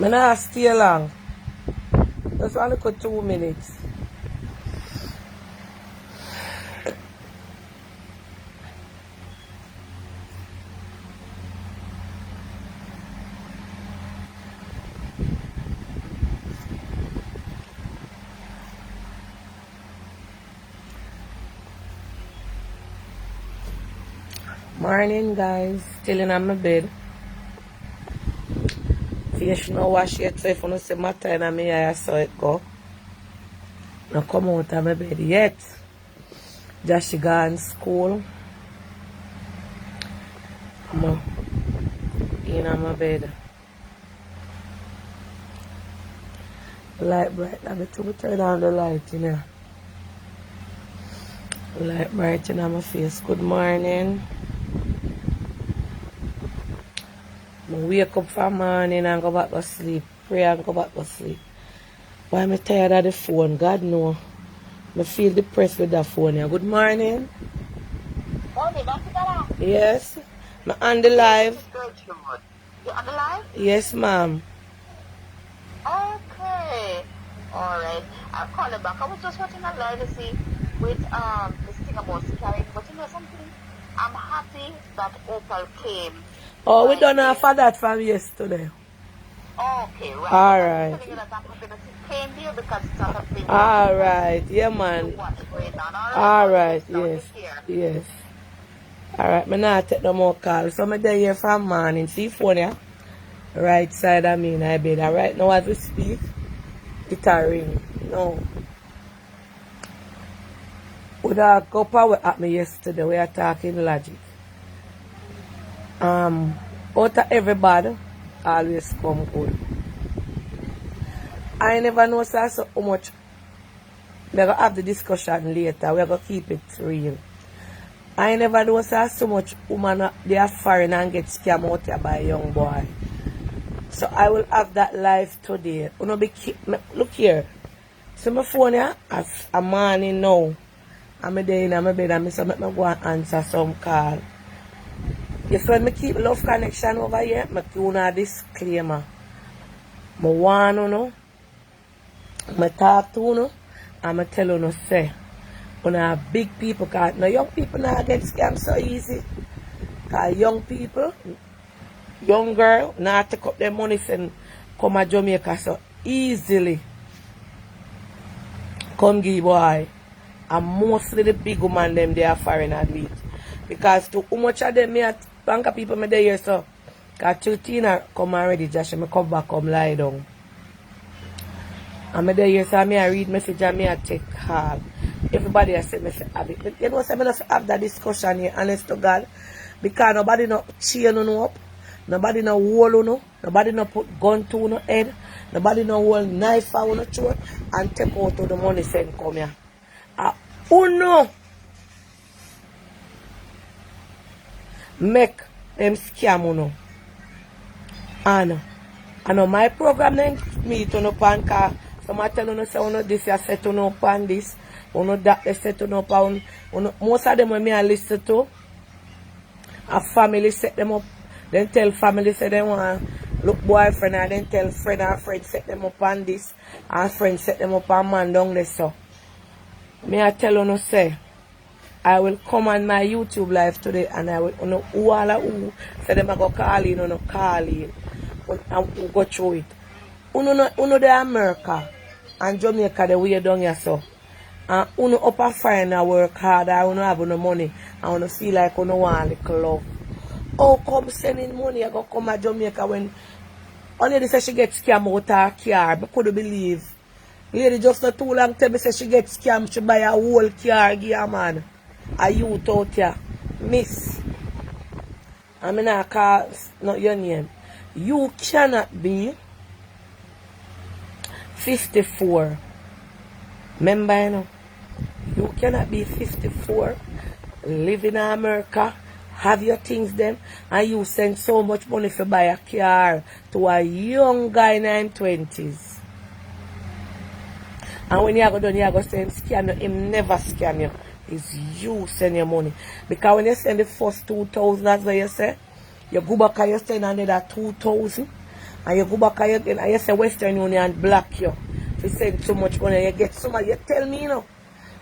I'm not stay long. Just only for 2 minutes. Morning, guys. Still in my bed. Fish no wash yet, so if you don't see my time in my eye, I saw it go. No come out of my bed yet. Just she gone school. I'm in my bed. Light bright. I'm going to turn on the light, you know. Light bright in my face. Good morning. I wake up for morning and go back to sleep. Pray and go back to sleep. Why am I tired of the phone? God know. I feel depressed with that phone here. Good morning. Morning, Dr. Dada. Yes. I'm on the live. You on the live? Yes, ma'am. Okay. Alright. I'm calling back. I was just watching a live to see with this thing about carrying, but you know something? I'm happy that Opal came. Oh, we don't have for that from yesterday. Okay, right. Alright. I'm telling you that I'm happy that it came here because it's not a thing. Alright. Yeah, man. Alright. Yes. Yes. Alright. I'm not take no more calls. So I'm there here from morning. See phone here? Right side of me in my bed. Right now as we speak, it a ring. No. We had go power at me yesterday. We are talking logic. Out of everybody, always come good. I never know so much. We're going to have the discussion later. We're going to keep it real. I never know so much women they are foreign and get scammed out here by a young boy. So I will have that live today. Look here. So my phone here, as a morning now. I'm there in my bed and I make me go and answer some call. Yes, when I keep love connection over here, I do a disclaimer. I want to know, I talk to you, and I tell you, say, you know, big people, because no young people now get scammed so easy. Because young people, young girl, now take up their money and come to Jamaica so easily. Come give boy. And mostly the big woman them they are foreign and meet. Because to how much of them me at bank of people me there here so. Because Tina come already, Josh, me come back, come lie down. And me there here so me I read message and me I take call. Everybody has said me for have it. But you know, so me not have that discussion here, honest to God. Because nobody no chain no up. Nobody no hold no. Nobody no put gun to no head. Nobody no hold knife for no throat and take out to the money send come here. Uno make them scam uno. And I know my program then me to no pan car. Some I tell you say uno this you set to no pan this. Uno that they set to no pan. Most of them when me I listen to a family set them up. Then tell family say they want look boyfriend and then tell friend and friend set them up on this. And friend set them up on man down there so. Me I tell you say I will come on my YouTube live today and I will who all who say them I go call in call in and we go through it. Uno the America and Jamaica the way down here so. And uno up a fire and work hard and uno have no money and uno feel like uno want a little love. Oh come sending money I go come to Jamaica when only they say she get scammed out her car. I couldn't believe. Lady just not too long tell me say she get scammed, she buy a whole car, give a man. A youth out here. Miss. I mean I call not your name. You cannot be 54. Remember you know? You cannot be 54, live in America, have your things then, and you send so much money to buy a car to a young guy in his 20s. And when you go done, you go send scam you, him never scam you. It's you send your money. Because when you send the first 2,000, that's what you say, you go back and you send another 2,000. And you go back again and you say Western Union block you. If you send too much money, you get somebody, you tell me, you know.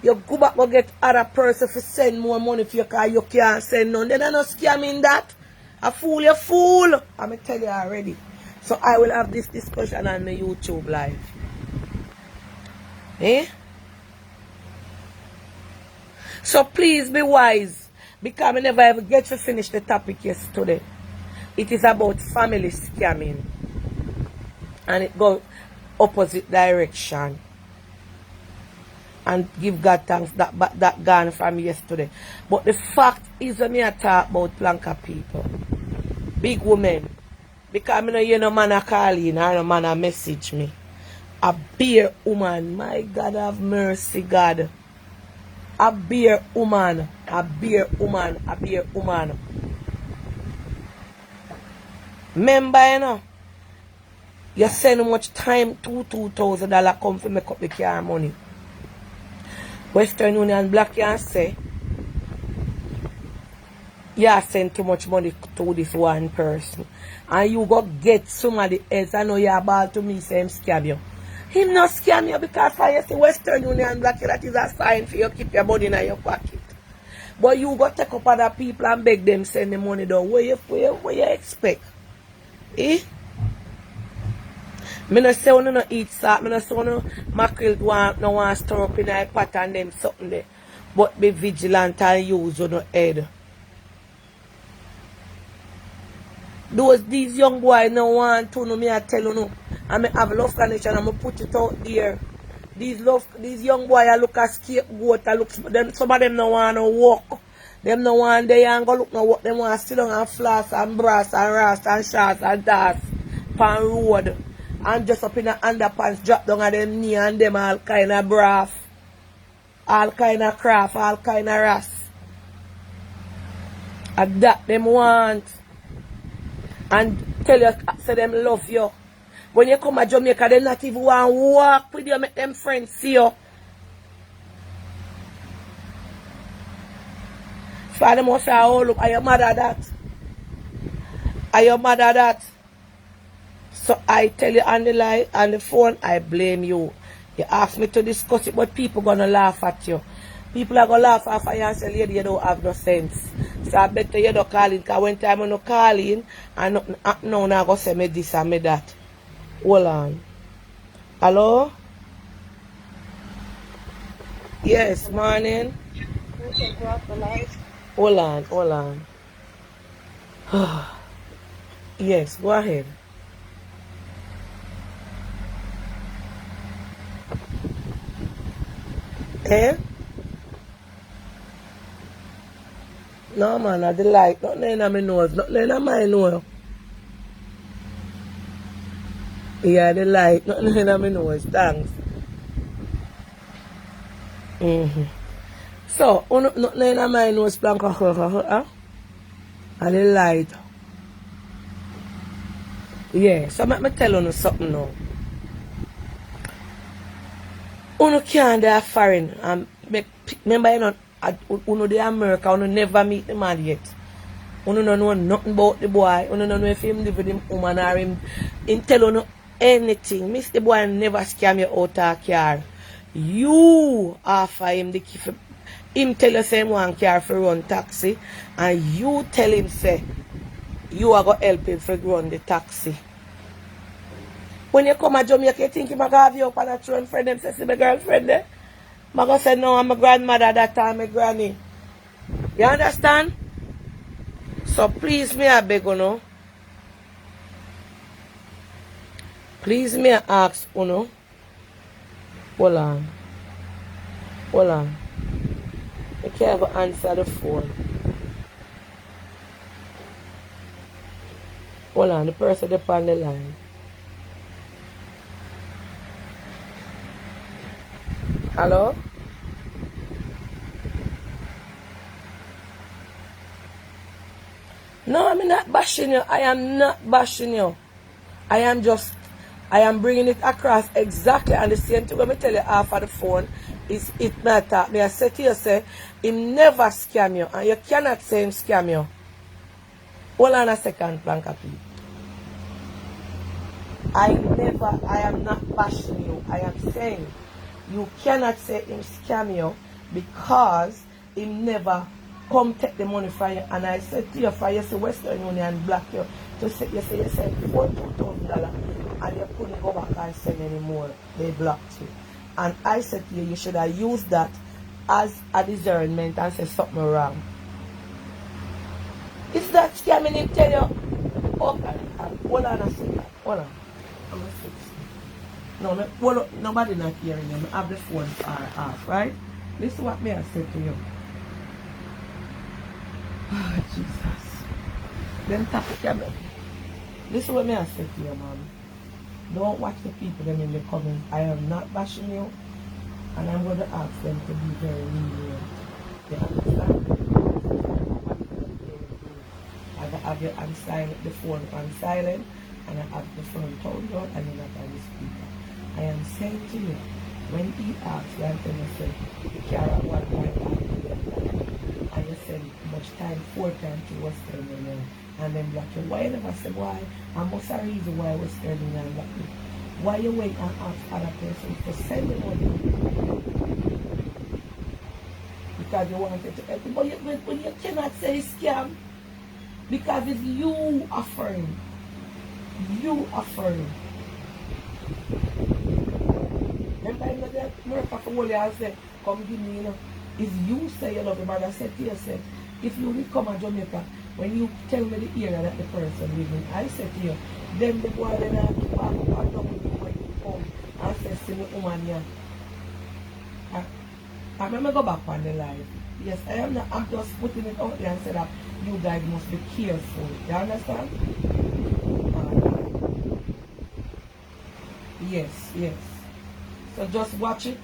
You go back and get other person to send more money for you because you can't send none. Then I no scamming that. A fool, you fool. I'm tell you already. So I will have this discussion on my YouTube live. Eh? So please be wise. Because I never ever get to finish the topic yesterday. It is about family scamming. And it goes opposite direction. And give God thanks that gone from yesterday. But the fact is when I talk about Planka people. Big women. Because I know you no man a call in or no man a message me. A beer woman. My God have mercy, God. A beer woman. A beer woman. A beer woman. Remember, you know, you send how much time $2,000 come to make up the car money. Western Union Black can say, you send too much money to this one person. And you go get somebody else. I know you're about to me say him scam you. Him not scam you because for you see Western Union Black, that is a sign for you keep your money in your pocket. But you go take up other people and beg them send the money down. What you expect? Eh? Me no say no eat salt, me no say no mackerel no want stir up in a pot and them something there. But be vigilant and use on your head. These young boys no want to know me I tell you no. I may have love connection and I put it out there. These young boys I look at scapegoat, I look them some of them no want to walk. Them no want they and go look no walk, them want to sit down and floss and brass and rust and shots and dance pan road. And just up in the underpants, drop down on them knee and them all kind of brass, all kind of craft, all kind of rust. And that them want. And tell you, say them love you. When you come to Jamaica, they not even want to walk with you, make them friends see you. So them must say, oh look, are you mad at that? Are you mad at that? So I tell you on the phone, I blame you. You ask me to discuss it, but people gonna laugh at you. People are gonna laugh at you and say, lady, you don't have no sense. So I better you don't call in, because when time I no call in, and nothing happen now, I go say me this and me that. Hold on. Hello? Yes, morning. Hold on. Yes, go ahead. Eh? No man, I the light. Nothing in my nose. Nothing in my nose. Yeah, the light. Nothing in my nose. Thanks. So, nothing in my nose. Blanca. Huh? And the light. Yeah, so let me tell you something now. Uno can't die foreign and remember you know uno the America, uno never meet the man yet. Uno don't know nothing about the boy, uno don't know if him live with him woman or him tell uno anything. Miss the boy never scam you out of a car. You offer him the key for him tell you say him want car for run taxi and you tell him say you are gonna help him for run the taxi. When you come to Jamaica, you think you might have you up on a throne friend, them say, see my girlfriend there? I go say, no, I'm a grandmother that time, my granny. You understand? So please me, I beg you know. Please me, I ask you know. Hold on. I can't even answer the phone. Hold on, the person up on the line. Hello? No, I'm not bashing you. I am not bashing you. I am bringing it across exactly and the same thing when I tell you off of the phone is it matter. Me I say to you, say, him never scam you and you cannot say him scam you. Hold on a second, Blanca, please. I am not bashing you. I am saying you cannot say him scam you because he never come take the money from you. And I said to you, for you say Western Union block you to say you send $42,000 and you couldn't go back and send anymore. They blocked you. And I said to you, you should have used that as a discernment and say something wrong. Is that scamming him tell you? Okay, hold on a second. Hold on. I'm gonna fix it. No, well, nobody not hearing you. I have the phone off, right? This is what me I said to you. Oh, Jesus. Them topic camera. This is what me I said to you, mom. Don't watch the people them in the comments. I am not bashing you, and I'm going to ask them to be very lenient. You understand? I have you on silent, the phone on silent, and I have the phone turned down, and you're not on the speaker. I am saying to you, when he asks you, I'm going to say, you carry one point and you said much time, 4 times to Western Union, and then block you. Why you never say why? And most of the reason why Western Union block you. Why you wait and ask other persons to send the money? Because you wanted to help you. But you cannot say scam. Because it's you offering. You offering. Remember in the America for all you say, come give me, you know. It's you say you love your brother. I said to yourself, if you will come to Jamaica, when you tell me the area that the person living, I said to you, then the boy then I keep on down with you when you come and say, see me woman here. I remember go back on the live. Yes, I am not, I'm just putting it out there and say that you guys must be careful. You understand? Yes, yes. So just watch it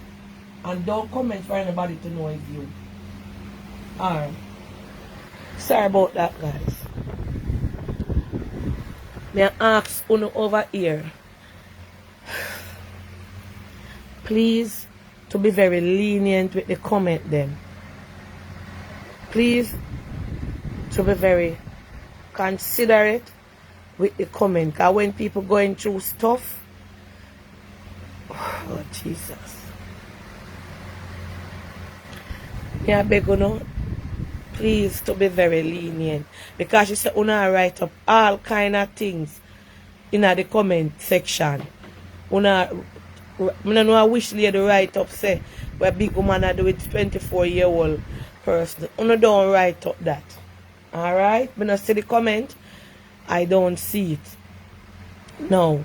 and don't comment for anybody to know it's you. Alright. Sorry about that, guys. May I ask Uno over here, please, to be very lenient with the comment then. Please, to be very considerate with the comment. Because when people going through stuff, oh Jesus. May I beg you now, please to be very lenient. Because you say una write up all kind of things in the comment section. I know I wish lady write up say where big woman I do with 24-year-old person. Una don't write up that. Alright? When I see the comment, I don't see it. No.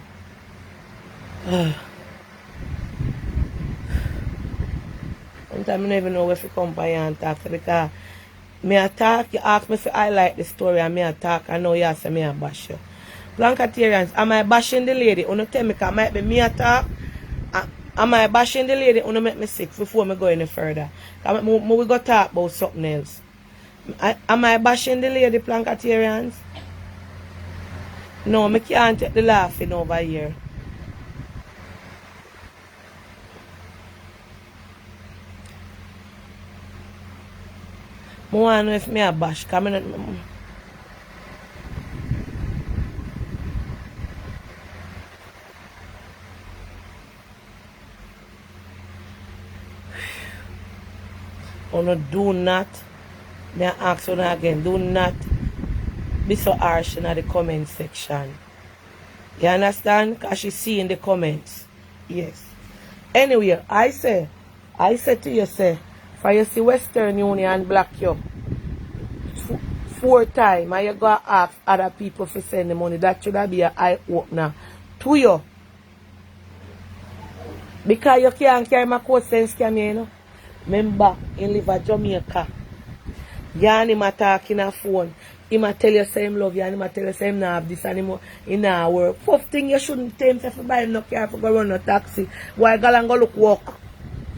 Sometimes I don't even know where to come by and talk because me attack, you ask me if I like the story and me attack, I know you say me a bash you. Blancatarians, am I bashing the lady? Uno tell me because might be me attack. Am I bashing the lady? Uno make me sick before me go any further. We go talk about something else. Am I bashing the lady, Blancatarians? No, me can't take the laughing over here. I want to know if me a bash. Come in. Uno do not, may I ask you again, do not be so harsh in the comment section. You understand? Because she see in the comments. Yes. Anyway, I say to you, say, for you see Western Union block you 4 times and you go ask other people to send the money, that should be an eye opener to you. Because you can't carry my code sense scam, you know. Remember, in live at Jamaica. You and him talking on phone. He might tell you say him love you and he might tell you say him not have this and he not work. First thing you shouldn't tell him if you buy him no car for go run no taxi. Why go and go look work?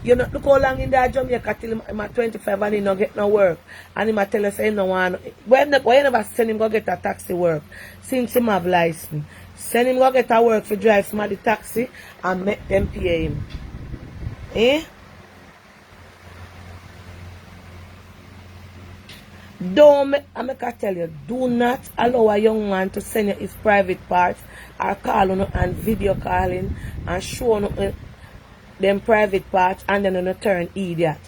You know, look how long in there Jamaica till him at 25 and he no get no work. And he might tell you say him no want. Why you never send him go get a taxi work? Since him have license. Send him go get a work for drive some of the taxi and make them pay him. Eh? I make I tell you, do not allow a young man to send you his private parts or call on and video calling and show on them private parts and then on turn idiot.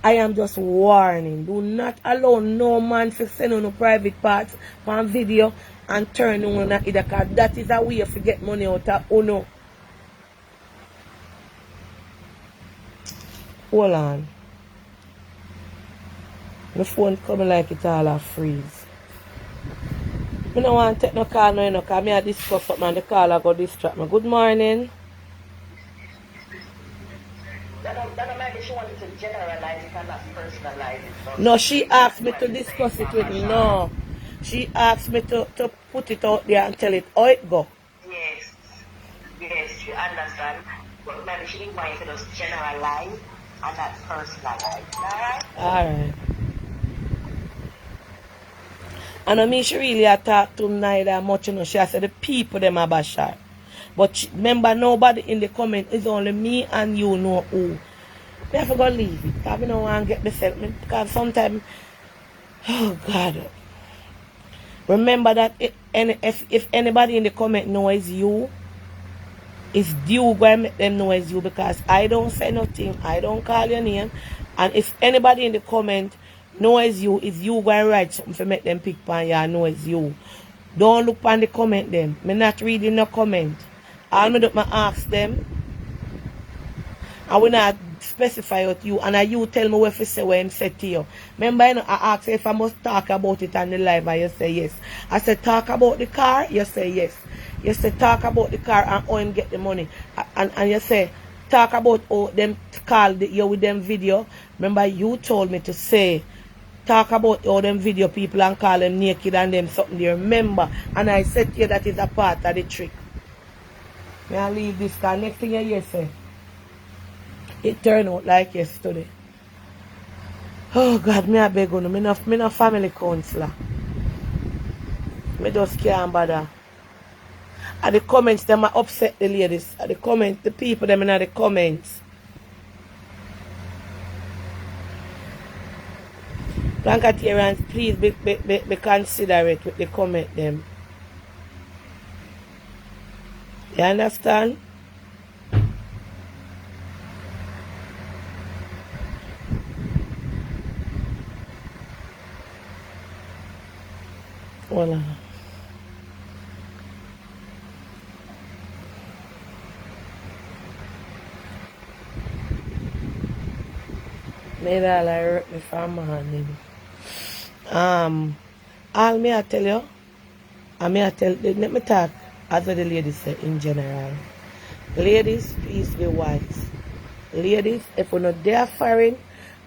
I am just warning. Do not allow no man to send on private parts on video and turn on either, because that is a way to get money out of uno. Hold on. My phone coming like it all a freeze. I don't want to take no call no, because I discuss something and the call I go distract me. Good morning. That maybe she wanted to generalize it and not personalize it. No, she asked me to discuss it with me. No. She asked me to put it out there and tell it how it go. Yes, you understand. But maybe she didn't want you to just generalize and not personalize. Alright? Alright. And I mean, she really attacked to neither much, She said the people them are bashar. But remember, nobody in the comment is only me and you know who. We have to go leave it. Because I don't want to get myself. Because sometimes, oh God. Remember that if anybody in the comment knows you, it's due go and make them know it's you, because I don't say nothing. I don't call your name. And if anybody in the comment knows you, it's you go and write something to make them pick on you and know it's you. Don't look on the comment them. I'm not reading no comment. All me do I ask them. I will not specify what you, and you tell me what to say when I say to you. Remember, I asked if I must talk about it on the live, and you say yes. I said talk about the car, you say yes. You say talk about the car and how him get the money. And you say talk about how them call you with them video. Remember, you told me to say talk about all them video people and call them naked and them something there. Remember, and I said to you that is a part of the trick. May I leave this car? Next thing you hear say, it turned out like yesterday. Oh God, me I beg you, me no family counselor. Me just can't bother. At the comments, them are upset the ladies. At the comments, the people them in the comments. Blancatarians, please be considerate with the comment them. You understand? Voila. Made all I hurt me from morning. All me I tell you, let me talk as what the ladies say in general. Ladies, please be wise. Ladies, if you're not there foreign,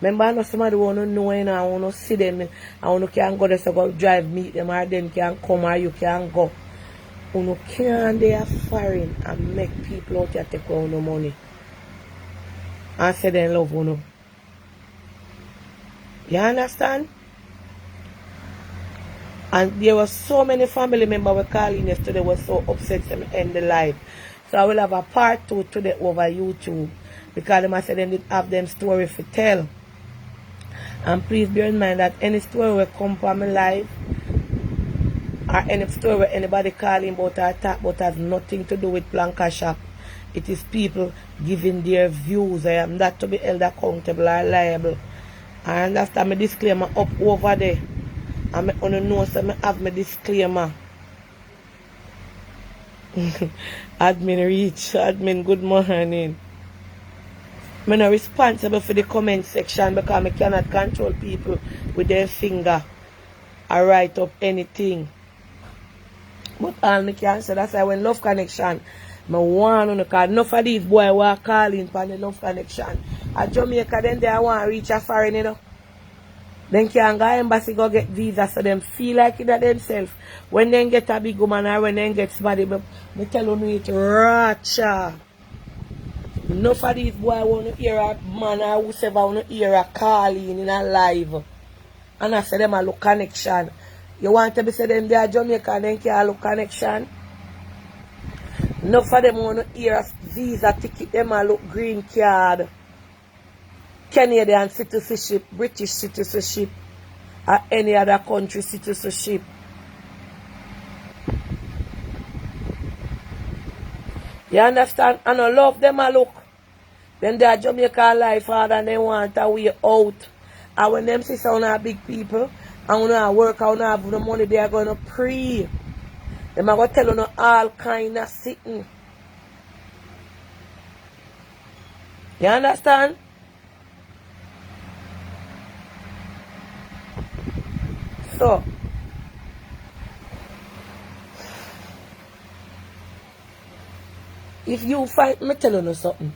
remember I know somebody want to know and I want to see them, I want to can go there so go drive meet them, or them can come or you can go. You can't there foreign and make people out here take out no money and say they love you. You understand? And there were so many family members were calling yesterday, were so upset to end the live. So I will have a part 2 today over YouTube, because they said they didn't have them story to tell. And please bear in mind that any story will come from my live, or any story where anybody calling about or talk about has nothing to do with Blanca Shop. It is people giving their views. I am not to be held accountable or liable. I understand my disclaimer up over there. I want to know so I have my disclaimer. Admin reach. Admin, good morning. I'm not responsible for the comment section because I cannot control people with their finger or write up anything. But all I can say, that's why when Love Connection, I want to know, because enough of these boys were calling for the Love Connection. At Jamaica, then they want to reach a foreign, you know. Then can go embassy go get visa so them feel like it themselves. When they get a big woman or when they get somebody, I tell you it racha. Enough of these boys want to hear a man or whoever want to hear a calling in a live. And I say them a look connection. You want to be say them they are Jamaica and then can look connection? Enough of them want to hear a visa ticket, them a look green card. Canadian citizenship, British citizenship, or any other country citizenship. You understand? And I love them a look. Then they are Jamaica life hard and they want a way out. And when them see some are big people and when they work and have the money, they are gonna pray. Them are gonna tell you all kind of sitting. You understand? So if you find me tell you something.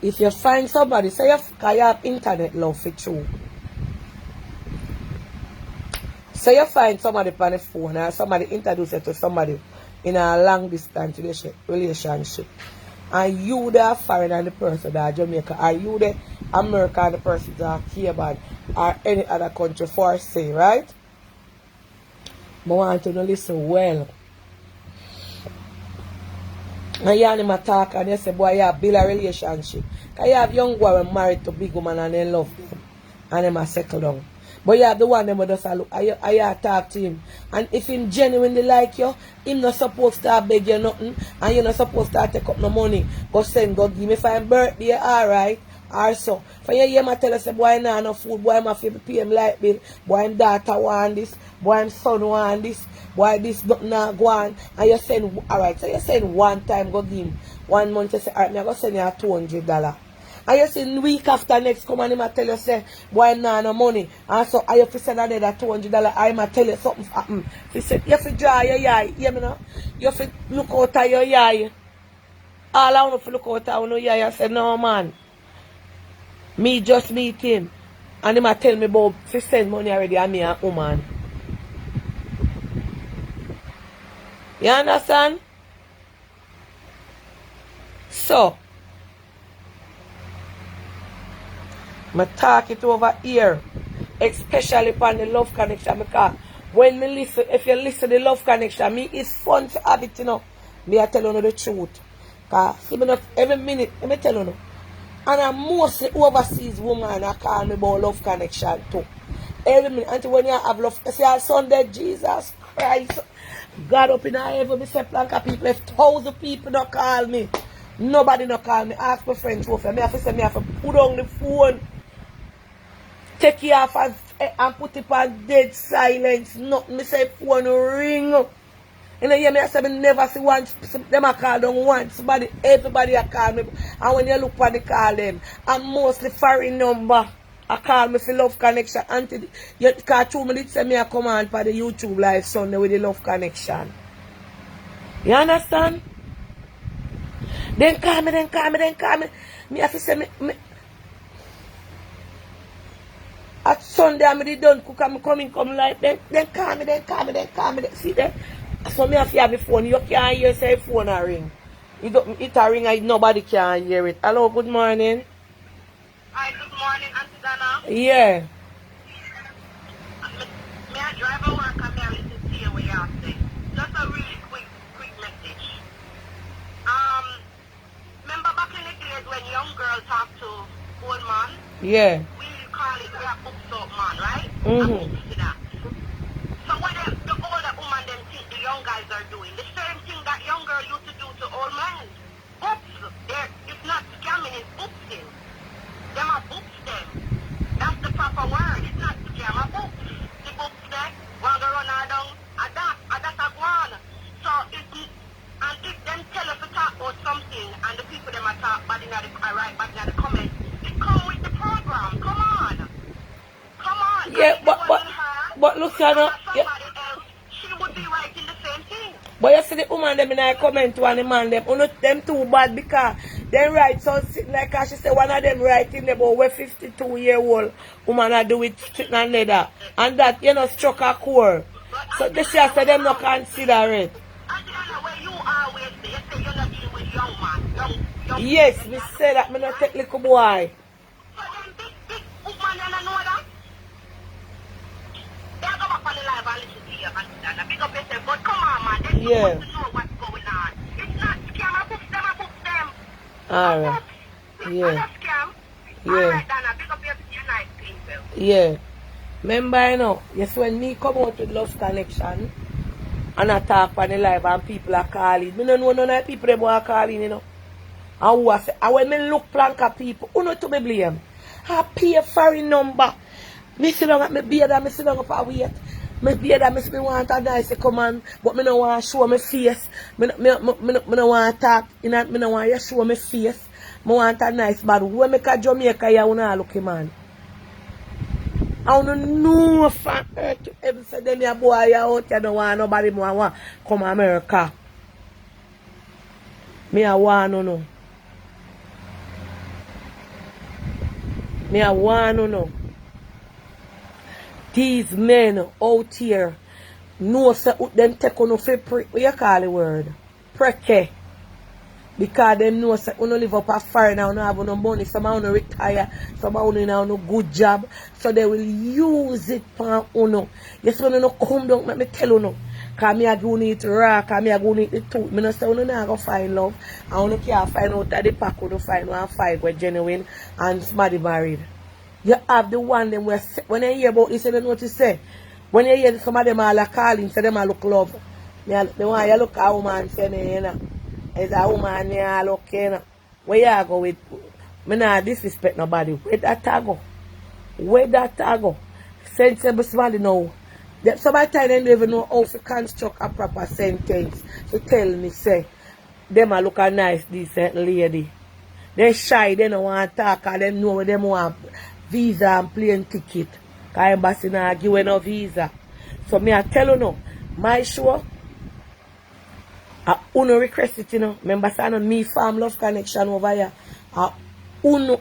If you find somebody, say you have internet love for true. Say you find somebody on the phone or somebody introduce you to somebody in a long distance relationship. And you the foreign and the person that Jamaica, are you the America and the person that here bad or any other country for say, right? But I want to listen well. And you and him talk and you say, boy, you have build a relationship. Because you have young boy married to big woman and they love them. And them a settle down. But you have the one them who just look and you talk to him. And if him genuinely like you, him not supposed to beg you nothing. And you not supposed to take up no money. Go send, go give me for him birthday, alright. Or so. For you hear me tell us, boy, nah no food, boy, my favorite pay him light bill. Boy, him daughter want this. Boy, him son want this. Boy, this not go on. And you send, alright, so you send one time, go give him. 1 month, you say, alright, I'm going to send you $200. And you see, week after next, come and him tell you, say, boy, nah no money. And so, I have to send another $200. I might tell you something happen. He said, you have to draw your eye. Hear me now? You have to look out at your eye. All I want to look out at your eye. I said, no, man. Me just meet him. And he might tell me about to send money already and me a woman. You understand? So, I talk it over here, especially upon the love connection, because when me listen, if you listen to the love connection, me it's fun to have it, you know. Me I tell you the truth. Because every minute, let me tell you. And I'm mostly overseas woman I call me about love connection too. Every minute, until when you have love, you say, Sunday, Jesus Christ. God up in heaven, me say planka people, if 1,000 people don't call me, nobody don't call me, ask my friend trophy. Me have to say, me have to put on the phone, take it off and put it on dead silence. Nothing, me say phone ring. You know, me I say, me never see one, them I call them once, somebody, everybody I call me. And when you look for the call them, I'm mostly foreign number. I call me for love connection until you can 2 minutes say me a command for the YouTube live Sunday with the love connection. You understand? Then call me. Me have to say me at Sunday I'm done cook and me come like then call me. See there? So me have to have the phone. You can't hear say phone a ring. It a ring and nobody can hear it. Hello, good morning. Hi, good morning, Auntie Dana. Yeah. May I drive a work and may I listen to you what you have to say? Just a really quick message. Remember back in the days when young girls talk to old man? Yeah. We call it a booked up man, right? Mm-hmm. So what the older woman them think the young guys are doing, the same thing that young girl used to do to old men. Oops, it's not scamming, it's oopsing. Them are books them. That's the proper word. It's not scam, a books. The books there, one go run her down, a that a one. So if them tell us to talk about something and the people them are talk bad in the comments, it come with the program. Come on. Yeah, but look, you know, somebody else, she would be writing the same thing. but you see the woman them in a comment to the man them too bad because they write something like she said one of them writing about where 52-year-old woman are do it sitting and leather. And that, you know, struck a core. So this year say them not consider it. Where you always say, you say you're not dealing with young man. Young Yes, me say that, me not take little boy. So them big woman, you don't know that? They go back on the live and listen to you and big up yourself. But come on, man, they want to know what's going on. It's not scam, I book them. Alright. It's not a scam. Yeah. Alright, Dana, big up your nice people. Yeah. Remember, you know, yes, when me come out with Love Connection and I talk on the live and people are calling, me don't know none of the people that are calling, you know. And who I say, and when me look plank at people, who know to me blame? I pay a foreign number. Me sit down at me beard and me sit down up and wait. Me beard and me want a nice come on, but me no want to show my face. Me no want to talk, you know, me no want to show my face. Me want a nice bad. When me come Jamaica, you wanna look man. I don't know from earth to heaven say them a boy out here don't want nobody more want come America. Me a want no know. Me a want no know. These men out here know say them take on for what you call the word? Preke. Because them know say you live up a foreign now, you have no money, some of you retire, some of you now no good job. So they will use it for you. Yes, when you no come down, let me tell you no. Because me a go need raw, because me a go need the tooth. Me no say you not go find love. And you can't find out that the pack you find one five with genuine and somebody married. You have the one them where when you hear about this, you know what you say. When you hear some of them all are calling, say them all look love. They want you look at a woman say me, you know. As a woman, you look, you know. Where you go with, me not disrespect nobody. Where that I go? Where that I go? Sensible somebody know. Somebody they don't even know how to construct a proper sentence. So tell me, say, them a look a nice, decent lady. They shy, they don't want to talk, and them know them want visa and plane ticket. Because embassy not give no visa. So me I tell you no, my show, uno request it, you know. Remember saying me farm Love Connection over here. Uno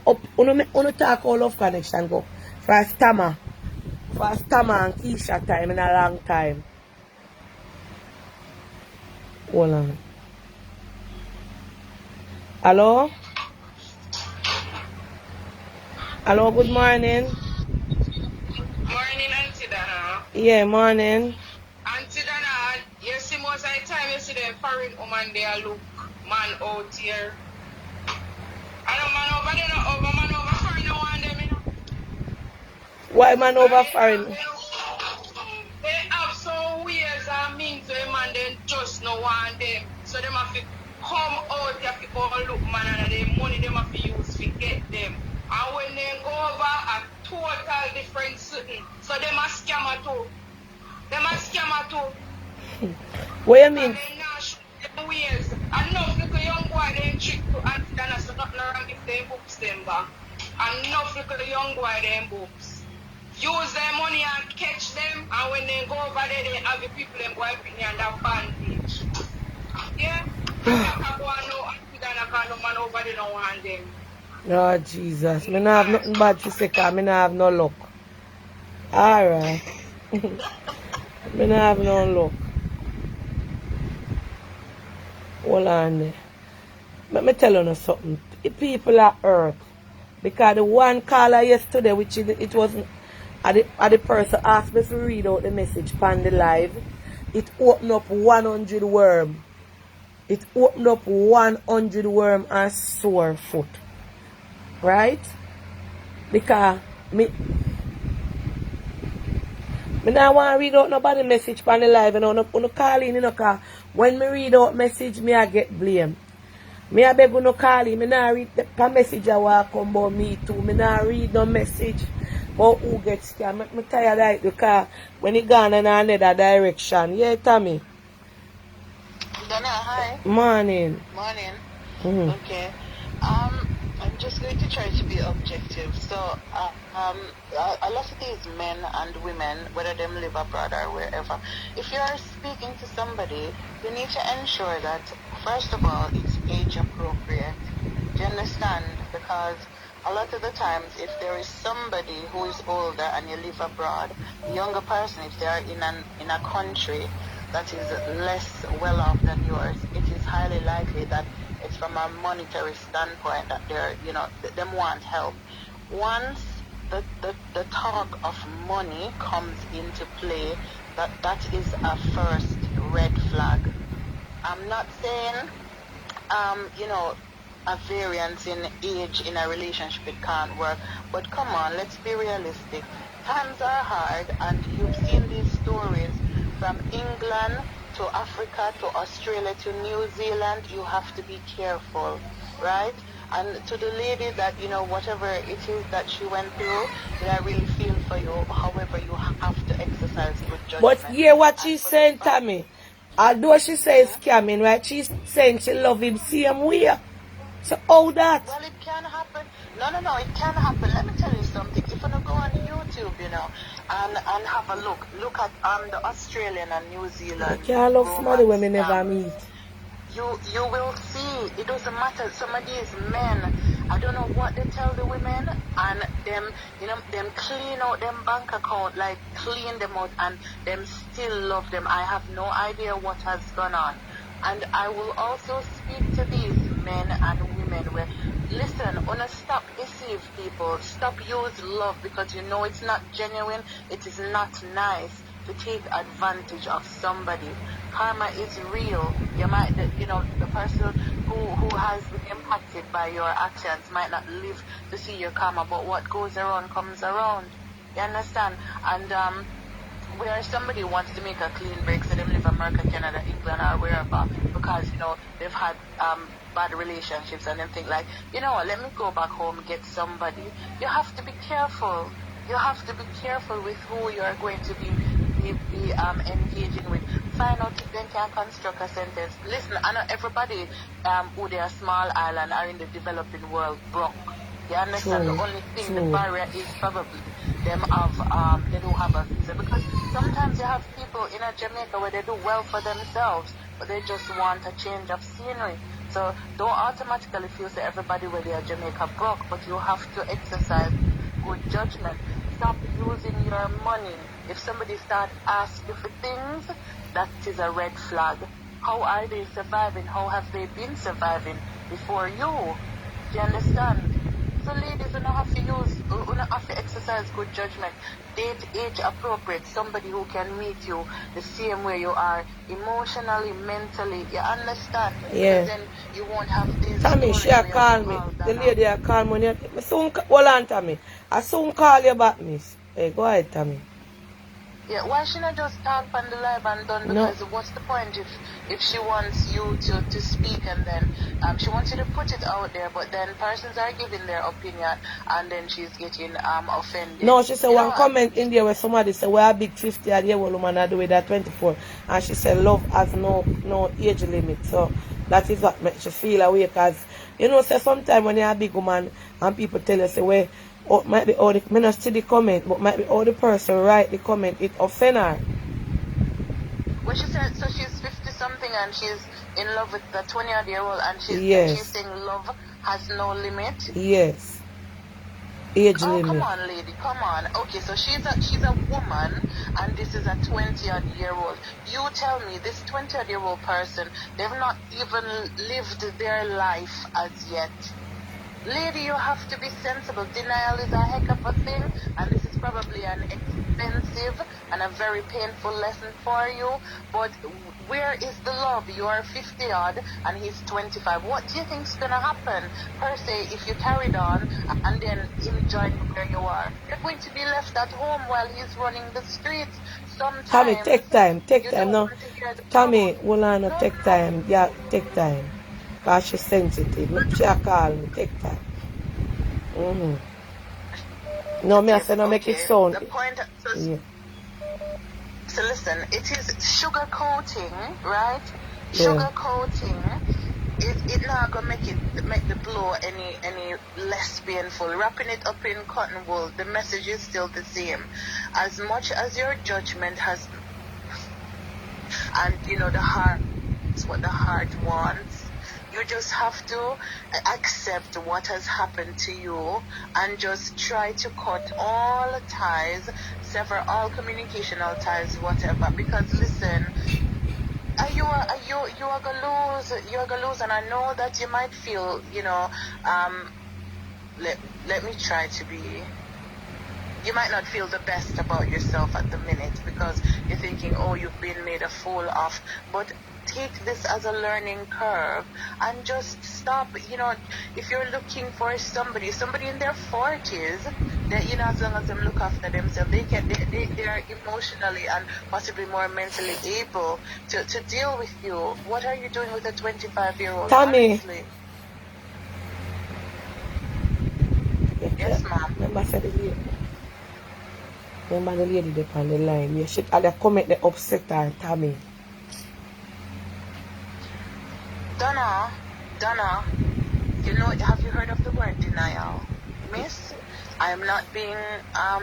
talk all Love Connection go. First Tama and Keisha time in a long time. Hold on. Hello? Hello, good morning. Morning, Auntie Dana. Yeah, morning. Auntie Dana, you see most of the time you see the foreign woman there look man out here. I don't man over there, no over man over foreign, no one them, you know. Why man over foreign? They have some ways and means to a man, they just no one them. So them have to come out here to go look man and the money them have to use to get them. And when they go over a total different thing, so them a scammer too. Them a scammer too. What you mean? And they not show them ways. Enough little young boy they trick to Auntie Dana, so nothing wrong if they books them back. Enough little young boy they books. Use their money and catch them, and when they go over there, they have the people them boy picking and that bandage. Yeah? I go and know Auntie Dana can no man over there don't want them. Oh, Jesus. Me not have nothing bad to say because me not have no luck. Alright. Me not have no luck. Hold on there. Let me tell you something. The people are hurt. Because the one caller yesterday, which it wasn't, the person asked me to read out the message on the live, it opened up 100 worm. It opened up 100 worm and sore foot. Right? Because me not want to read out nobody message on the live, you know, no call in, you know, because when me read out message, me I get blame. Me I beg you no call in, me not read the message I want come about me too. Me not read no message about who gets scammed. Me tired of it because when it gone in another direction. Yeah, Tommy? Dana, hi. Morning. Morning. Mm-hmm. Okay. I'm just going to try to be objective. So, a lot of these men and women, whether them live abroad or wherever, if you are speaking to somebody, you need to ensure that, first of all, it's age appropriate. Do you understand? Because a lot of the times, if there is somebody who is older and you live abroad, the younger person, if they are in a country that is less well off than yours, it is highly likely that it's from a monetary standpoint that they're, you know, them want help. Once the talk of money comes into play, that is a first red flag. I'm not saying, you know, a variance in age in a relationship, it can't work. But come on, let's be realistic. Times are hard, and you've seen these stories from England to Africa to Australia to New Zealand. You have to be careful, right? And to the lady that, whatever it is that she went through, I really feel for you. However, you have to exercise good But judgment. hear what And she's for the saying, fact, Tommy. Although she says scamming, right? She's saying she love him same way. So how that? well, it can happen. No, it can happen. Let me tell you something. If you go on YouTube, and have a look at the Australian and New I Zealand can't love somebody romance when me never scam, meet. you will see it doesn't matter. Some of these men, I don't know what they tell the women, and them clean out them bank account, like clean them out, and them still love them. I have no idea what has gone on. And I will also speak to these men and women where, listen, wanna stop deceive people, stop use love, because it's not genuine, it is not nice to take advantage of somebody. Karma is real. You might, the person who has been impacted by your actions might not live to see your karma, but what goes around comes around. You understand? And where somebody wants to make a clean break, so them live America, Canada, England, or wherever, because they've had bad relationships, and them think like, let me go back home, get somebody. You have to be careful. You have to be careful with who you are going to be engaging with. Find out if they can construct a sentence. Listen, I know everybody who they are small island are in the developing world broke. You understand? True, The only thing, true. the barrier is probably them they don't have a visa, because sometimes you have people in Jamaica where they do well for themselves, but they just want a change of scenery. So don't automatically feel that everybody where they are Jamaica broke, but you have to exercise good judgment. Stop using your money. If somebody start asking for things, that is a red flag. How are they surviving? How have they been surviving before you? Do you understand? So ladies, you don't have to have to exercise good judgment. Date age appropriate, somebody who can meet you the same way you are, emotionally, mentally. You understand? Yeah. Because then you won't have these Tommy, stories she a where you call have me. calls The and lady a call me. Hold on, Tommy. I soon call you back, miss. Hey, go ahead, Tommy. yeah, why should I just talk on the live and done? No. Because what's the point if she wants you to speak, and then she wants you to put it out there, but then persons are giving their opinion, and then she's getting offended. No, she said one comment in there where somebody said, we're a big 50-year-old woman I do it at 24. And she said love has no age limit. So that is what makes you feel away, because say sometimes when you're a big woman and people tell you, say, well, might be all the, may not see the comment, but might be all the person write the comment, it offend her. Well, she said, so she's 50 something and she's in love with the 20-year-old, and she's saying love has no limit. Yes. Age limit. Come on, lady, come on. Okay, so she's a woman, and this is a 20-year-old. You tell me, this 20-year-old person, they've not even lived their life as yet. Lady, you have to be sensible. Denial is a heck of a thing, and this is probably an expensive and a very painful lesson for you. But where is the love? You are 50 odd and he's 25. What do you think's gonna happen? Per se, if you carried on and then him join where you are, you're going to be left at home while he's running the streets. Sometimes Tommy, take time now. Tommy, hold on, no, take time. Yeah, take time. Because she's sensitive. She call me, take time. No, me I say no, make it sound. The point, Yeah. so listen, it is sugar coating, right? Yeah. Sugar coating. It not gonna make the blow any less painful. Wrapping it up in cotton wool, the message is still the same. As much as your judgment has, and the heart is what the heart wants. You just have to accept what has happened to you and just try to cut all ties, sever all communicational ties, whatever. Because listen, you are gonna lose. You are gonna lose, and I know that you might feel, let me try to be. You might not feel the best about yourself at the minute because you're thinking, oh, you've been made a fool of. But take this as a learning curve and just stop. If you're looking for somebody in their 40s, They, you know, as long as them look after themselves, they are emotionally and possibly more mentally able to deal with you. What are you doing with a 25-year-old? Tommy. Honestly. Yes, ma'am. Remember said the lady. Remember the lady there on the line. Yeah, she had a comment that upset her, Tommy. Donna, you know, have you heard of the word denial? Miss, I am not being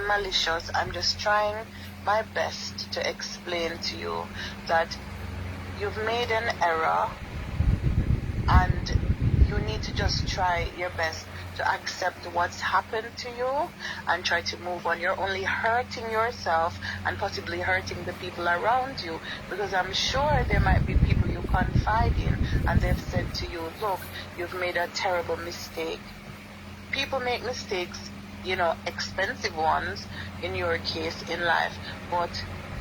malicious. I'm just trying my best to explain to you that you've made an error and you need to just try your best to accept what's happened to you and try to move on. You're only hurting yourself and possibly hurting the people around you, because I'm sure there might be people you confide in and they've said to you, look, you've made a terrible mistake. People make mistakes, you know, expensive ones in your case in life, but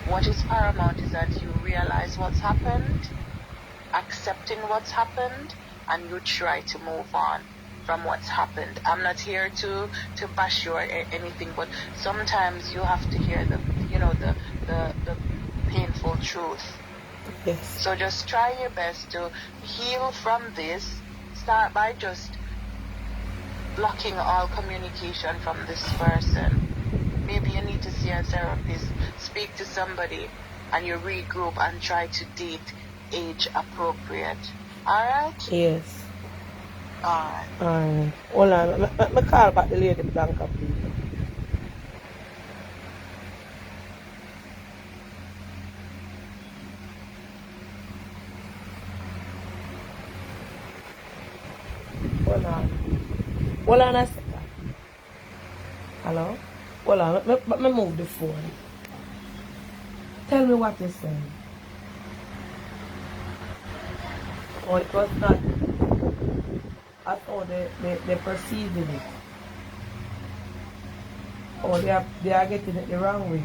what is paramount is that you realize what's happened, accepting what's happened, and you try to move on from what's happened. I'm not here to bash you or anything, but sometimes you have to hear the, you know, the painful truth. Yes. So just try your best to heal from this. Start by just blocking all communication from this person. Maybe you need to see a therapist, speak to somebody, and you regroup and try to date age appropriate. Alright? Yes. Alright. Hold on. Me call back the lady Blanca, please. Hold on. Hold on a second. Hello? Hold on. Me move the phone. Tell me what you're saying. Oh, it was not. I thought they perceived it. Oh, they are getting it the wrong way.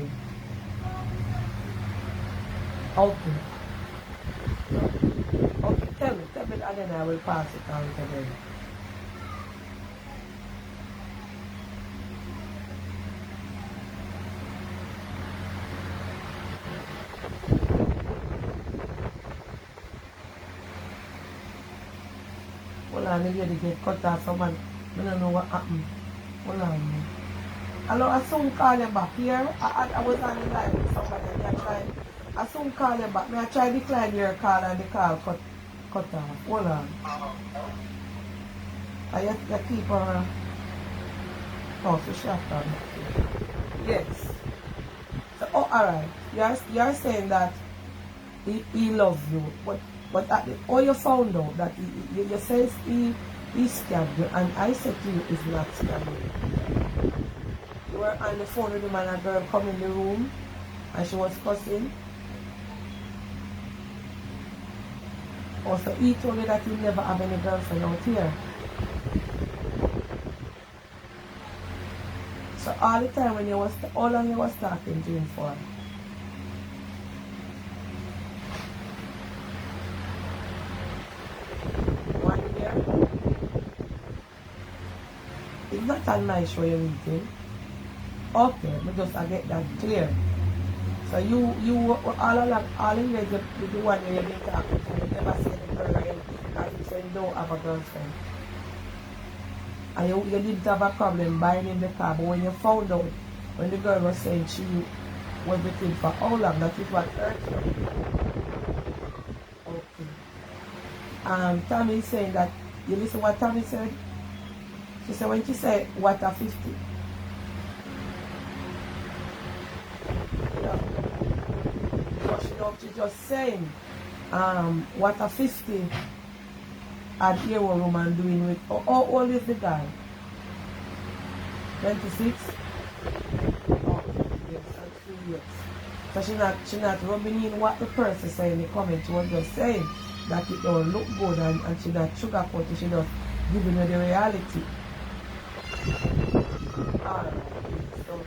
Okay. Okay, tell me and then I will pass it on to them. Hold on, the lady get cut off someone. I don't know what happened. Hold on. Hello, I soon call you back here. I was on the line with somebody and I soon call you back. I try to decline your call and the call cut off. Hold on. You keep on. Oh, so shut down. Yes. So, oh, alright. You're saying that he loves you, but at the, oh, you found out that you says he scammed you, and I said to you, it's not scamming. You were on the phone with him and a girl come in the room, and she was cussing. Also, he told you that you never have any girlfriend out here. So all the time when you was, how long you was talking to him for? 1 year? It's not a nice way of eating. Okay, but just I get that clear. So you all along, all the years, the one where you've been talking to, you never said the girl that you said you don't have a girlfriend. And you didn't have a problem buying in the car, but when you found out, when the girl was saying she was with him for how long, that is what hurt you. Okay. Tommy is saying that, you listen what Tommy said? She said when she said, what a 50? She's just saying, what a 50 at here one woman doing with, how old is the guy? 26? Oh, yes, that's 2 years. So she not rubbing in what the person saying in the comment. She was just saying that it don't look good and she not sugarcoat it, she just giving her the reality. Alright, so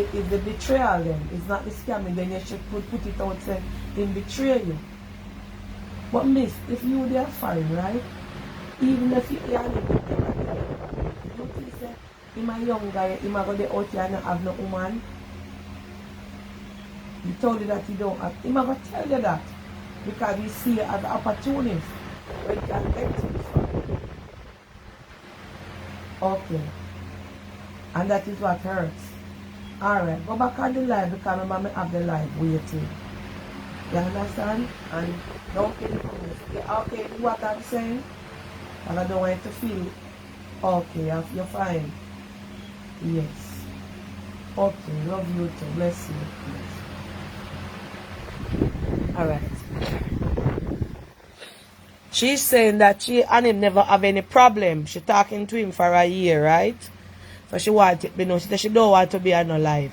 it's the betrayal then. It's not the scamming, then you should put it out saying him betray you. But miss, if you they are fine, right? Even if you are living you think say him a young guy, him a go there out here and not have no woman. He told you that he don't have. Him a go tell you that. Because he see you as an opportunist. Where he can get things from. Okay. And that is what hurts. Alright, go back on the live because remember me have the live waiting. You understand? And don't kill the comments. Yeah, okay, what I'm saying? And I don't want you to feel okay, you're fine. Yes. Okay, love you too. Bless you. Yes. Alright. She's saying that she and him never have any problem. She talking to him for a year, right? So she want it, you know, she said she don't want to be on no live.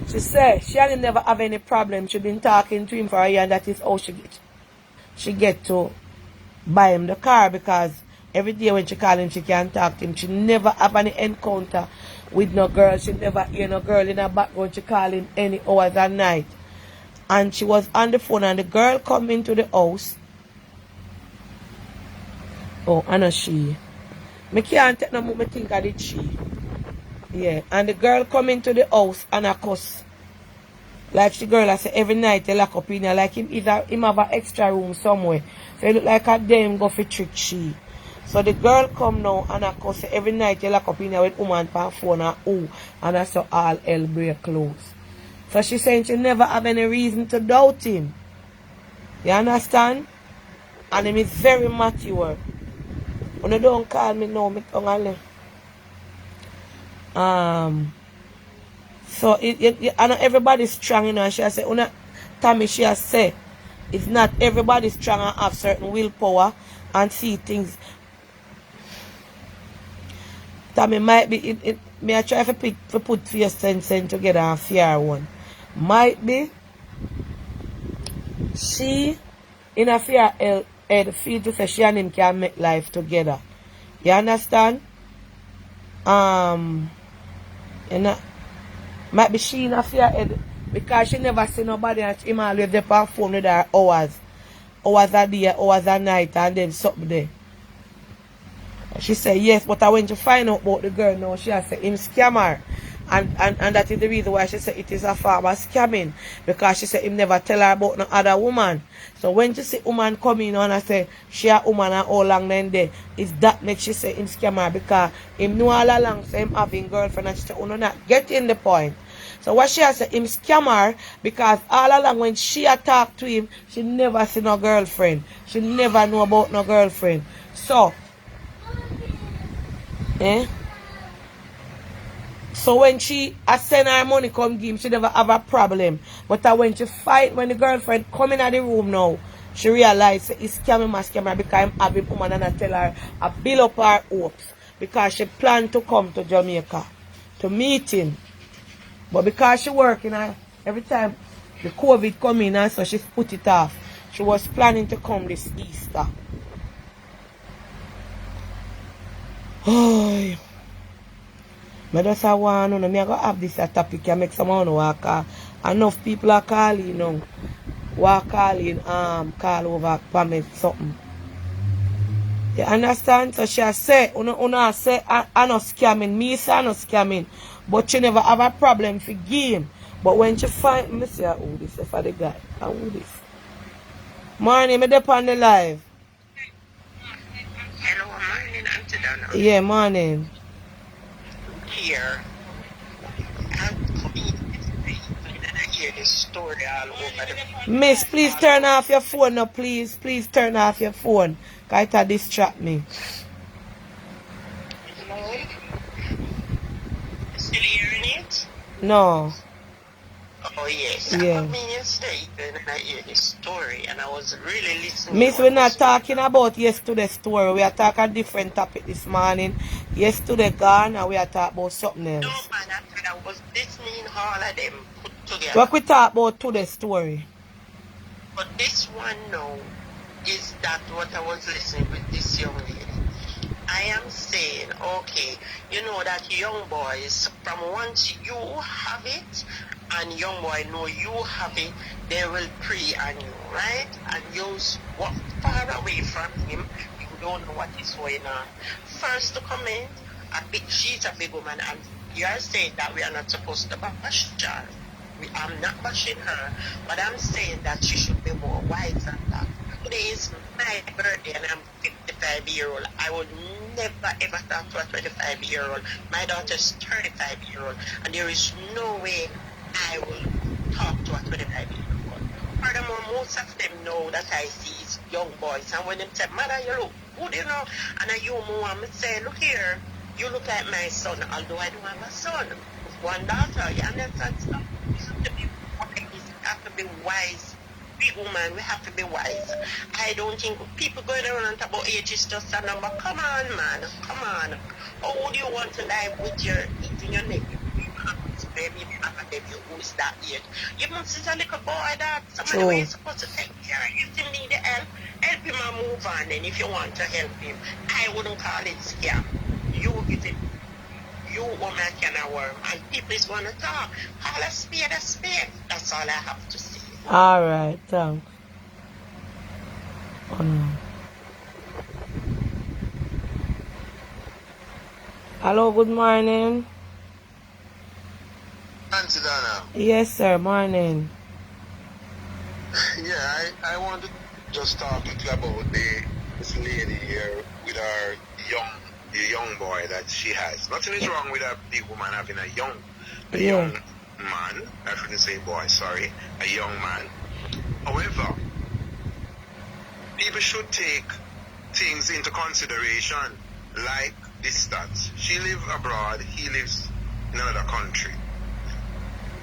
She said she and him never have any problem. She been talking to him for a year and that is how she get to buy him the car because every day when she call him, she can't talk to him. She never have any encounter with no girl. She never hear no girl in her background. She call him any hours at night. And she was on the phone and the girl come into the house. Oh, I know she. Me can't take no more, me think I did she. Yeah, and the girl come into the house and a cuss. Like the girl I say every night they lock up in here. Like him have an extra room somewhere. So it look like a damn go for trick she. So the girl come now and a cuss every night they lock up in here with woman pan phone and ooh. And I saw all hell break loose. So she saying she never have any reason to doubt him. You understand? And him is very mature. When you don't call me now, me tongue a so I know everybody's strong, you know, and she has said, Tommy, she has said, it's not everybody strong and have certain willpower and see things. Tommy might be, may I try to put fear sense together and fear one. Might be, she, in a fear head, feel to say she and him can make life together. You understand? You know, might be she in a fear head because she never see nobody and him always there on phone with her hours a day, hours a night, and then something there. She said yes, but when she find out about the girl now, she has said him scam her. And that is the reason why she said it is a form of scamming. Because she said him never tell her about no other woman. So when she see woman coming on and say she a woman and how long then there, is that makes she say him scam her because him know all along so him having girlfriend and she said, oh no, not getting the point. So what she has said him scam her because all along when she a talk to him, she never see no girlfriend. She never know about no girlfriend. So so when she send her money come give him, she never have a problem. But when she fight, when the girlfriend come in the room now, she realize it's scamming her because I'm having woman and I tell her I build up her hopes because she planned to come to Jamaica to meet him. But because she working every time the COVID come in and so she put it off. She was planning to come this Easter. Oh, I just want to know, I go have this topic and make someone walk. Enough people are calling, you know. Walk calling, call over, permit something. You understand? So she say, una say, I no scamming. Me say I no scamming. But she never have a problem for game. But when she find me say, oh, this is for the guy. Who this? Morning, me dep on the live. Hello, morning, Auntie Donna. Yeah, morning. Here. I hear this story all over the Miss, please turn off your phone now, please. Please turn off your phone. Because it distract me. Hello? Still hearing it? No. Oh, yes. Yeah. I'm in state and I hear this story and I was really listening. Miss, we're not talking about yesterday's story. We are talking a different topic this morning. Yesterday gone and we are talking about something else. No, man, I was listening all of them put together. What we talk about today's story? But this one now is that what I was listening with this young lady. I am saying, okay, you know that young boys, from once you have it, and young boy know you have it, they will prey on you, right? And you walk far away from him, you don't know what is going on. First to comment, she's a big woman, and you're saying that we are not supposed to bash her. I'm not bashing her, but I'm saying that she should be more wise than that. Today is my birthday and I'm 55-year-old. I would never ever talk to a 25-year-old. My daughter's 35-year-old, and there is no way I will talk to a 25-year-old. Furthermore, most of them know that I see is young boys, and when they say, "Mother, you look good, you know," and I you more, I say, "Look here, you look like my son," although I don't have a son. One daughter, you understand? So we have to be wise. We have to be wise. Big woman, we have to be wise. I don't think people going around and talk about age is just a number. Come on, man. Come on. How would you want to live with your eating your nephew? Maybe you have a nephew who is that age. You must see a little boy that somebody where you're supposed to take care of. If you need the help him and move on. Then if you want to help him, I wouldn't call it scam. You give it. You woman can worm, and people is going to talk. Call a spade a spade. That's all I have to say. All right, thanks. Oh, no. Hello, good morning. Auntie Dana. Yes, sir, morning. Yeah, I want to just talk little about this lady here with her young boy that she has. Nothing is wrong with a big woman having a young man. I shouldn't say boy, sorry. A young man. However, people should take things into consideration like distance. She lives abroad, he lives in another country.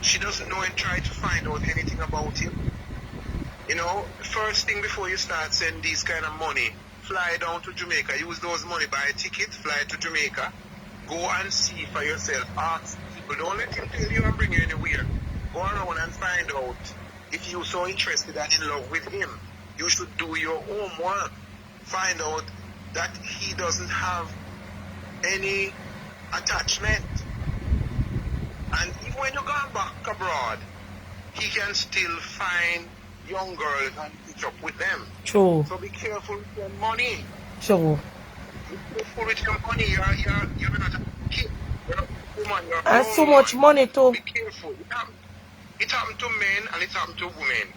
She doesn't know and try to find out anything about him. You know, first thing before you start sending these kind of money, fly down to Jamaica, use those money, buy a ticket, fly to Jamaica, go and see for yourself, ask people, don't let him tell you and bring you anywhere. Go around and find out if you're so interested and in love with him. You should do your homework. Find out that he doesn't have any attachment. And even when you're going back abroad, he can still find young girls and pitch up with them. True. So be careful with your money. True. Be careful with your money. You're not a kid. You're a woman. You're a And grown so much woman. money too. Be careful. It happened to men and it happened to women.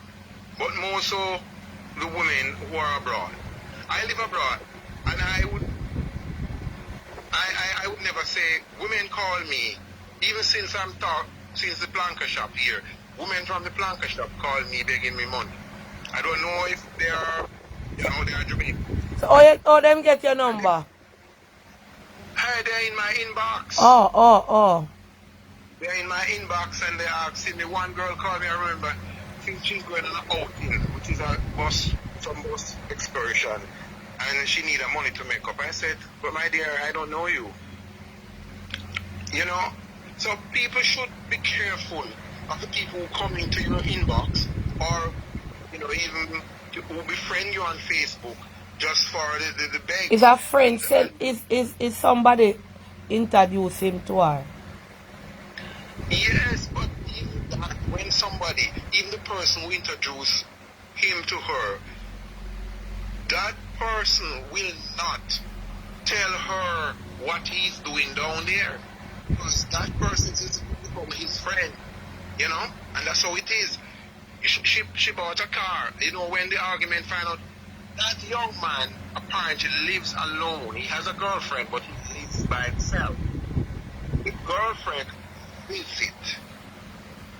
But more so the women who are abroad. I live abroad and I would never say, women call me, even since since the planker shop here, women from the planker shop call me begging me money. I don't know if they are, they are Jamaican. So how them get your number? Hey, they're in my inbox. Oh. They're in my inbox and they're asking me. One girl called me, I remember, I think she's going on an outing, which is some bus excursion, and she needed money to make up. I said, but my dear, I don't know you. So people should be careful of the people who come into your inbox or, even who befriend you on Facebook just for the beg. If a friend said, is somebody introduce him to her? Yes, but even that, when somebody, even the person who introduced him to her, that person will not tell her what he's doing down there. Because that person is become his friend, and that's how it is. She bought a car, when the argument found out, that young man apparently lives alone. He has a girlfriend, but he lives by himself. The girlfriend visit,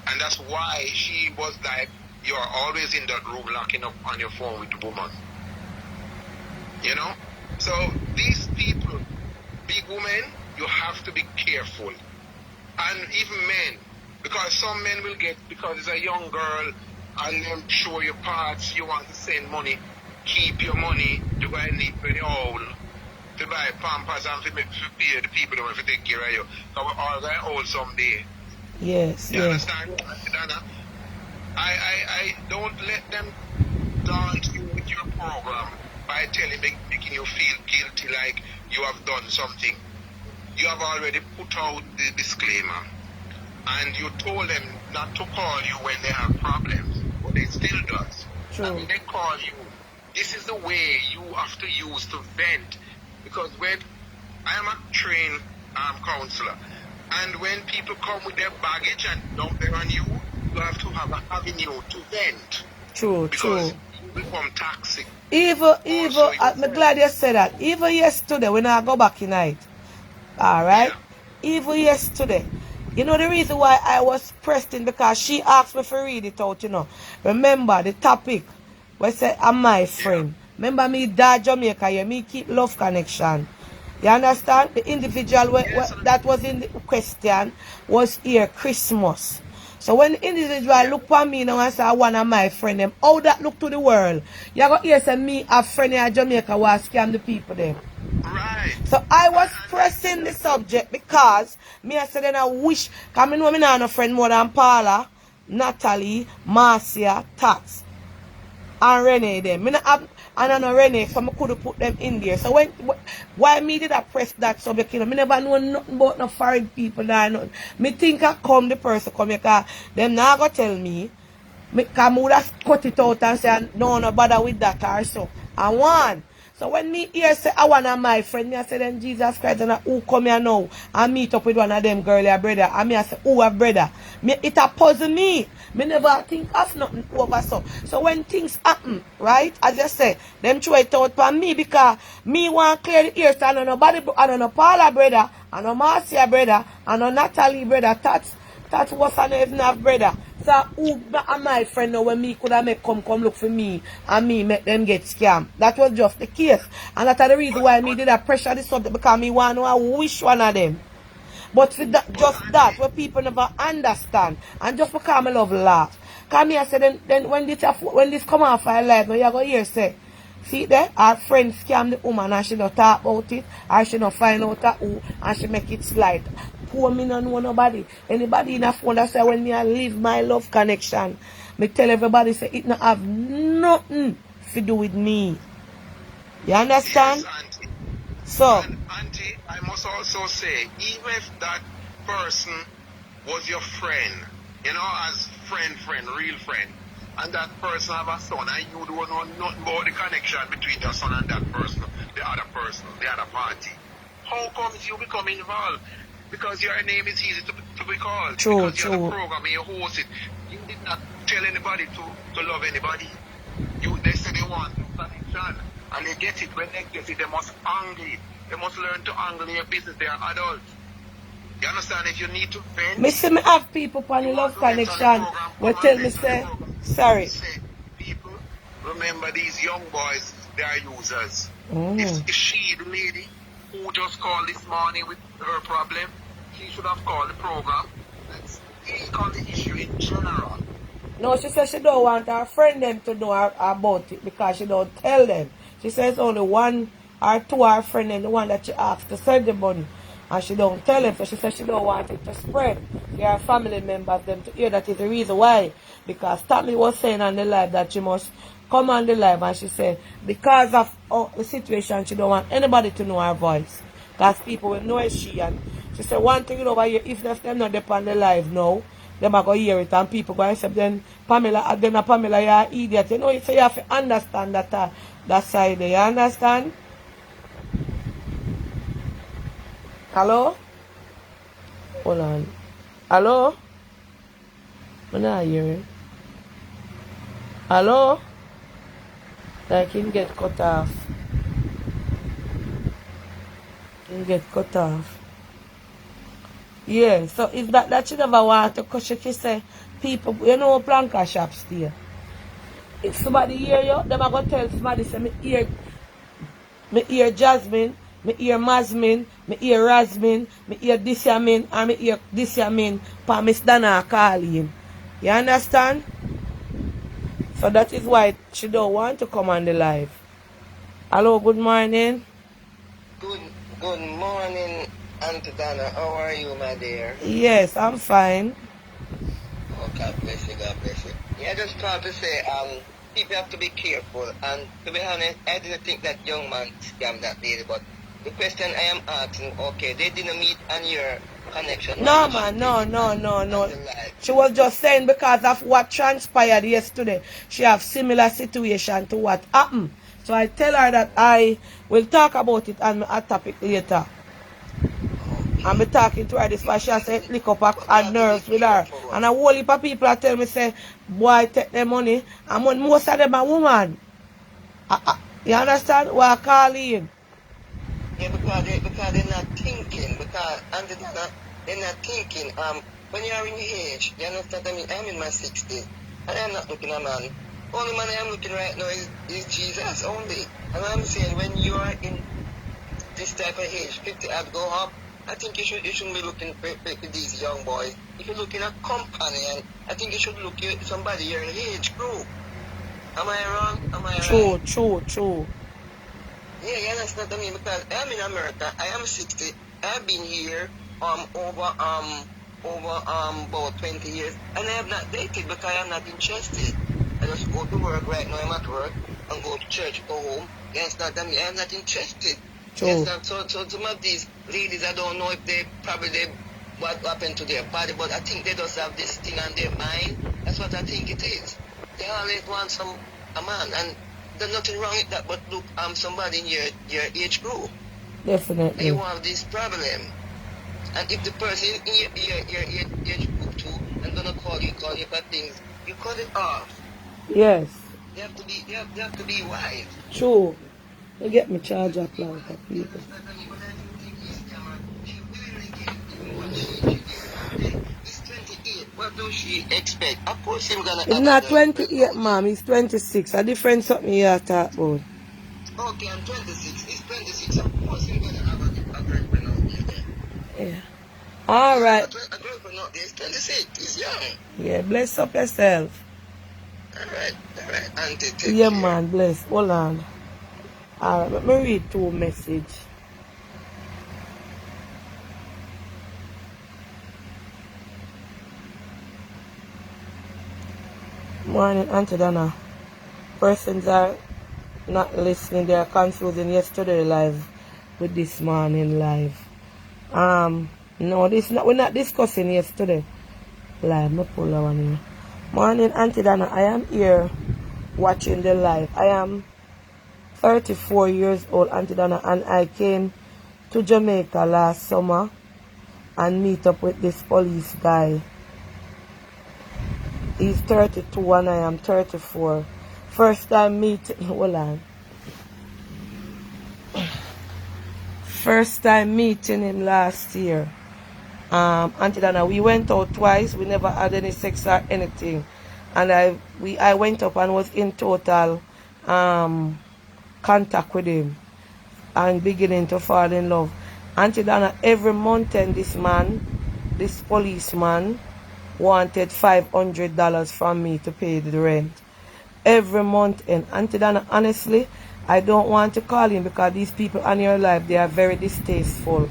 and that's why she was like, you're always in that room locking up on your phone with the woman. So these people, big women, you have to be careful. And even men, because some men will get, because it's a young girl and them show your parts, you want to send money, keep your money to buy need for the owl, to buy pampers and to pay the people that want to take care of you. So we're all going to old someday. Yes. You understand? I don't let them dance you with your program by making you feel guilty like you have done something. You have already put out the disclaimer and you told them not to call you when they have problems, but they still does. True. And when they call you, this is the way you have to use to vent, because when I am a trained counselor. And when people come with their baggage and dump it on you, you have to have an avenue to vent. True, Because true. you become toxic. Even, Also, I'm glad you said that. Even yesterday, when I go back tonight, alright? Yeah. Even yesterday. You know the reason why I was pressed in because she asked me to read it out, you know. Remember the topic where say, I'm my friend. Remember me dad Jamaica, yeah, me keep love connection. You understand? The individual that was in the question was here Christmas. So when the individual look for me now and say, I want my friend them, how that look to the world? You go hear say me a friend in Jamaica was scam the people there. Right. So I was pressing the subject because me I said then I wish, because I know me not no friend more than Paula, Natalie, Marcia, Tats, and Renee them. Me not have, and I know Renee, so I could have put them in there. So why me did I press that subject, you know, me never know nothing about no foreign people, nothing. Me think I come the person come here, because them now go tell me, because I would have cut it out and say, no bother with that or so. And one. So when me hear say I want my friend, me I say then Jesus Christ and who come here now and meet up with one of them girl or brother. And me I say who a brother. Me it a puzzle me. Me never think of nothing over so. So when things happen, right? As I say, them throw it out for me because me want clear the ears. I don't know nobody, I don't know Paula brother, I know Marcia brother, I know Natalie brother, that was an even have brother. So who am my friend now when me could have make come look for me and me make them get scammed. That was just the case. And that's the reason why me did a pressure this subject because me want to know which one of them. But for that, just that, where people never understand. And just because I love laugh. Because me I said then when this come off our life, you go here say, see there, our friend scam the woman and she don't talk about it, or she don't find out who, and she make it slide. Poor me no know nobody. Anybody in a phone that say when me I leave my love connection, me tell everybody say it not have nothing to do with me. You understand? Yes, Auntie. So, And Auntie, I must also say, even if that person was your friend, you know, as friend, real friend, and that person have a son, and you don't know nothing about the connection between your son and that person, the other party, how comes you become involved? Because your name is easy to be called. True, because you're the program and you host it. You did not tell anybody to love anybody. They say they want connection. And they get it. When they get it, they must angle it. They must learn to angle your business. They are adults. You understand? If you need to vent, me see me have people on the love connection will tell me say, sorry. Say, people, remember these young boys, they are users. If she, the lady, who just called this morning with her problem, she should have called the program. Let's speak on the issue in general. No, she says she don't want her friend them to know about it because she don't tell them. She says only one or two her friend and the one that she asked to send the money. And she don't tell them. So she says she don't want it to spread. Her family members them to hear that is the reason why. Because Tammy was saying on the live that she must come on the live and she said because of the situation she don't want anybody to know her voice. Because people will know it's she. And she said one thing over here, if them not up on the live now, them are going to hear it and people going to say then Pamela, you're an idiot. You know, so you have to understand that side there. You understand? Hello? Hold on. Hello? I'm not hearing. Hello? I can get cut off. Yeah, so if that she never want to, because she say, people, you know, planka shops there. If somebody hear you, them are going to tell somebody, say, me hear Jasmine, me hear Masmin, me hear Rasmin, me hear this yamin, and me hear this yamin, pa Miss Dana calling. You understand? So that is why she don't want to come on the live. Hello, good morning. Good morning, Auntie Dana. How are you, my dear? Yes, I'm fine. Oh, God bless you, God bless you. Yeah, I just thought to say, people have to be careful. And to be honest, I didn't think that young man scammed that lady. But the question I am asking, okay, they didn't meet on your connection. No, man, no. She was just saying because of what transpired yesterday, she have similar situation to what happened. So I tell her that I will talk about it on a topic later. And me talking to her this why she has to lick up her nerves with her. And a whole heap of people are tell me say, boy, take their money. And most of them are women. You understand? Why I call in? Yeah, because they're not thinking. Because under they're not thinking. When you are in age, you understand? I mean, I'm in my 60s, and I'm not looking at a man. Only man I'm looking right now is Jesus only. And I'm saying when you are in this type of age, 50 and go up, I think you shouldn't be looking for these young boys. If you're looking at companion, I think you should look at somebody your age group. Am I wrong? Am I right? True. Yeah, you understand what I mean? Because I'm in America, I am 60, I've been here over about 20 years, and I have not dated because I am not interested. I just go to work right now, I'm at work, and go to church, go home. You understand what I mean? I'm not interested. True. Yes, so some of these ladies, I don't know if what happened to their body, but I think they just have this thing on their mind. That's what I think it is. They always want a man, and there's nothing wrong with that, but look, somebody in your age group. Definitely. And you have this problem. And if the person in your age group too, and gonna call you for things, you cut it off. Yes. You have to be wise. True. You get me charge up like for people. He's 28. What does she expect? Of course he's gonna He's have not a 28, ma'am. He's 26. A different something you have to talk about. Okay, I'm 26. He's 26. Of course he's gonna have a girlfriend out there. Yeah. All right. A girlfriend out there is 26. He's young. Yeah, bless up yourself. All right. Auntie, take Yeah, care. man, bless. Hold on. All right, let me read two message. Morning, Auntie Donna. Persons are not listening. They are confusing yesterday live with this morning live. No, we're not discussing yesterday live. Me pull that one here. Morning, Auntie Donna. I am here watching the live. I am 34 years old, Auntie Donna, and I came to Jamaica last summer and meet up with this police guy. He's 32 and I am 34. First time meeting, hold on. First time meeting him last year. Auntie Donna, we went out twice. We never had any sex or anything. And I went up and was in total contact with him and beginning to fall in love. Auntie Donna, every month and this policeman wanted $500 from me to pay the rent. Every month. And Auntie Donna, honestly, I don't want to call him because these people in your life, they are very distasteful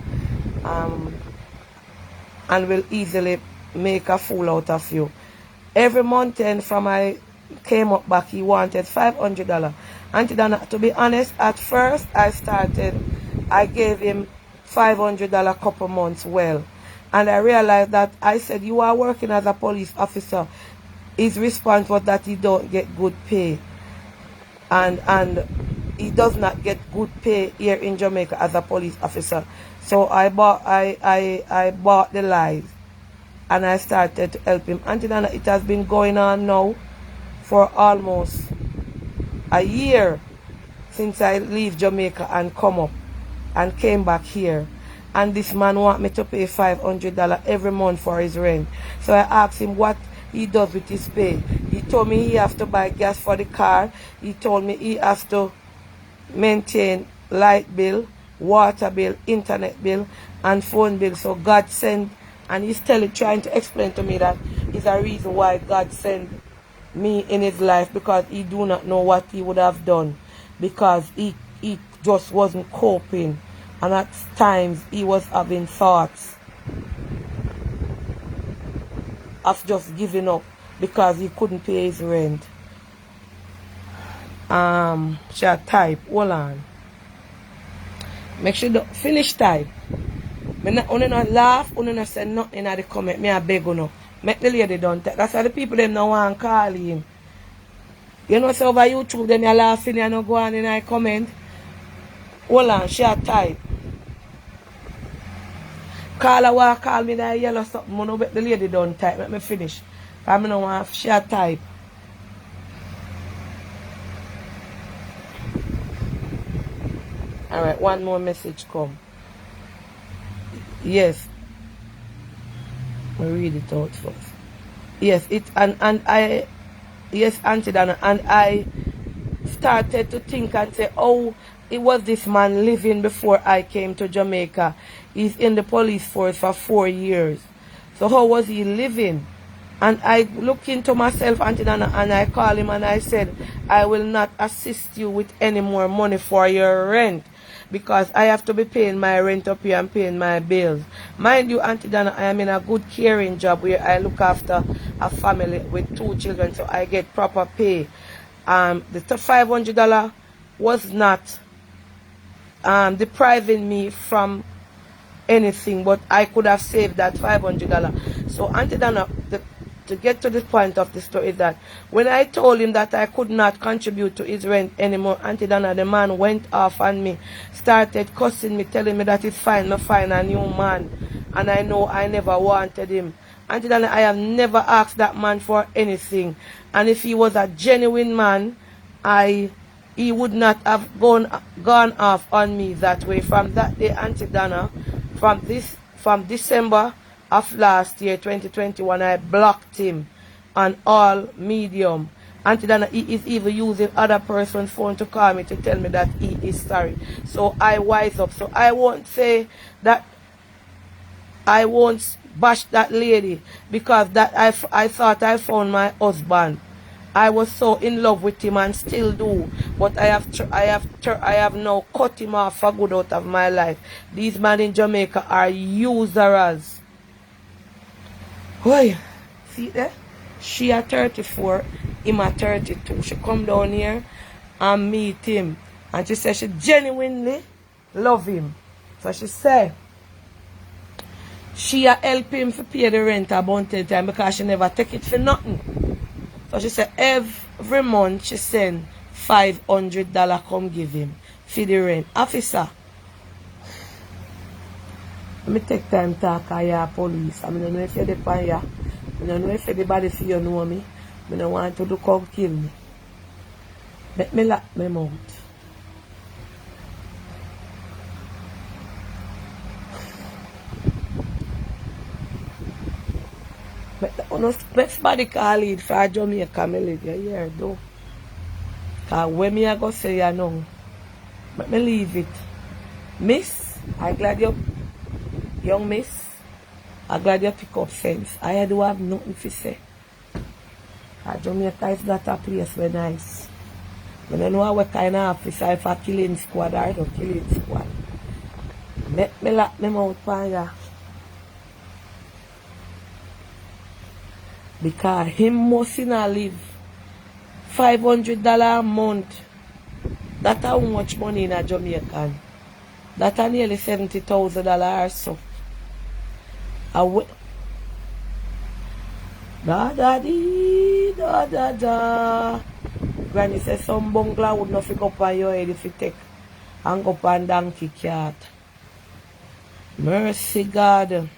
and will easily make a fool out of you. Every month and from I came up back, he wanted $500. Auntie Donna, to be honest, at first I gave him $500 couple months well. And I realized that I said, you are working as a police officer. His response was that he don't get good pay. And he does not get good pay here in Jamaica as a police officer. So I bought the lies. And I started to help him. Auntie Donna, it has been going on now for almost a year since I leave Jamaica and come up and came back here. And this man want me to pay $500 every month for his rent. So I asked him what he does with his pay. He told me he has to buy gas for the car. He told me he has to maintain light bill, water bill, internet bill, and phone bill. So God sent, and he's trying to explain to me that is a reason why God sent me in his life, because he do not know what he would have done, because he just wasn't coping. And at times he was having thoughts of just giving up because he couldn't pay his rent. Shall type. Hold on. Make sure you finish type. Me not laugh, not say nothing in the comment. Me a beg you. Make the lady done. That's why the people them now want to call him. You know, so over YouTube, then you laughing and you go on in the comment. Hold on, shall type. Call me that yellow something. I know the lady done type. Let me finish. I don't want to share type. Alright, one more message come. Yes. I'll read it out first. Yes, yes, Auntie Dana, and I started to think and say, oh, it was this man living before I came to Jamaica. He's in the police force for 4 years. So how was he living? And I looked into myself, Auntie Dana, and I called him and I said, I will not assist you with any more money for your rent, because I have to be paying my rent up here and paying my bills. Mind you, Auntie Dana, I am in a good caring job where I look after a family with 2 children, so I get proper pay. The $500 was not depriving me from anything, but I could have saved that $500. So Auntie Dana, to get to the point of the story is that when I told him that I could not contribute to his rent anymore, Auntie Dana, the man went off on me, started cussing me, telling me that it's fine, I find a new man, and I know I never wanted him. Auntie Dana, I have never asked that man for anything, and if he was a genuine man, he would not have gone off on me that way. From that day, Auntie Dana, from December of last year, 2021, I blocked him on all medium. Auntie Dana, he is even using other person's phone to call me to tell me that he is sorry. So I wise up. So I won't say that, I won't bash that lady, because that I thought I found my husband. I was so in love with him and still do, but I have now cut him off for good out of my life. These men in Jamaica are users. Boy, see there? She at 34, him at 32. She come down here and meet him, and she said she genuinely love him. So she said she help him to pay the rent about 10 times because she never take it for nothing. So she said every month she send $500 come give him for the rent. Officer, let me take time to talk to your police. I don't know if you're the pan here. I don't know if anybody see you know me. I don't want to do come kill me. Let me lock my mouth. But somebody call it for Jamaica, me live here, though. Because when me I go say you know, let me leave it. Miss, I'm glad you, young miss, I'm glad you pick up sense. I do have nothing to say. Jamaica is not a place where nice. I don't know what kind of officer, if a killing squad or no killing squad. Let me lock them out for you. Because him must not live $500 a month. That's how much money in a Jamaican. That's nearly $70,000 or so. Da. Granny says some bungalow would not pick up on your head if you take and go up on donkey cart. Mercy God.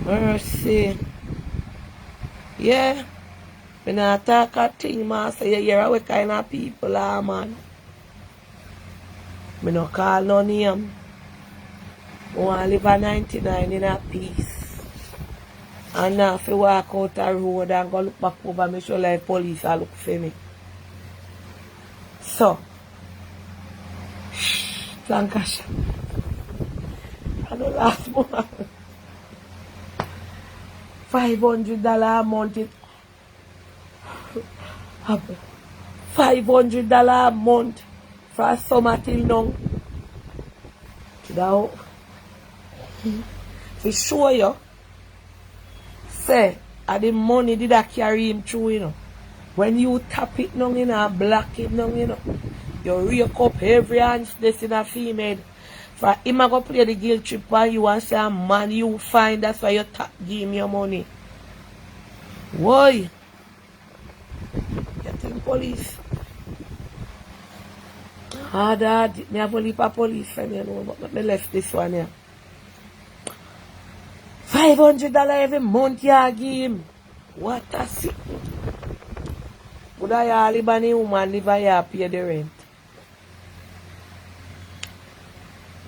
Mercy. Yeah. When I talk a thing, man, say you hear what kind of people are, man. I don't call no name. I want to live a 99 in a peace. And now if you walk out the road and go look back over me, show like police are look for me. So, Lancashire. And the last one. $500 a month. $500 a month for summer till now. Now, to show you, say, the money did I carry him through, you know. When you tap it now, you know, block it now, you know, you rake up every hand this in a female. For him go play the guilt trip while you want to say, man, you find that's why you give him your money. Why? Getting police. Ah, Dad, me have only a police friend, you know, but me left this one here. $500 every month you give him. What a sick. Would I live on a woman live here pay the rent?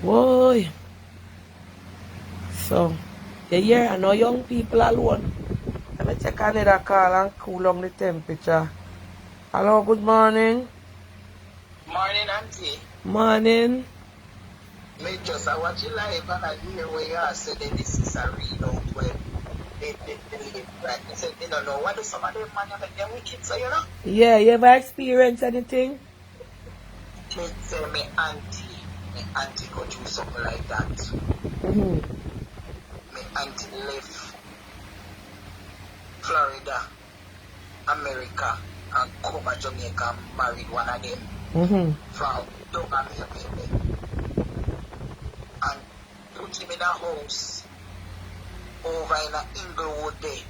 Boy. So, you hear, I know young people alone. Let me take another call and cool down the temperature. Hello, good morning. Morning, Auntie. Morning. Me just I watch you live and I hear where you are saying this is a read out where they live right. I said, you don't know what do some of them man make them wicked, so you know? Yeah, you ever experienced anything? Me say me auntie go do something like that. Mm-hmm. Me auntie left Florida, America, and come to Jamaica and married one of them Mm-hmm. from down America. And put him in a house over in a Inglewood there,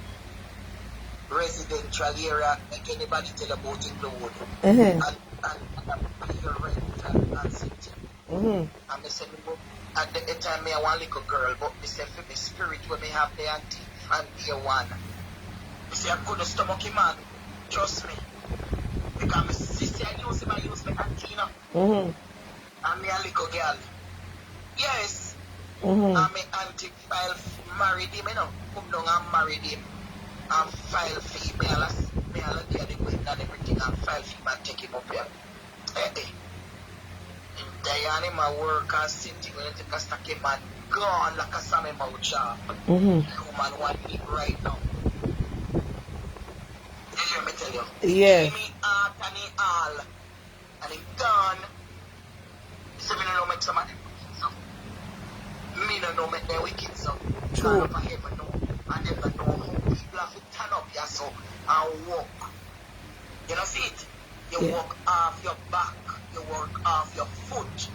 residential area, make anybody tell about Inglewood. Mm-hmm. And pay your rent and sit. Mm-hmm. And I said, at the time, I want a little girl, but I said, for the spirit when me have the auntie and the one. I say, I couldn't stomach him, man. Trust me. Because my sister, I use him, I use my auntie, you know. Mm-hmm. And me a little girl. Yes. Mm-hmm. And my auntie file married him, you know. Come down and married him. And file fee. Me a get the going and everything and file fee and take him up here. Eh. Diane, my work and sitting when you take a stack him and gone like a Sammy Moucha. Mm-hmm. Woman want me right now. You hear me tell you? Yes. Give me heart and he all. And he gone. So me no make some of them wicked so. Me no make them wicked so. True. God of heaven know. And them that know how people have to turn up here so and walk. You know see it? You Yeah. walk off your back. You work off your foot.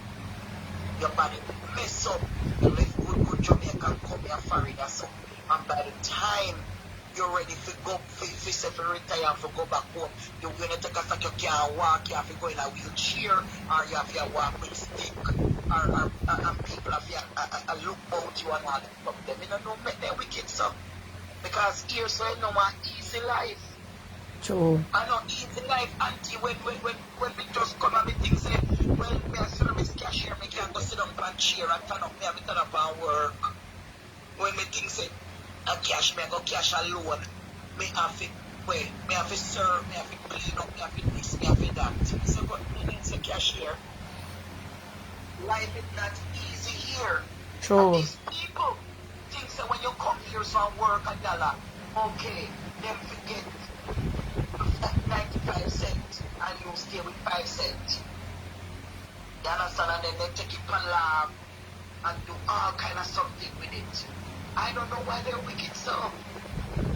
Your body mess up. You live good Jamaican come here foreigner so. And by the time you're ready to go, to retire and to go back home, you're going to take a fact you can't walk, you have to go in a wheelchair, or you have to walk with stick, or people have to look out you and all that stuff. Them, you don't make them wicked so. Because here so you know an easy life. True. I know easy life, auntie, when we just come and me think say, well, me as soon as cashier, me can't go sit down on chair and turn up, me turn up and work. When me think say, I cash, me I go cash alone, me have to wait, me have to serve, me have to clean up, me have to this, me have to that. So but me need to cashier. Life is not easy here. True. And these people think that when you come here so work $1, okay, them forget 95 cents and you stay with 5 cents. You understand? And then they take it per lab and do all kind of something with it. I don't know why they're wicked so.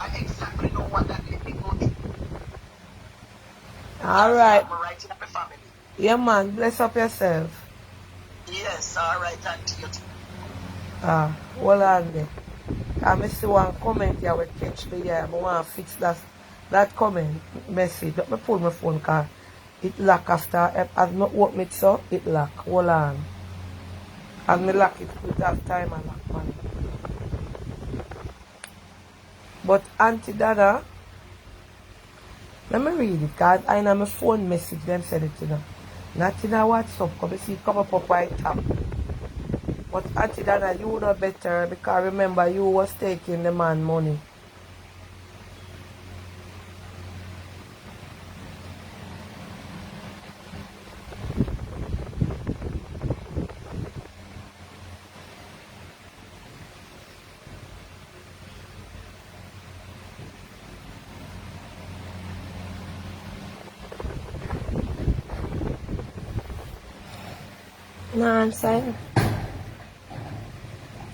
I exactly know what that people do. Alright. I'm right in my family. Yeah, man. Bless up yourself. Yes, alright, auntie. Hold on there. I see one comment here will catch me here. I want to fix that comment message. Let me pull my phone because it lock after. As me open it so, it lock. Hold on. As me lock it, it have time and lock man. But Auntie Dada, let me read it because I know my phone message them said it, you know. Not in a WhatsApp, because see it come up right top. But Auntie Dada, you know better because remember you was taking the man money. No answer.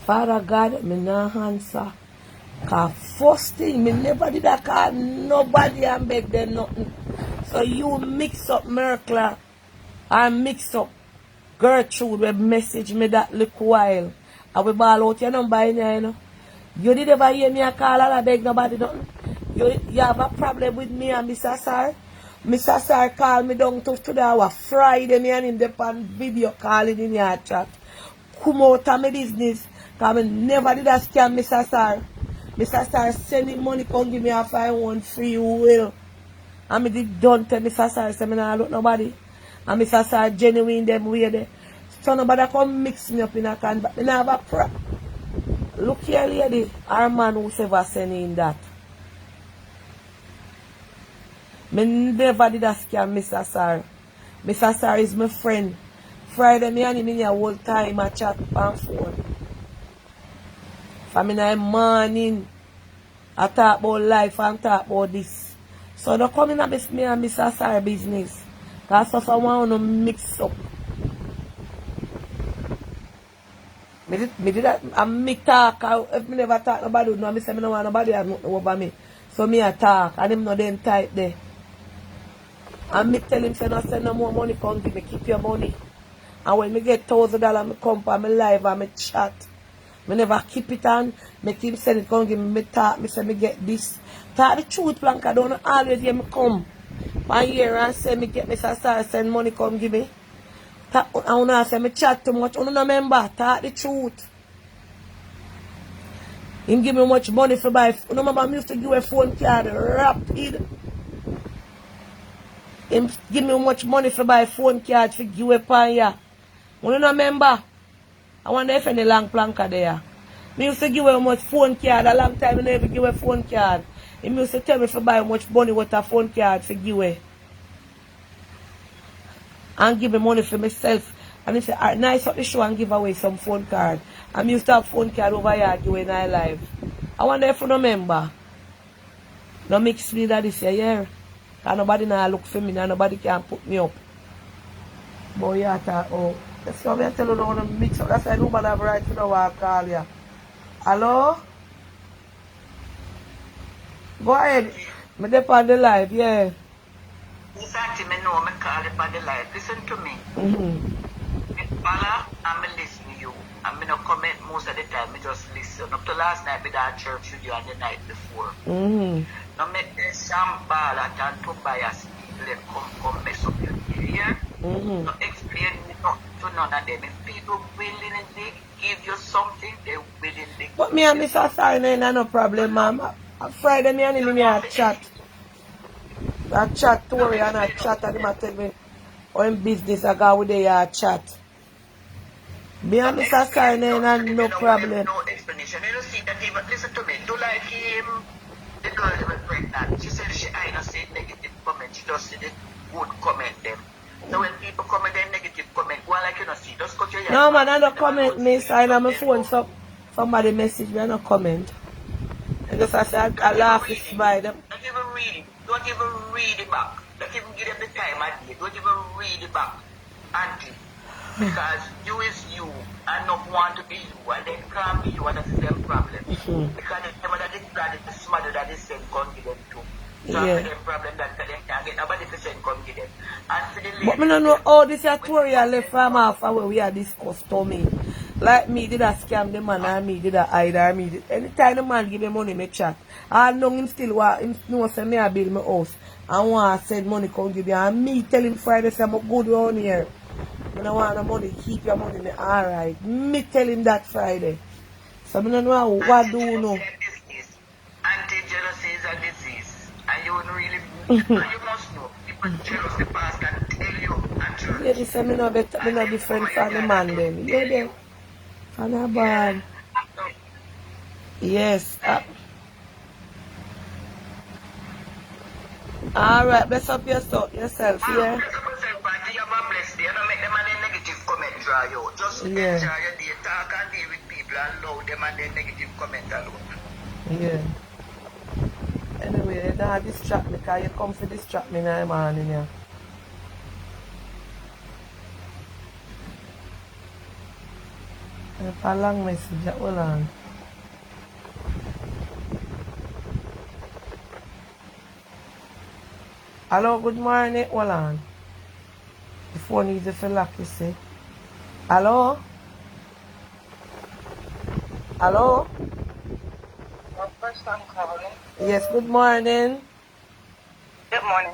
Father God, me no answer. Cause first thing, me never did that call nobody and beg them nothing. So you mix up Merkla and mix up Gertrude will message me that little while. I will ball out your number in there, you know. You did ever hear me a call and I beg nobody nothing. You have a problem with me and Mr. Sir? Mr. Sir called me down to today, our Friday, me and him dey on video calling in your chat. Come out of my business. Because I never did a scam, Mr. Sir. Mr. Sir send him money, come give me a 5-1 free will. And me did done tell Mr. Sir, say me not look nobody. And Mr. Sir genuine them way there. So nobody come mix me up in a can, but me not have a prop. Look here, lady, our man who's ever send in that. Me never did a scam, Mr. Sir. Mr. Sir is my friend. Friday, me and him in the whole time I chat on phone. From in the morning, I talk about life and talk about this. So don't come in with me and Mr. Sir business. Because so someone want to mix up. Me did that, and me talk, if me never talk nobody would know, me say me no want nobody over me. So me a talk, and him no then type there. And me tell him, say no send no more money, come give me, keep your money. And when me get $1,000, me come for me live and me chat. Me never keep it on, make him send it, come give me talk, me say me get this. Talk the truth, Blanca, don't always hear me come. 1 year and say me get Mr. Star, send money, come give me. I want to say me chat too much. I don't remember. Talk the truth. Him give me much money for buy. You remember I used to give a phone card rapid. Him give me much money for buy phone card for give a pan ya. You don't remember? I wonder if any long planka there. Me used to give a much phone card a long time. I never give a phone card. Him used to tell me for buy much money with a phone card for give away. And give me money for myself. And he said, alright, nice up the show and give away some phone card. And used to have phone card over here doing I live. I wonder if you remember. No mix me that this year. Because nobody now look for me and nobody can put me up. But yeah, oh. That's why I tell you now to mix up. That's why nobody have right to know what I call you. Hello? Go ahead. Me dey on the live, yeah. Exactly, me know me call it by the life. Listen to me. Me follow and me listen to you. And me no comment most of the time, me just listen. Up to last night, me at church with you and the night before. Now make the Shambhala and Tobias people come mess up your area. No explain to none of them. If people willingly give you something, they willingly. But me and Mr. Sarna ain't no problem, ma'am. Friday me and him a chat. I chat to her and I chat and him a tell me how in business I go with the chat. Me and Mr. Sarna ain't no problem. No explanation. You don't see that even, listen to me, do like him, the girl that was pregnant. She said she ain't not say negative comment, she just said good comment them. So when people comment them negative comment, well like you not see, just cut your ear. No man, I don't comment me, so I on my phone, so somebody message me, I don't comment. I just I say I laugh it's by them. Don't even read it. Don't even read it back. Don't even give them the time of day. Don't even read it back. Auntie. Because you is you and not want to be you and then can't be you and that's the problem. Because the mother is glad the smother that is sent come give them too. So after them problem that they can't get nobody to send come give them. And for the lady, but me don't know how this tutorial left from off where we are discussed to me. Like me did a scam the man and me did a hide or me did. Anytime the man give me money me chat. I know him still want him know say me I build my house. And want to send money come give me and me tell him Friday say I'm good around here. I don't want the money, keep your money me alright. Me tell him that Friday. So I don't know what do you know. Anti-jealousy is a disease. And you wouldn't really and you must know. People jealous the past can tell you and yeah, this me no better, me no different from the man them. Yeah, them. And a bad. Yes. Alright, bless up yourself, yeah? Just enjoy your day, talk and deal with people and love them and then negative comment alone. Yeah. Anyway, don't distract me because you come to distract me in the morning, yeah. A long message, hold on. Hello, good morning, hold on. The phone needs to lock, you see. Hello? Hello? First time calling. Yes, good morning. Good morning.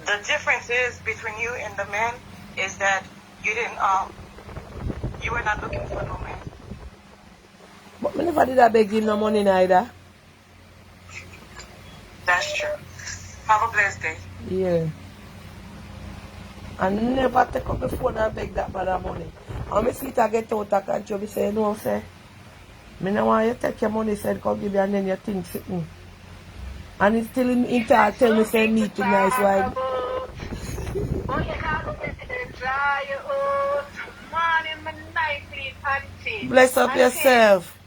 The difference is between you and the men is that you didn't you were not looking for no man. But me never did I beg him no money neither. That's true. Have a blessed day. Yeah. I never take up the phone and beg that bad money. And me see it I get out of control, me say, no, say. Me no want you take your money, said, come give you and then you think sitting. And it's still in tell me, say, me too nice, why? Oh, you can't get it and dry your out. Morning, my night, auntie. Bless up yourself.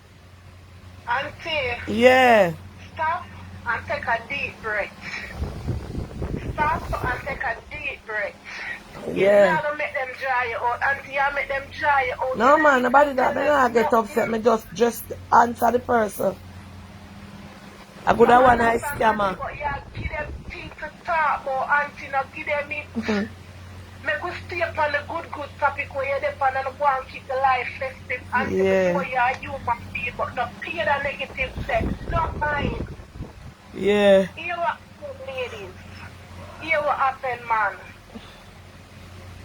Auntie, Yeah. stop and take a deep breath. Stop and take a deep breath. Yeah. You're not going to make them dry you out. Auntie, you make them dry you out. No, man, nobody that. Me not get upset. Me just answer the person. I could have one nice scammer. But yeah, give them things to talk about, auntie, not give them it. Make us stay upon the good topic where you're there and go and keep the life festive. And before you're a human being, but not pay the negative sex. Not mine. Yeah. Hear what happened, ladies. Hear what happened, man.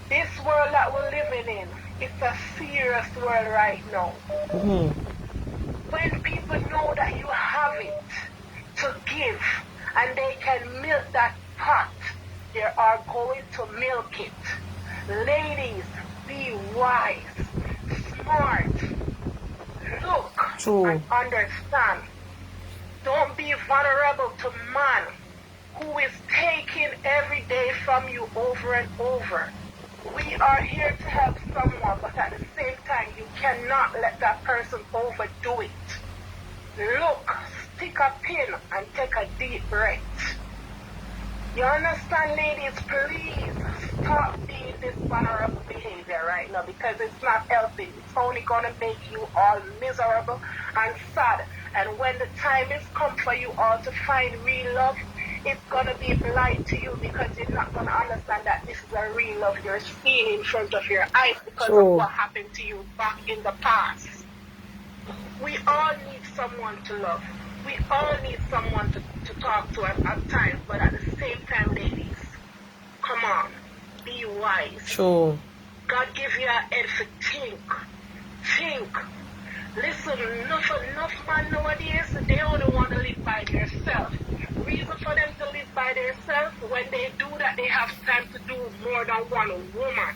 This world that we're living in, it's a serious world right now. When people know that you have it to give and they can milk that pot, they are going to milk it. Ladies, be wise, smart, look and understand. Don't be vulnerable to man who is taking every day from you over and over. We are here to help someone, but at the same time, you cannot let that person overdo it. Look, stick a pin and take a deep breath. You understand, ladies? Please stop being this vulnerable behavior right now because it's not healthy. It's only going to make you all miserable and sad. And when the time is come for you all to find real love, it's going to be blind to you because you're not going to understand that this is a real love you're seeing in front of your eyes because of what happened to you back in the past. We all need someone to love. We all need someone to talk to at times, but at the same time, ladies, come on, be wise. True. God give you a head for think. Think. Listen, enough man nowadays, they only want to live by themselves. Reason for them to live by themselves, when they do that, they have time to do more than one woman.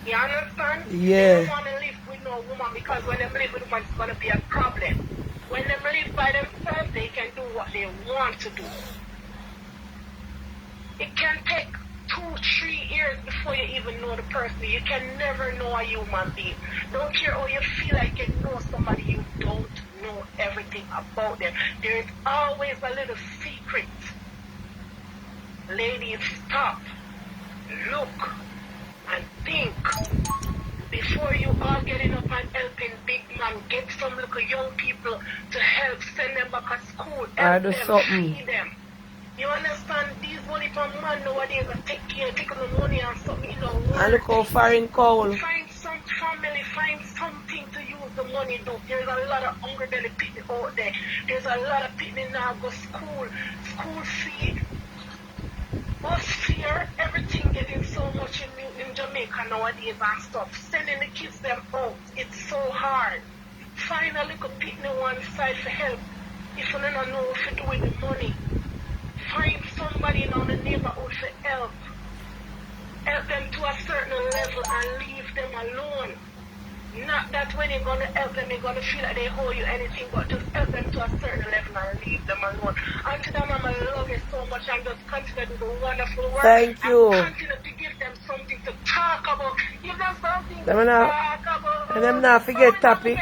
You understand? Yeah. They don't want to live with no woman because when they live with woman, it's going to be a problem. When they live by themselves, they can do what they want to do. It can take 2-3 years before you even know the person. You can never know a human being. Don't care how you feel like you know somebody, you don't know everything about them. There is always a little secret. Ladies, stop, look, and think. Before you all getting up and helping big man, get some little young people to help, send them back to school, help them, feed them. You understand? These money from man nowadays are take the money and something, you know. And look how foreign coal. Find some family, find something to use the money to. There's a lot of hungry belly people out there. There's a lot of people now go school fee, bus fare, everything getting so much in Jamaica nowadays and stuff. Sending the kids them out, it's so hard. Find a little pitney one side for help. If you don't know what to do with the money, find somebody in the neighborhood for help. Help them to a certain level and leave them alone. Not that when you're going to help them, you're going to feel like they owe you anything, but just help them to a certain level and leave them alone. Until then, I love you so much and just continue to do the wonderful work. Thank you. And continue to give them something to talk about. Give them something to talk about. And them not forget topic.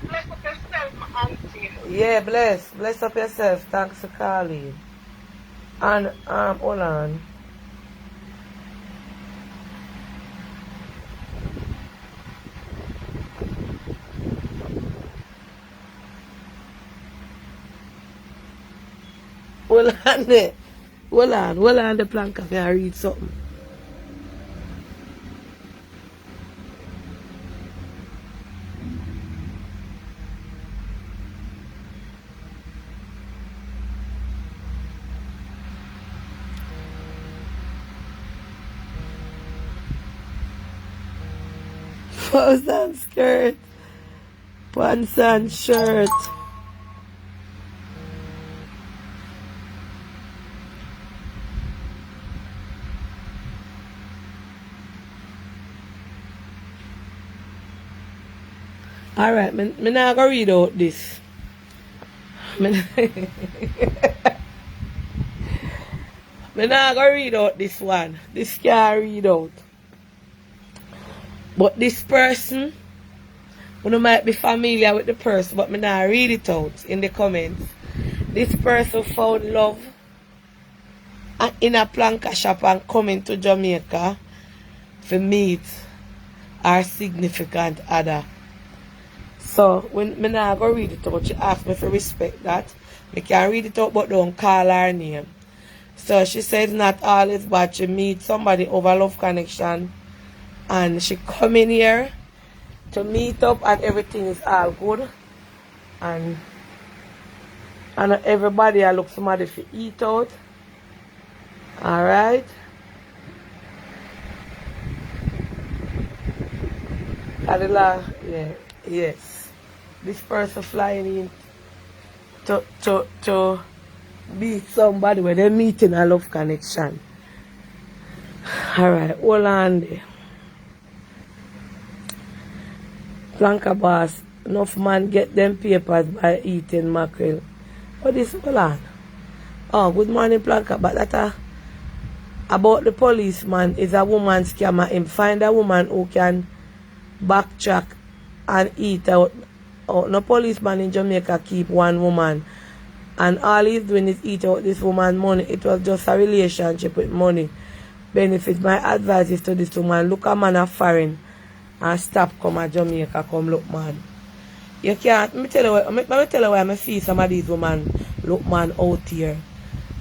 Bless up yourself, my auntie. Yeah, bless up yourself. Thanks for calling. And hold on. Hold on there. Hold on the plank of I read something. Blouse and skirt. Pants and shirt. Alright, me not gonna read out this. Me not gonna read out this one. This can't read out. But this person, you might be familiar with the person, but me not read it out in the comments. This person found love in a planka shop and coming to Jamaica to meet our significant other. So, when me not go read it out, she asked me to respect that. Me can read it out, but don't call her name. So, she said not always bad. She meet somebody over love connection. And she come in here to meet up and everything is all good. And everybody I look somebody to eat out. Alright. Adela, yeah, yes. This person flying in to meet somebody where they meet in a love connection. Alright, hold on there. Planka boss, enough man get them papers by eating mackerel. What is hold on? Oh, good morning, Planka, but that about the policeman is a woman scammer. Him find a woman who can backtrack and eat out. Oh, no policeman in Jamaica keep one woman. And all he's doing is eat out this woman's money. It was just a relationship with money. Benefit. My advice is to this woman, look a man a foreign and stop come to Jamaica, come look man. You can't, let me tell you why I see some of these women look man out here.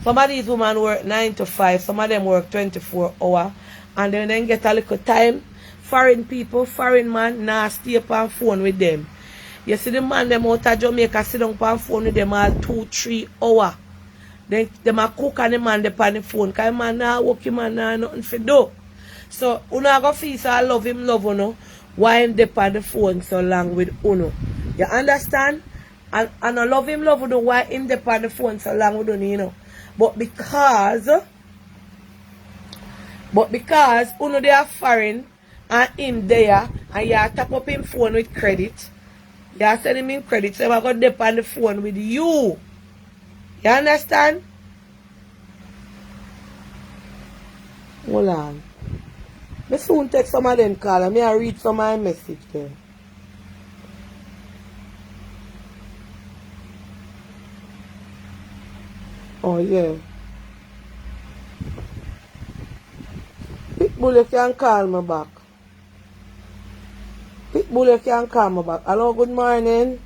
Some of these women work 9 to 5, some of them work 24 hours, and then get a little time. Foreign people, foreign man, nah stay upon phone with them. You see the man them out of Jamaica sit down upon phone with them all 2-3 hours. Then them a cook and the man dey on the phone. Because the man nah work, him man nah nothing for do. So una go feel so I love him love uno. Why him dey on the phone so long with uno? You understand? And I love him love uno why him dey on the phone so long with uno, you know. But because uno they are foreign and him there and you tap up him phone with credit. You are sending him credit, so I got dip on the phone with you. You understand? Hold on. Me soon take some of them call and me I read some of my message then. Oh yeah. Pitbull, you can call me back. Pitbull, you can call me back. Hello, good morning.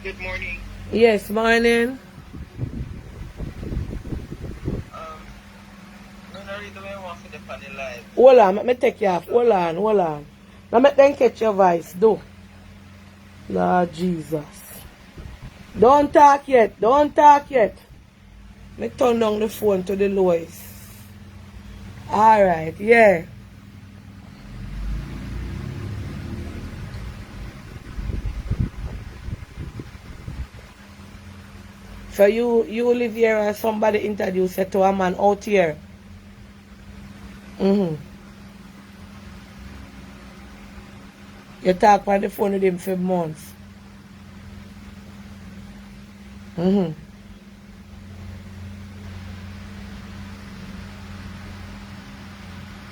Good morning. Yes, morning. No reason why I want to depend on the live. Hold on, let me take you off. Hold on. Now make them catch your voice, do. Lord Jesus. Don't talk yet. Me turn down the phone to the lowest. Alright, yeah. So you live here and somebody introduced you to a man out here. You talk on the phone with him for months.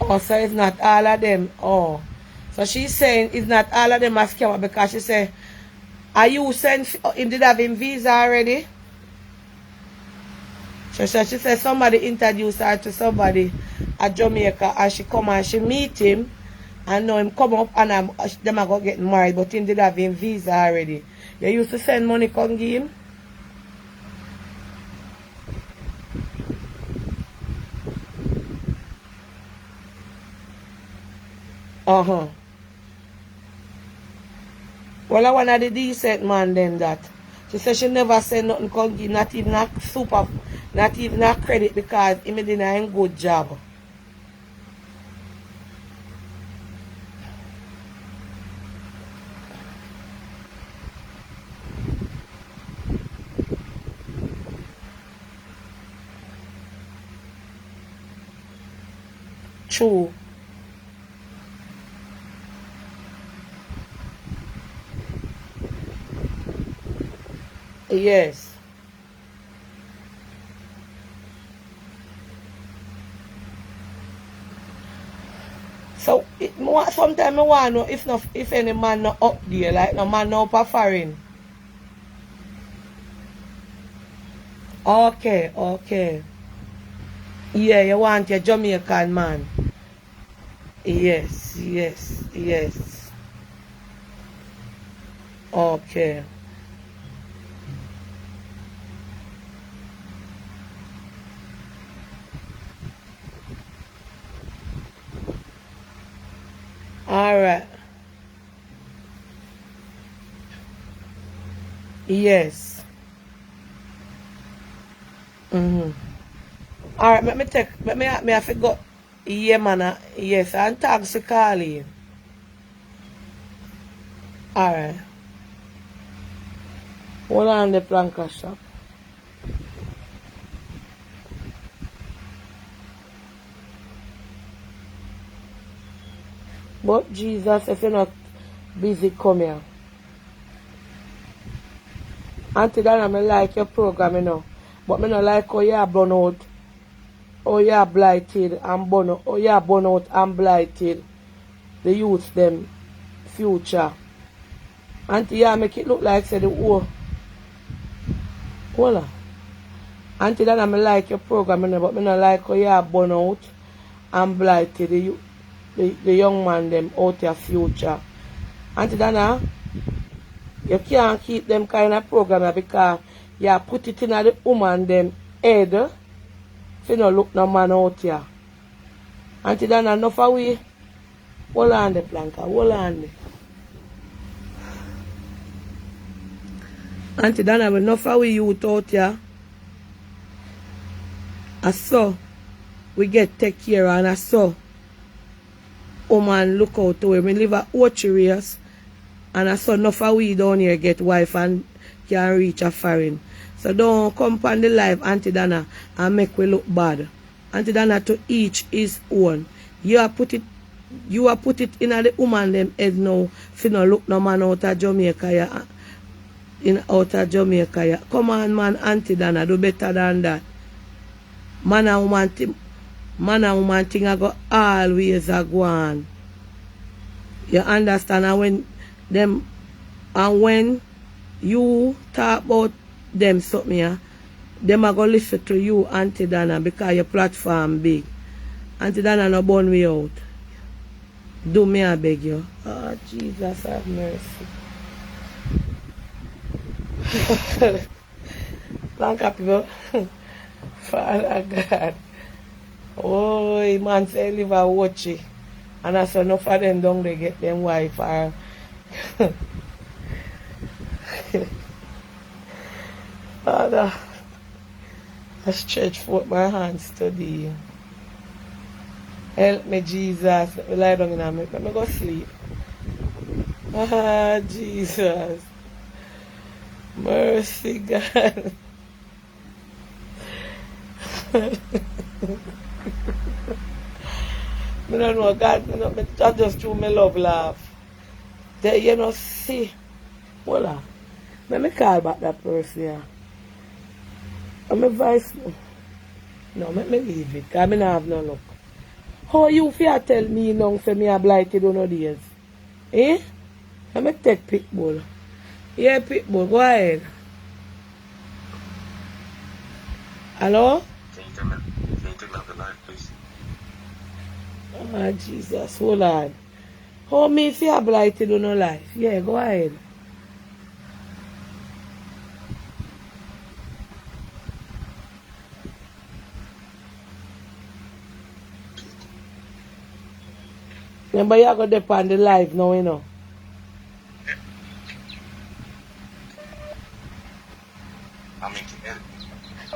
Oh, so it's not all of them. Oh. So she's saying it's not all of them a scammer because she said, are you sent him did have him visa already? So she said somebody introduced her to somebody at Jamaica and she come and she meet him and now him come up and them are going to get married, but him did have him visa already. You used to send money come give him? Well, I one of the decent man then that. She said she never send nothing come give, not even a super, not even a credit because he did a good job. True. Yes. So sometimes I want to know if any man not up there, like no man not up foreign. Okay, okay. Yeah, you want your Jamaican man. Yes, yes, yes. Okay. Alright. Yes. Mm-hmm. Alright, let me have to go. Yeah, man. Yes, and thanks for calling. Alright. Hold on the planka shop. But Jesus, if you're not busy, come here. Auntie Dana, I like your program, you know. But I don't like how you burn out. How you blighted and burn out. How you burn out and blighted the youth them future. Auntie, you make it look like say the whole. Hold on. Auntie Dana, I like your program, you know, but I don't like how you burn out and blighted the young man them out their future. Auntie Dana, you can't keep them kind of program because you put it in the woman them head if you don't look no man out here. Auntie Dana, enough of we. Hold on the planka, hold on the. Auntie Dana, enough of we youth out here. I saw we get take care and I saw woman look out to him. We live at Orcharius. And I saw enough of we down here get wife and can reach a foreign. So don't come on the live, Auntie Dana, and make we look bad. Auntie Dana, to each his own. You are put it in the woman them head now. If you not look no man out of Jamaica, out of Jamaica. Come on, man, Auntie Dana, do better than that. Man and woman thing I go always a go on. You understand? And when you talk about them something, yeah, them are going to listen to you, Auntie Dana, because your platform big. Auntie Dana no burn me out. Do me, I beg you. Oh, Jesus, have mercy. Thank you, people. Father God. Oh, man say live a watch it. And I saw enough of them down they get them wife or Father, I stretch forth my hands to thee. Help me, Jesus. Let me lie down in a minute. Let me go sleep. Ah, Jesus. Mercy, God. I don't know, God, I just do my love laugh. There, you know, see. Voila. Let me call back that person here. I'm a vice. No, let me leave it. I don't have no luck. How you fear tell me now for me a blighted on no days? Eh? Let me take Pitbull. Yeah, Pitbull, go ahead. Hello? Can you take me off the line, please? Oh, Jesus, hold on. How me fear blighted on no life? Yeah, go ahead. Remember you got to on the live now, you know. I mean,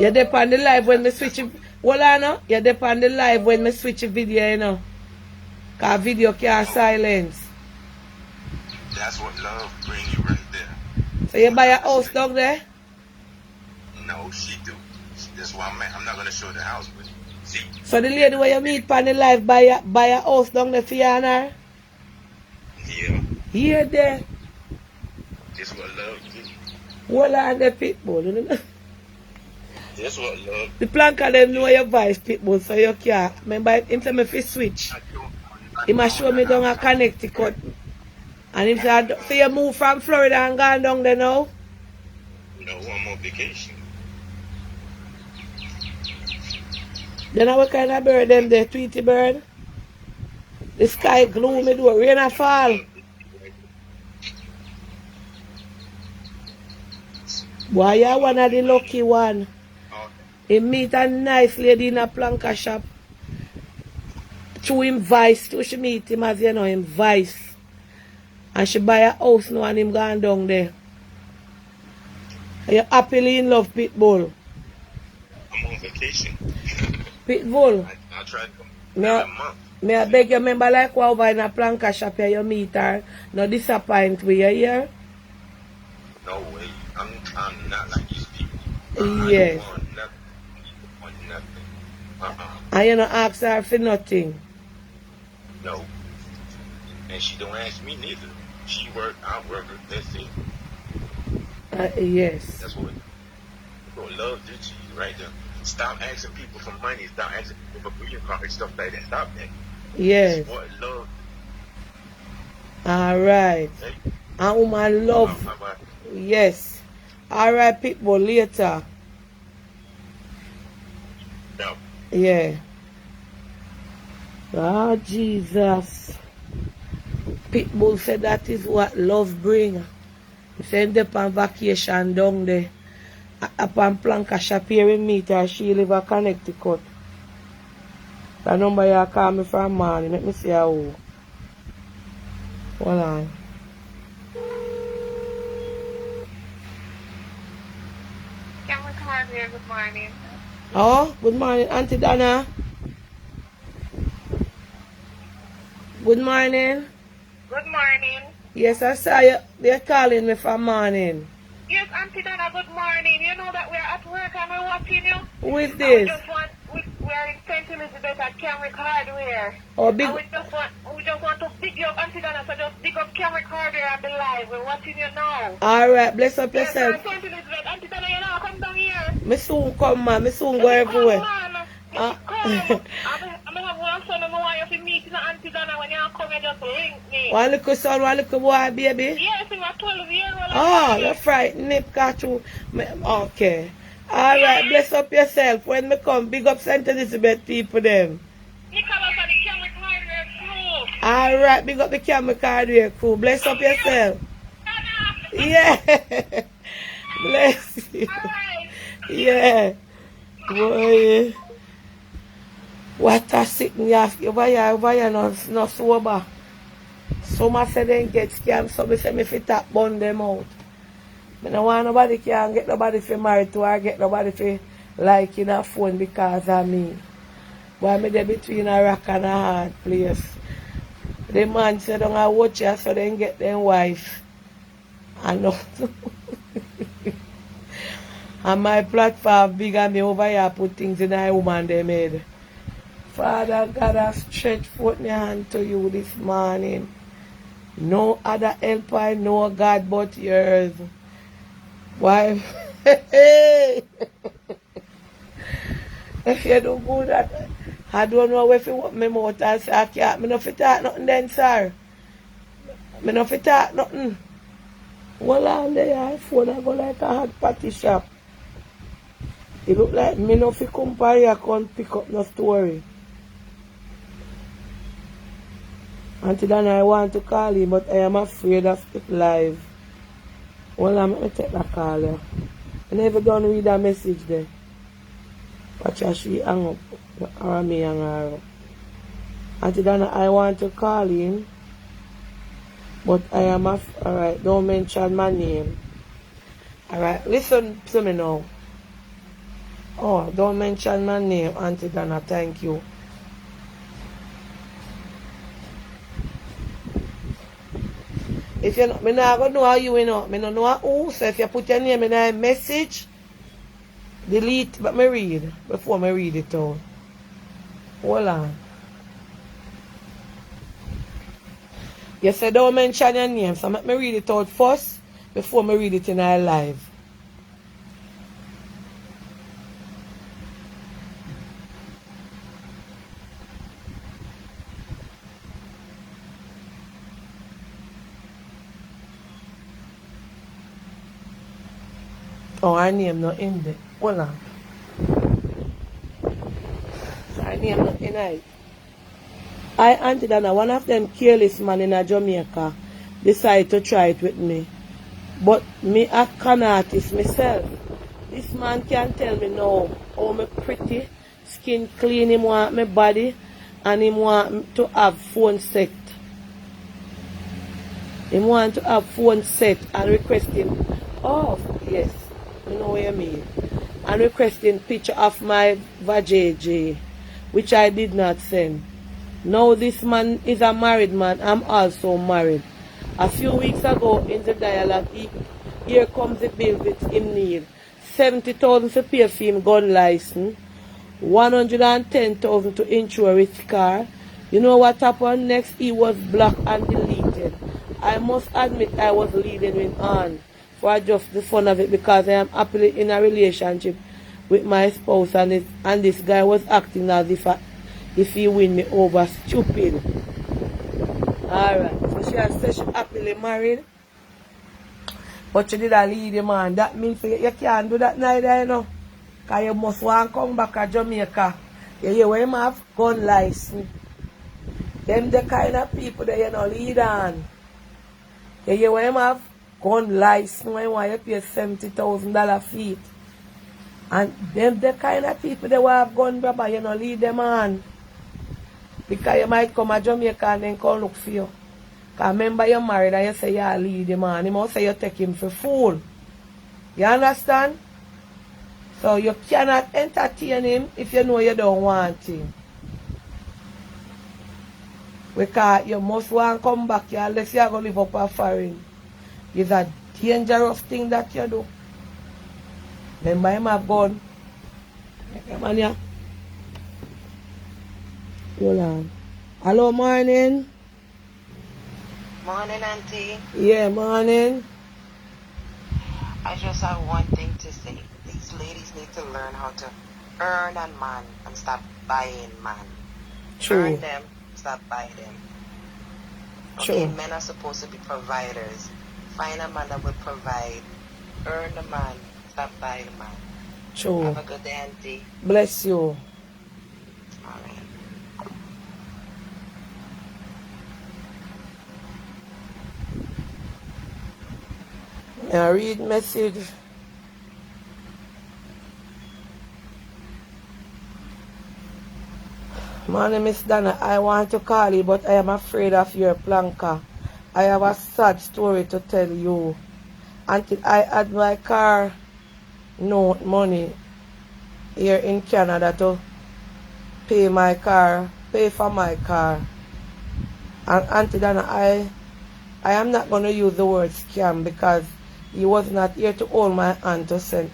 You're there on the live when me switch it. Hold on, no? You're there on the live when me switch a video, you know. Because video can't silence. that's what love bring you right there. So you buy a house down there? No, she do. That's why I'm not going to show the house, but See? So the lady where you meet on the life buy a house down there for you and her? Yeah. Here there. This what love do. Hold on the people. This what love. The planker them know your voice people so you can't. Remember him tell me if you switch. He must show me down a Connecticut. And him say, so you move from Florida and gone down there now? No, I'm on vacation. Then what kind of bird them there? Tweety bird? The sky gloomy though, rain a fall. Boy, you're one of the lucky one. He meet a nice lady in a planker shop. Through him vice, through she meet him as you know, him vice. And she buy a house now and him gone down there. Are you happily in love, Pitbull? I'm on vacation. Pitbull, I try to come every month. may I beg you remember like what over in a planker shop here you meet her. No disappoint we you hear? No way. I'm not like these people. Yes. I don't want nothing. And you don't ask her for nothing. No. And she don't ask me neither. She work, I work, that's it. Yes. That's what love do to you right there. Stop asking people for money. Stop asking people for green card and stuff like that. Stop that. Yes. That's what love. Alright. Hey. And woman love. Bye-bye. Yes. Alright, people, later. No. Yeah. Ah, Jesus. Pitbull said that is what love bring. He said they on vacation down there. Upon Planka shop here in meet her. She live in Connecticut. The number you call me from morning. Let me see how. Hold on. Good morning. Oh, good morning, Auntie Donna. Good morning. Good morning. Yes, I saw you. They're calling me from morning. Yes, Auntie Donna, good morning. You know that we're at work and we're watching you. Who is And this? we're in St. Elizabeth at Camric Hardware. Oh, big. And we just want to big you up, Auntie Donna, so just big up Camric Hardware at the live. We're watching you now. All right, bless up Yes, yourself. St. Elizabeth. Auntie Donna, you know, come down here. Me soon come, man. Me soon go everywhere. I'm going to have one son and I want you to meet Auntie Donna when you come and just link me. One little son, one little boy, baby. Yes, he was 12 years old. Oh, you're frightened. Nip got you. Okay. All right, bless up yourself. When me come, big up St. Elizabeth people them. He come up on the Camric Hardware crew. All right, big up the Camric Hardware crew. Bless up yourself. Yeah. Bless you. Yeah. Boy. What a sitting you why you not sober. Some say they get scammed, some say me fit tap bun them out. I don't want nobody can get nobody for married to or get nobody for like in a phone because of me. But me there between a rock and a hard place. The man said don't I watch you so they get them wife. I know. And my platform big and me over here put things in a woman they made. Father God, I stretch forth my hand to you this morning. No other help I know, God, but yours. Why? If you do good, I don't know if you want me mouth and say I can't. Me no fit talk nothing then, sir. Me no fit talk nothing. Well, on there, phone I go like a hot patty shop. It look like me no fit come here, I can't pick up no story. Until then I want to call him, but I am afraid of it live. Well, I'm going to take that call there. I never done read that message there. Watch how she hang up, or me hang her up. Until then I want to call him, but I am alright, don't mention my name. Alright, listen to me now. Oh, don't mention my name, Auntie Donna, thank you. If you know, me not gonna know how you know. Me don't know who. So if you put your name in a message, delete. But me read before me read it out. Hold on. You said don't mention your name, so let me read it out first before me read it in our live. Oh, her name not in there. Hold on. Her name not in it. I, Auntie Dana, one of them careless man in Jamaica, decided to try it with me. But me a con artist myself. This man can tell me now how me pretty, skin clean, him want my body, and him want to have phone set. Him want to have phone set and requesting, oh yes, you know what I mean. And requesting picture of my vajayjay, which I did not send. Now this man is a married man. I'm also married. A few weeks ago in the dialogue, here comes the bill with him need. 70,000 to pay for him gun license. 110,000 to insure his car. You know what happened next? He was blocked and deleted. I must admit I was leading him on for just the fun of it because I am happily in a relationship with my spouse and this guy was acting as if he win me over. Stupid. Alright. So she has said she happily married. But she didn't lead the man. That means you can't do that neither, you know. Because you must want to come back to Jamaica. You hear when you have gun license. Them the kind of people that you know lead on. You hear when you have gun license when you want to pay $70,000 feet. And them the kind of people that have gun brother, you know lead them on. Because you might come to Jamaica and then come look for you. Because remember you're married and you say you lead the man. He must say you take him for fool. You understand? So you cannot entertain him if you know you don't want him. Because you must want to come back here unless you are going to live up a foreign. It's a dangerous thing that you do. Remember him have gun. Come on here. Hold on. Hello, morning. Morning, Auntie. Yeah, morning. I just have one thing to say. These ladies need to learn how to earn a man and stop buying man. True. Earn them, stop buying them. Okay, True. men are supposed to be providers. Find a man that will provide. Earn the man, stop buying the man. True. Have a good day, Auntie. Bless you. All right. I read message. Morning, Miss Dana. I want to call you, but I am afraid of your planker. I have a sad story to tell you. Until I had my car note money here in Canada to pay for my car. And Auntie Dana, I am not going to use the word scam because he was not here to hold my hand to send.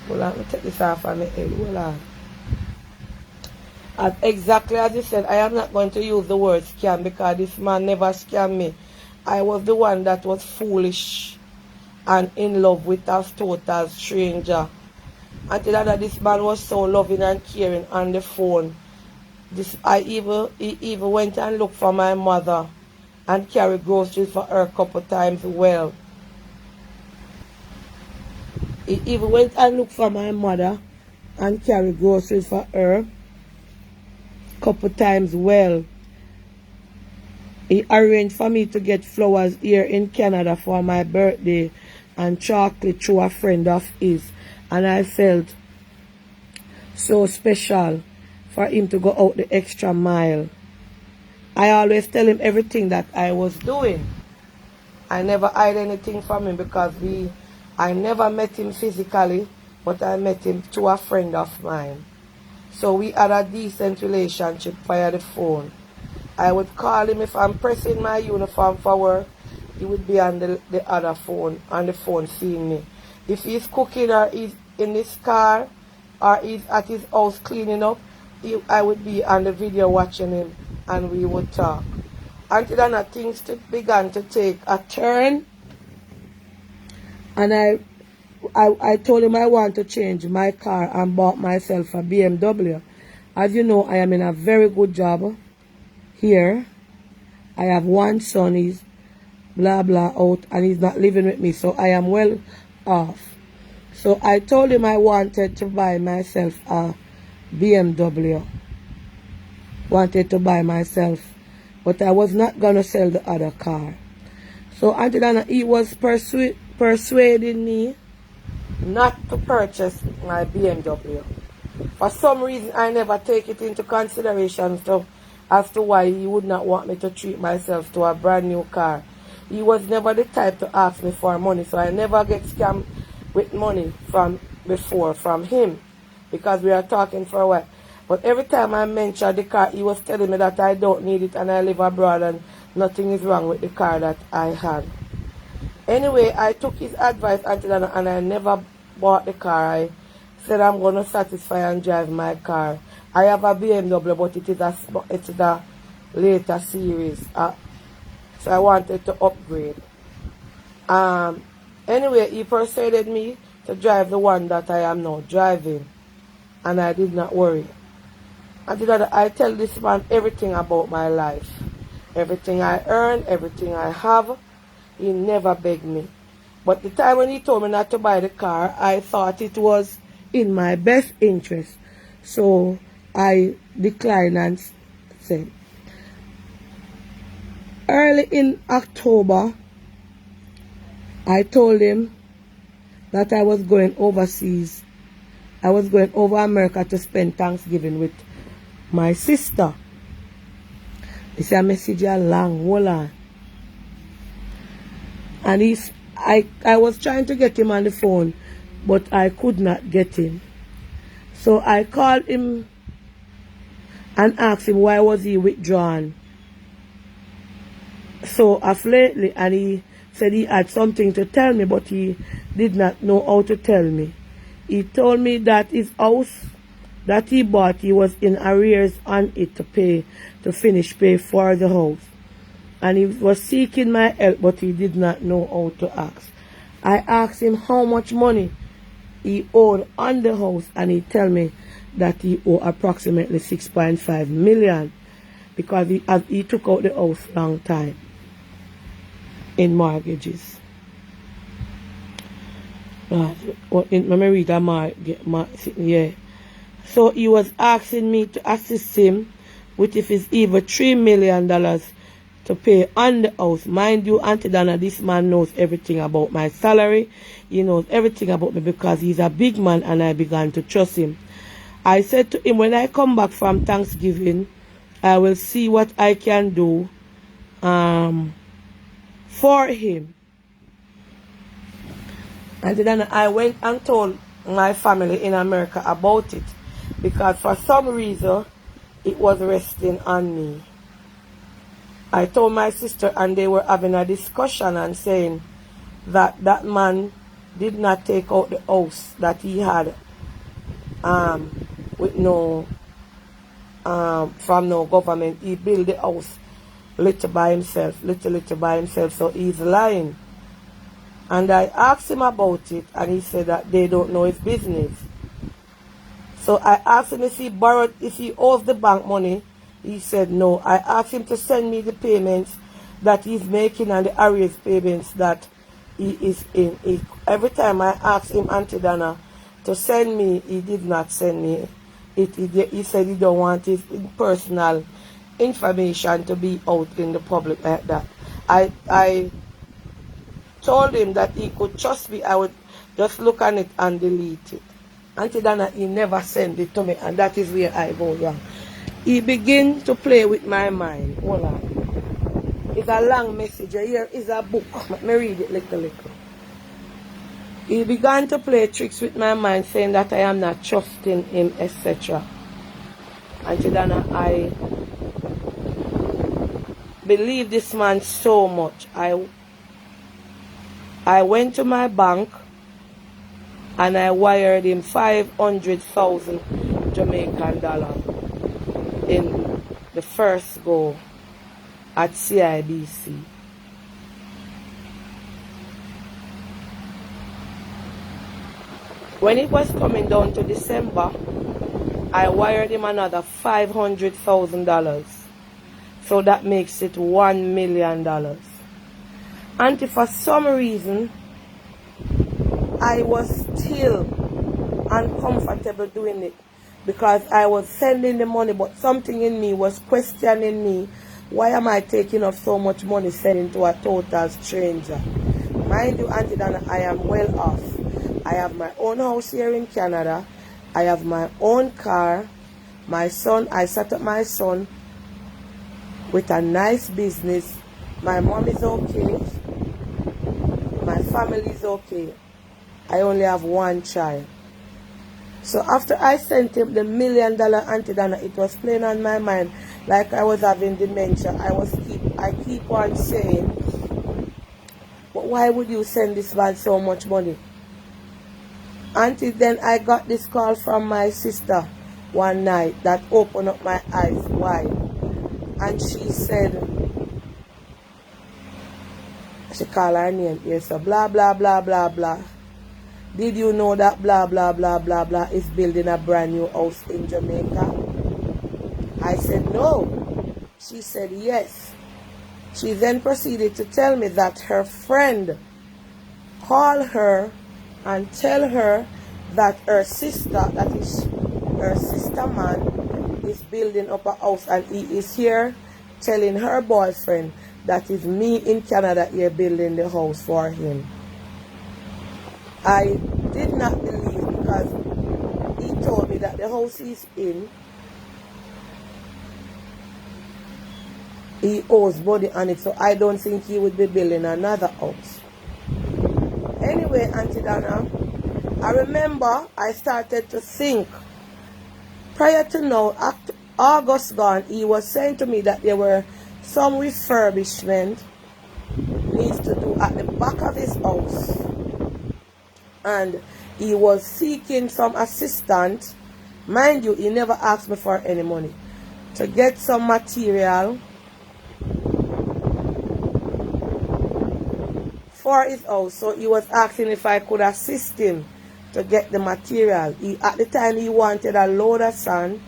Hold on, let me take this off on the head. Hold on. And exactly as you said, I am not going to use the word scam because this man never scammed me. I was the one that was foolish and in love with a total stranger. Until that this man was so loving and caring on the phone. He even went and looked for my mother and carried groceries for her a couple times well. He even went and looked for my mother and carried groceries for her couple times well. He arranged for me to get flowers here in Canada for my birthday and chocolate through a friend of his. And I felt so special for him to go out the extra mile. I always tell him everything that I was doing. I never hide anything from him because I never met him physically, but I met him through a friend of mine. So we had a decent relationship via the phone. I would call him if I'm pressing my uniform for work. He would be on the other phone, on the phone seeing me. If he's cooking or he's in his car or he's at his house cleaning up, I would be on the video watching him and we would talk. Until then, things began to take a turn, and I told him I want to change my car and bought myself a BMW. As you know, I am in a very good job here. I have one son, he's blah blah out, and he's not living with me, so I am well off. So I told him I wanted to buy myself a BMW. Wanted to buy myself, but I was not going to sell the other car. So until then, he was persuading me not to purchase my BMW. For some reason, I never take it into consideration as to why he would not want me to treat myself to a brand new car. He was never the type to ask me for money, so I never get scammed with money from him, because we are talking for a while. But every time I mentioned the car, he was telling me that I don't need it and I live abroad and nothing is wrong with the car that I had. Anyway, I took his advice and I never bought the car. I said I'm going to satisfy and drive my car. I have a BMW, but it's the later series. So I wanted to upgrade. Anyway, he persuaded me to drive the one that I am now driving, and I did not worry. I tell this man everything about my life, everything I earn, everything I have. He never begged me. But the time when he told me not to buy the car, I thought it was in my best interest. So I declined and said. Early in October, I told him that I was going overseas. I was going over America to spend Thanksgiving with my sister. This a message long, hold on. And I was trying to get him on the phone, but I could not get him. So I called him and asked him why was he withdrawn so of lately, and he said he had something to tell me, but he did not know how to tell me. He told me that his house that he bought, he was in arrears on it to finish pay for the house. And he was seeking my help, but he did not know how to ask. I asked him how much money he owed on the house, and he told me that he owed approximately 6.5 million because he took out the house long time in mortgages. Let me read yeah. So he was asking me to assist him with if it's even $3 million to pay on the house. Mind you, Auntie Donna, this man knows everything about my salary. He knows everything about me because he's a big man and I began to trust him. I said to him, when I come back from Thanksgiving, I will see what I can do for him. And then I went and told my family in America about it, because for some reason it was resting on me. I told my sister, and they were having a discussion and saying that that man did not take out the house that he had with no from no government. He built the house little by himself, so he's lying. And I asked him about it, and he said that they don't know his business. So I asked him if he owes the bank money. He said no. I asked him to send me the payments that he's making and the arrears payments that he is in. Every time I asked him, Auntie Donna, to send me, he did not send me. He said he don't want his personal information to be out in the public like that. I told him that he could trust me. I would just look on it and delete it. Auntie Donna, he never sent it to me, and that is where I go wrong. He began to play with my mind. Hold on. It's a long message. Here is a book. Let me read it little. He began to play tricks with my mind, saying that I am not trusting him, etc. Auntie Donna, I believe this man so much. I went to my bank and I wired him 500,000 Jamaican dollars. in the first go at CIBC. When it was coming down to December, I wired him another $500,000. So that makes it $1 million. And if for some reason I was still uncomfortable doing it, because I was sending the money, but something in me was questioning me, why am I taking off so much money sending to a total stranger? Mind you, Auntie Donna, I am well off. I have my own house here in Canada. I have my own car. My son, I set up my son with a nice business. My mom is okay. My family is okay. I only have one child. So after I sent him the $1 million Auntie Donna, it was playing on my mind like I was having dementia. I keep on saying, but why would you send this man so much money? Until then I got this call from my sister one night that opened up my eyes wide. And she said, she called her name here, so blah blah blah blah blah. Did you know that blah blah blah blah blah is building a brand new house in Jamaica? I said no. She said yes. She then proceeded to tell me that her friend called her and tell her that her sister, that is her sister man, is building up a house, and he is here telling her boyfriend that is me in Canada here building the house for him. I did not believe, because he told me that the house he's in, he owes money on it, so I don't think he would be building another house. Anyway, Auntie Donna, I remember I started to think, prior to now, after August gone, he was saying to me that there were some refurbishment needs to do at the back of his house. And he was seeking some assistance. Mind you, he never asked me for any money. To get some material for his house. So he was asking if I could assist him to get the material. At the time he wanted a load of sand,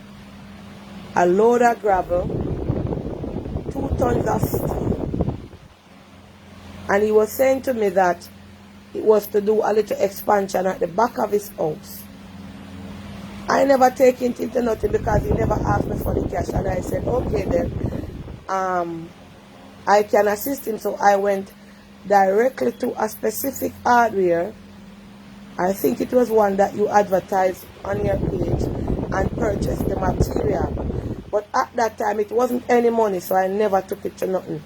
a load of gravel, 2 tons of steel. And he was saying to me that it was to do a little expansion at the back of his house. I never take it into nothing because he never asked me for the cash, and I said, okay then, I can assist him. So I went directly to a specific hardware. I think it was one that you advertised on your page, and purchased the material. But at that time it wasn't any money, so I never took it to nothing.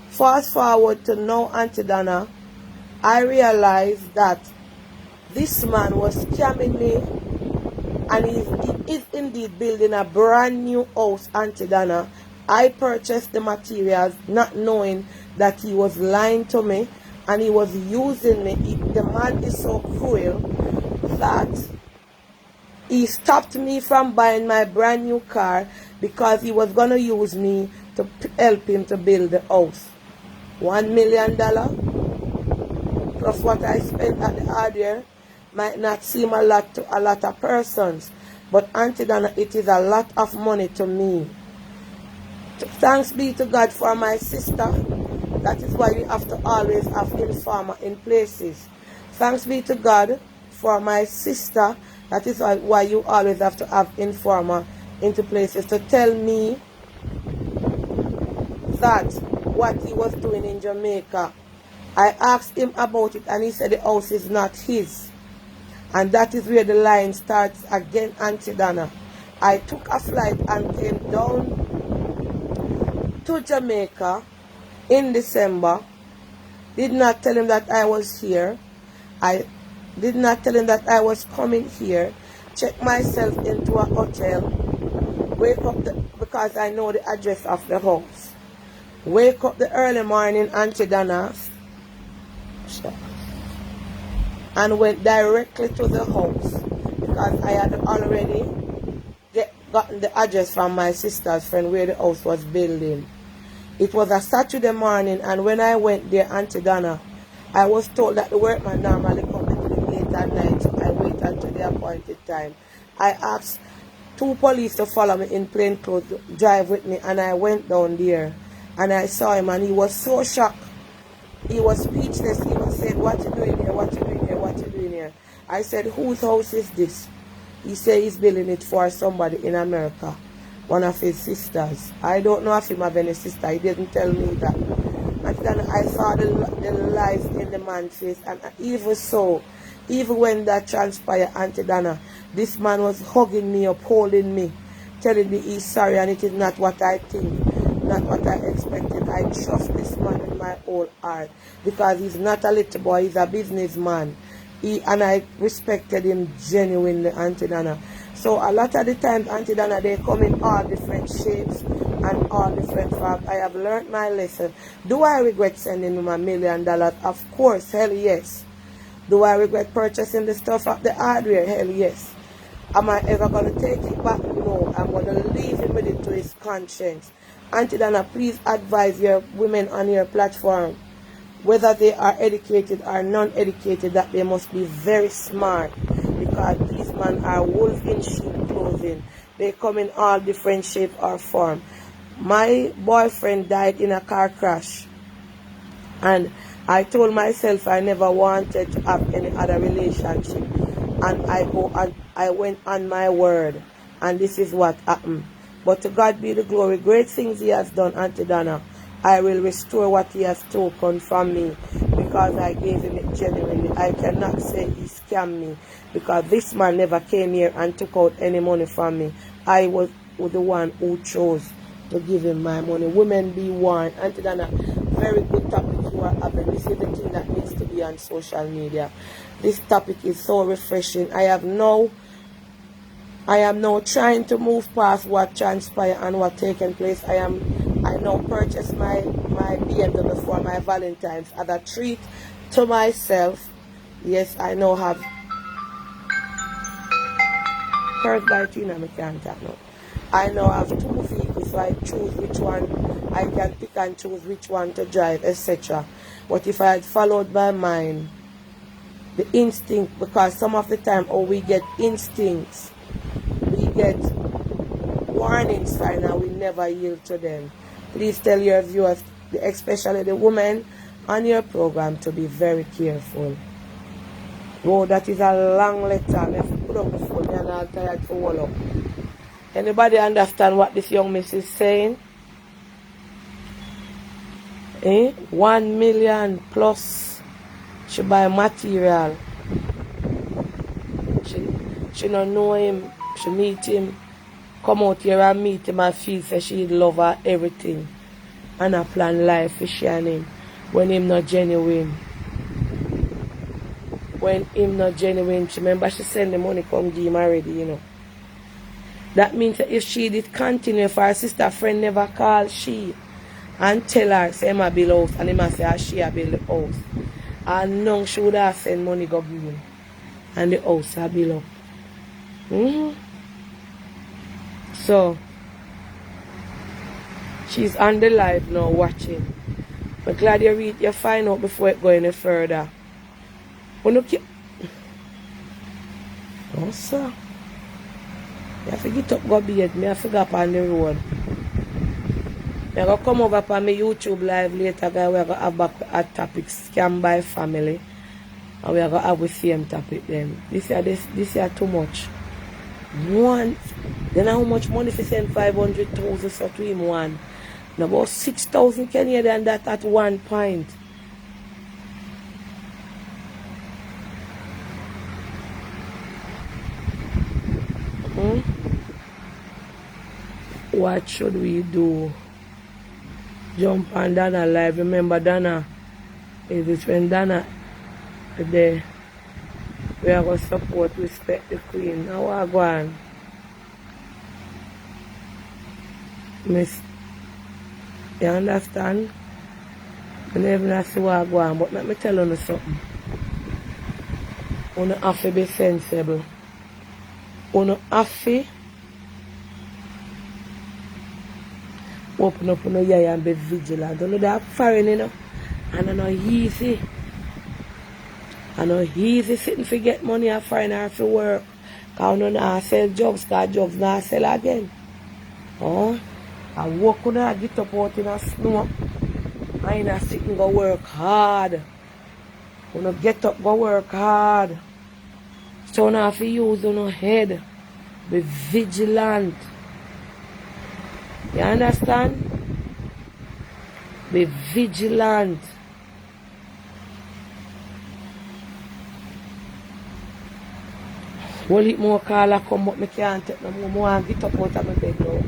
Fast forward to now, Auntie Donna, I realized that this man was scamming me, and he is indeed building a brand new house, Auntie Donna. I purchased the materials not knowing that he was lying to me, and he was using me. The man is so cruel that he stopped me from buying my brand new car because he was going to use me to help him to build the house. $1 million plus what I spent at the hardware might not seem a lot to a lot of persons, but Auntie Donna, it is a lot of money to me. Thanks be to God for my sister. That is why we have to always have informer in places. Thanks be to God for my sister. That is why you always have to have informer into places to tell me that what he was doing in Jamaica. I asked him about it, and he said the house is not his. And that is where the line starts again, Auntie Donna. I took a flight and came down to Jamaica in December. Did not tell him that I was here. I did not tell him that I was coming here. Check myself into a hotel. Wake up because I know the address of the house. Wake up the early morning, Auntie Donna, and went directly to the house because I had already gotten the address from my sister's friend where the house was building. It was a Saturday morning, and when I went there, Auntie Donna, I was told that the workman normally comes between 8 and 9, so I waited until the appointed time. I asked 2 police to follow me in plain clothes, drive with me, and I went down there, and I saw him, and he was so shocked. He was speechless. He was saying, "What you doing here? What you doing here? What you doing here?" I said, "Whose house is this?" He said he's building it for somebody in America, one of his sisters. I don't know if he have any sister. He didn't tell me that. And then I saw the lies in the man's face. And even so, even when that transpired, Auntie Donna, this man was hugging me up, holding me, telling me he's sorry and it is not what I think, not what I expected. I trust this man with my whole heart because he's not a little boy, he's a businessman. And I respected him genuinely, Auntie Donna. So a lot of the times, Auntie Donna, they come in all different shapes and all different forms. I have learned my lesson. Do I regret sending him $1 million? Of course, hell yes. Do I regret purchasing the stuff at the hardware? Hell yes. Am I ever going to take it back? No. I'm going to leave him with it to his conscience. Auntie Donna, please advise your women on your platform, whether they are educated or non-educated, that they must be very smart because these men are wolves in sheep clothing. They come in all different shape or form. My boyfriend died in a car crash, and I told myself I never wanted to have any other relationship, and I went on my word, and this is what happened. But to God be the glory, great things he has done, Auntie Donna. I will restore what he has taken from me because I gave him it genuinely. I cannot say he scammed me because this man never came here and took out any money from me. I was the one who chose to give him my money. Women be warned. Auntie Donna, very good topic you are having. This is the thing that needs to be on social media. This topic is so refreshing. I am now trying to move past what transpired and what taken place. I now purchased my BMW for my Valentine's as a treat to myself. Yes, I now have First by Tina, I can't talk now. I now have 2 vehicles, so I choose which one I can pick and choose which one to drive, etc. But if I had followed my mind, the instinct, because some of the time we get instincts, we get warning signs and we never yield to them. Please tell your viewers, especially the women on your program, to be very careful. Oh, that is a long letter. I have to put up the phone and I'm tired for all up. Anybody understand what this young miss is saying? 1 million plus. She buy material. She don't know him. She meet him. Come out here and meet him and feel that she love her everything. And I plan life for she and him. When him not genuine. When him not genuine. She remember she send the money come give him already, you know. That means that if she did continue, if her sister friend never call she and tell her, say him a build house, and him a say she a build the house. And now she would have send money go give him. And the house a build up. So, she's on the live now watching. But glad you find out before it go any further. Oh, sir. You have to get up, go bed. I have to go up on the road. I'm going to come over on my YouTube live later. We're going to have back a topic, scam by family. And we're going to have the same topic then. This year too much. One. Then how much money if you send 500,000 so to him one? And about 6,000 Canadian that at one point. What should we do? Jump on Dana live. Remember Dana is it when Dana is there. We are going to support, respect the Queen. Now we are going. Miss, you understand? I never see what I go on, but let me tell you something. You have to be sensible. You have to Open up on your eye and be vigilant. Don't know that foreign, you know. And I know easy. I know easy sitting for get money and foreign or for work. Cause no nah sell drugs, cause drugs nah sell again. Oh, I walk on and get up out in a snow. I ain't sitting go work hard. When I get up go work hard. So now if you use on your head, be vigilant. You understand? Be vigilant. Well, it more call come, but I can't take no more. I want to get up out of my bed now.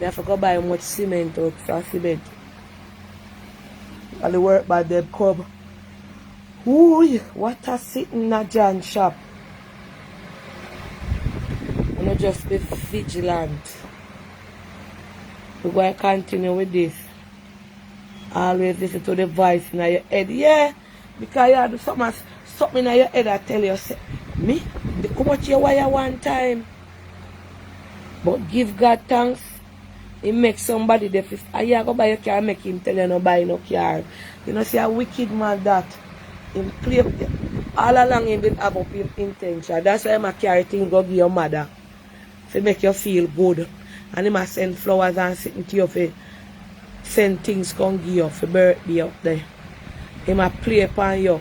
I have to go buy much cement out for cement. And the work by them come. Ooh, what a sitting in a John shop. And I just be vigilant. We're going to continue with this. Always listen to the voice in your head. Yeah, because you have to do something in your head I tell you, say, me, come out your wire one time. But give God thanks. He makes somebody the fifth. And you go buy your car, make him tell you no buy no car. You know, see a wicked man that. Him play all along he been have up him intention. That's why I carry things go give your mother. To make you feel good. And he must send flowers and sitting to you for send things come give you for birthday up there. He must play upon you.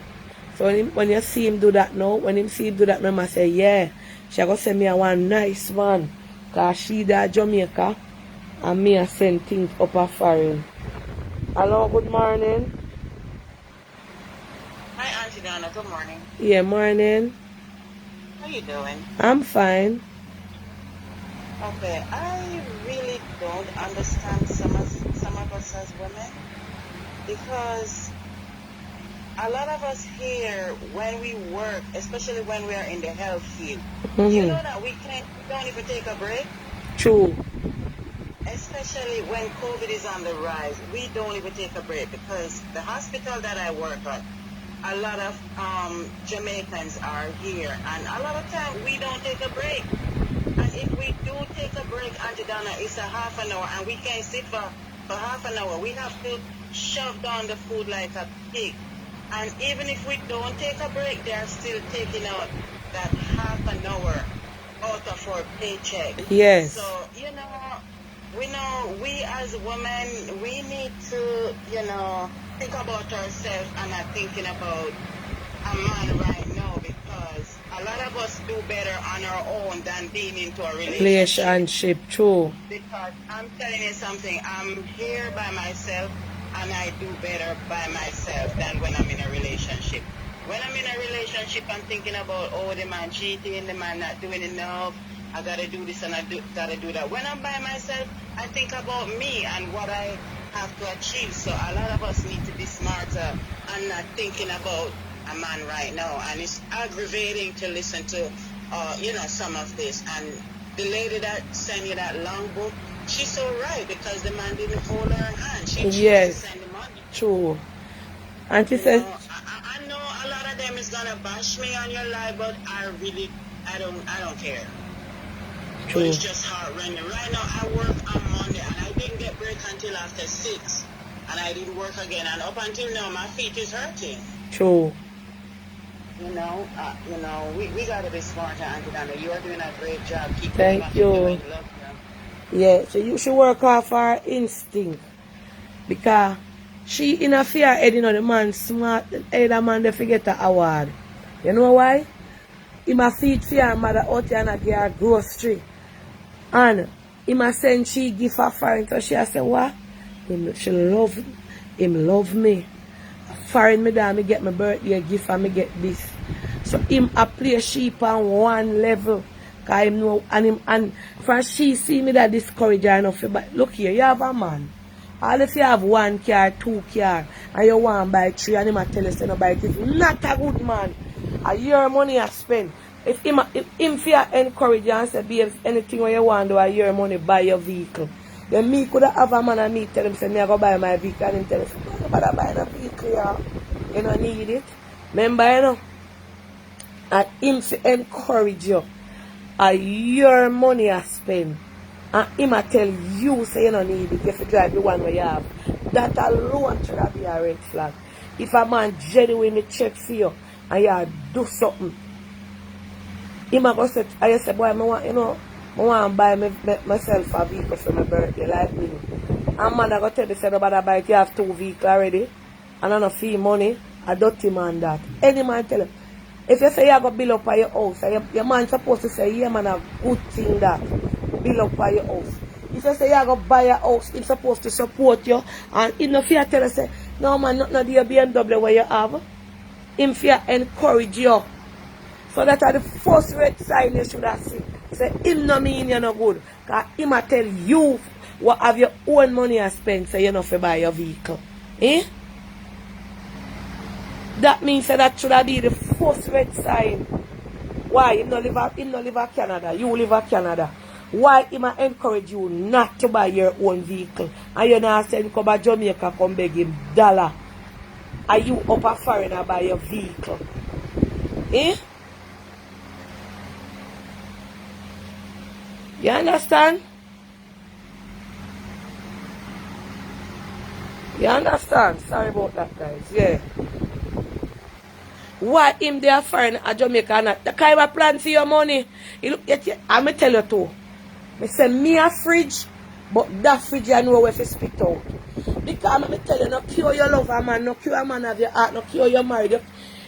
So when you see him do that now, when him see him do that now, I must say, yeah, she go send me a one nice man. Because she that Jamaica and me a send things up a foreign. Hello, good morning. Hi, Auntie Donna. Good morning. Yeah, morning. How you doing? I'm fine. Okay, I really don't understand some of us as women because a lot of us here, when we work, especially when we are in the health field, you know that we don't even take a break. True. Especially when COVID is on the rise, we don't even take a break because the hospital that I work at, a lot of Jamaicans are here, and a lot of time we don't take a break. And if we do take a break, Auntie Donna, it's a half an hour, and we can't sit for half an hour. We have to shove down the food like a pig. And even if we don't take a break, they are still taking out that half an hour out of our paycheck. Yes. So, we as women, we need to, think about ourselves and not thinking about a man right now because a lot of us do better on our own than being into a relationship. True. Because I'm telling you something, I'm here by myself and I do better by myself than when I'm in a relationship. When I'm in a relationship, I'm thinking about, the man cheating, the man not doing enough, I gotta do this and gotta do that. When I'm by myself, I think about me and what I have to achieve. So a lot of us need to be smarter and not thinking about a man right now. And it's aggravating to listen to, some of this. And the lady that sent you that long book, she's so right because the man didn't hold her hand. She chose to send the money. True. And she said, I know a lot of them is gonna bash me on your life, but I don't care. True. But it's just heart-rending. Right now, I work on Monday, and I didn't get break until after 6, and I didn't work again. And up until now, my feet is hurting. True. We gotta be smarter, Auntie Donna. You are doing a great job. Keep Thank you. Yeah, so you should work off her instinct. Because she in a fear head, the man smart, the man they forget the award. You know why? He must feed her mother out here and give her grocery. And he must send she give her foreign. So she say, what? She love me. Foreign me down, me get my birthday gift and me get this. So him a play sheep on one level. Cause him know and for she see me that discourage her enough. But look here, you have a man. All if you have 1 car, 2 car, and you want to buy 3 and him a tell you say no buy it, is not a good man. Your money I spend. If him encourage you and say, babe, anything what you want to do, your money buy your vehicle. Then me could have a man and me tell him, say, me I go buy my vehicle. And him tell him, say, no, buy a vehicle, yeah. You don't need it. Remember, and him to encourage you. Your money I spend. And him a tell you say you don't need it if you drive the one where you have. That alone should be a red flag. If a man genuinely check for you and you do something, him a go say, I say, boy, I want, you know, I want to buy myself a vehicle for my birthday, like me. And man, I go tell you, say, nobody buy it, you have 2 vehicles already, and I don't fee money, a dirty man that. Any man tell him, if you say you go build up on your house, your man supposed to say, yeah man, a good thing that, build up on your house. If you say you go buy a house, he's supposed to support you, and he no fear tell you, say, no man, not the BMW where you have. Him fear encourage you. So that are the first red sign you should have seen. Say, him no mean you no good. Because him a tell you what have your own money to spend, so you not to buy your vehicle. Eh? That means that should have be the first red sign. Why? Him no live at Canada. You live at Canada. Why him a encourage you not to buy your own vehicle? And you not send come to Jamaica come beg him $1. Are you up a foreigner buy your vehicle? Eh? You understand? You understand? Sorry about that, guys. Yeah. Why him there foreign a Jamaica not? The kind of plan for your money. You look at you. I'm tell you too. I say me a fridge, but that fridge I know where to spit out. Because I tell you, no cure your lover man, no cure a man of your heart, no cure your marriage.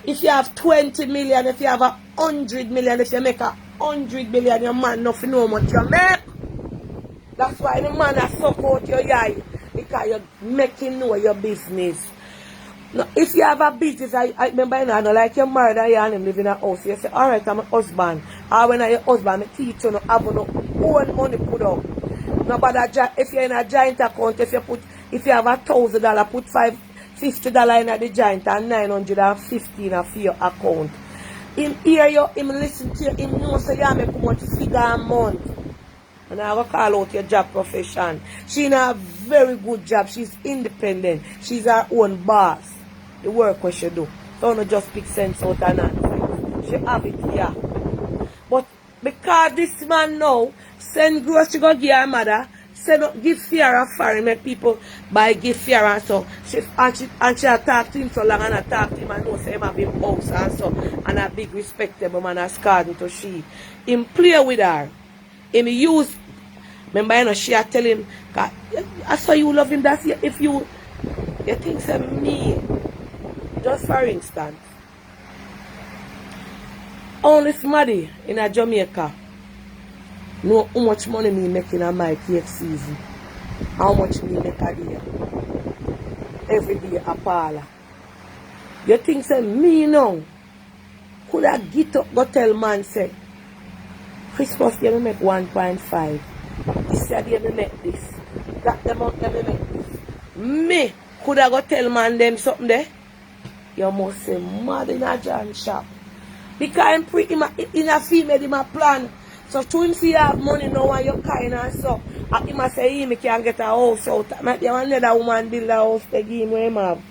If you have 20 million, if you have 100 million, if you make 100 million, your man nothing know much you make. That's why the man has support your guy. Because you're making know your business. Now, if you have a business, I remember, you know, like you're married and you and him live in a house, you say, alright, I'm a husband. Or when I'm your husband, I teach you, no have no own money put up. No, but if you're in a joint account, if you have $1,000, put $50 in the joint and $950 in your account. Him hear you, him listen to you, him know so you make much figure a month. And I will call out your job profession. She in a very good job. She's independent. She's her own boss. The work what she do. So not just pick sense out and nonsense. She have it here. But because this man now send grocery go give her mother, send up give fear of foreign, make people buy give fear and so. She talk to him so long and I talk to him and know say him have him house and so. And a big respectable man has called to she. Him play with her. Him use, remember, you know, she tell him, I saw you love him, that's if you think say me, just for instance, only somebody in a Jamaica know how much money me making on my cake season, how much me make a day, every day a parlor. You think say me now, could I get up go tell man say, Christmas day we make 1.5. This year we make this. That the month we make this. Me could I go tell man them something there? You must say mad in a John shop. Because in a female in a plan. So to him see you have money now and you kind and so. He must say he can get a house out. Might be another woman build a house to give him what him have.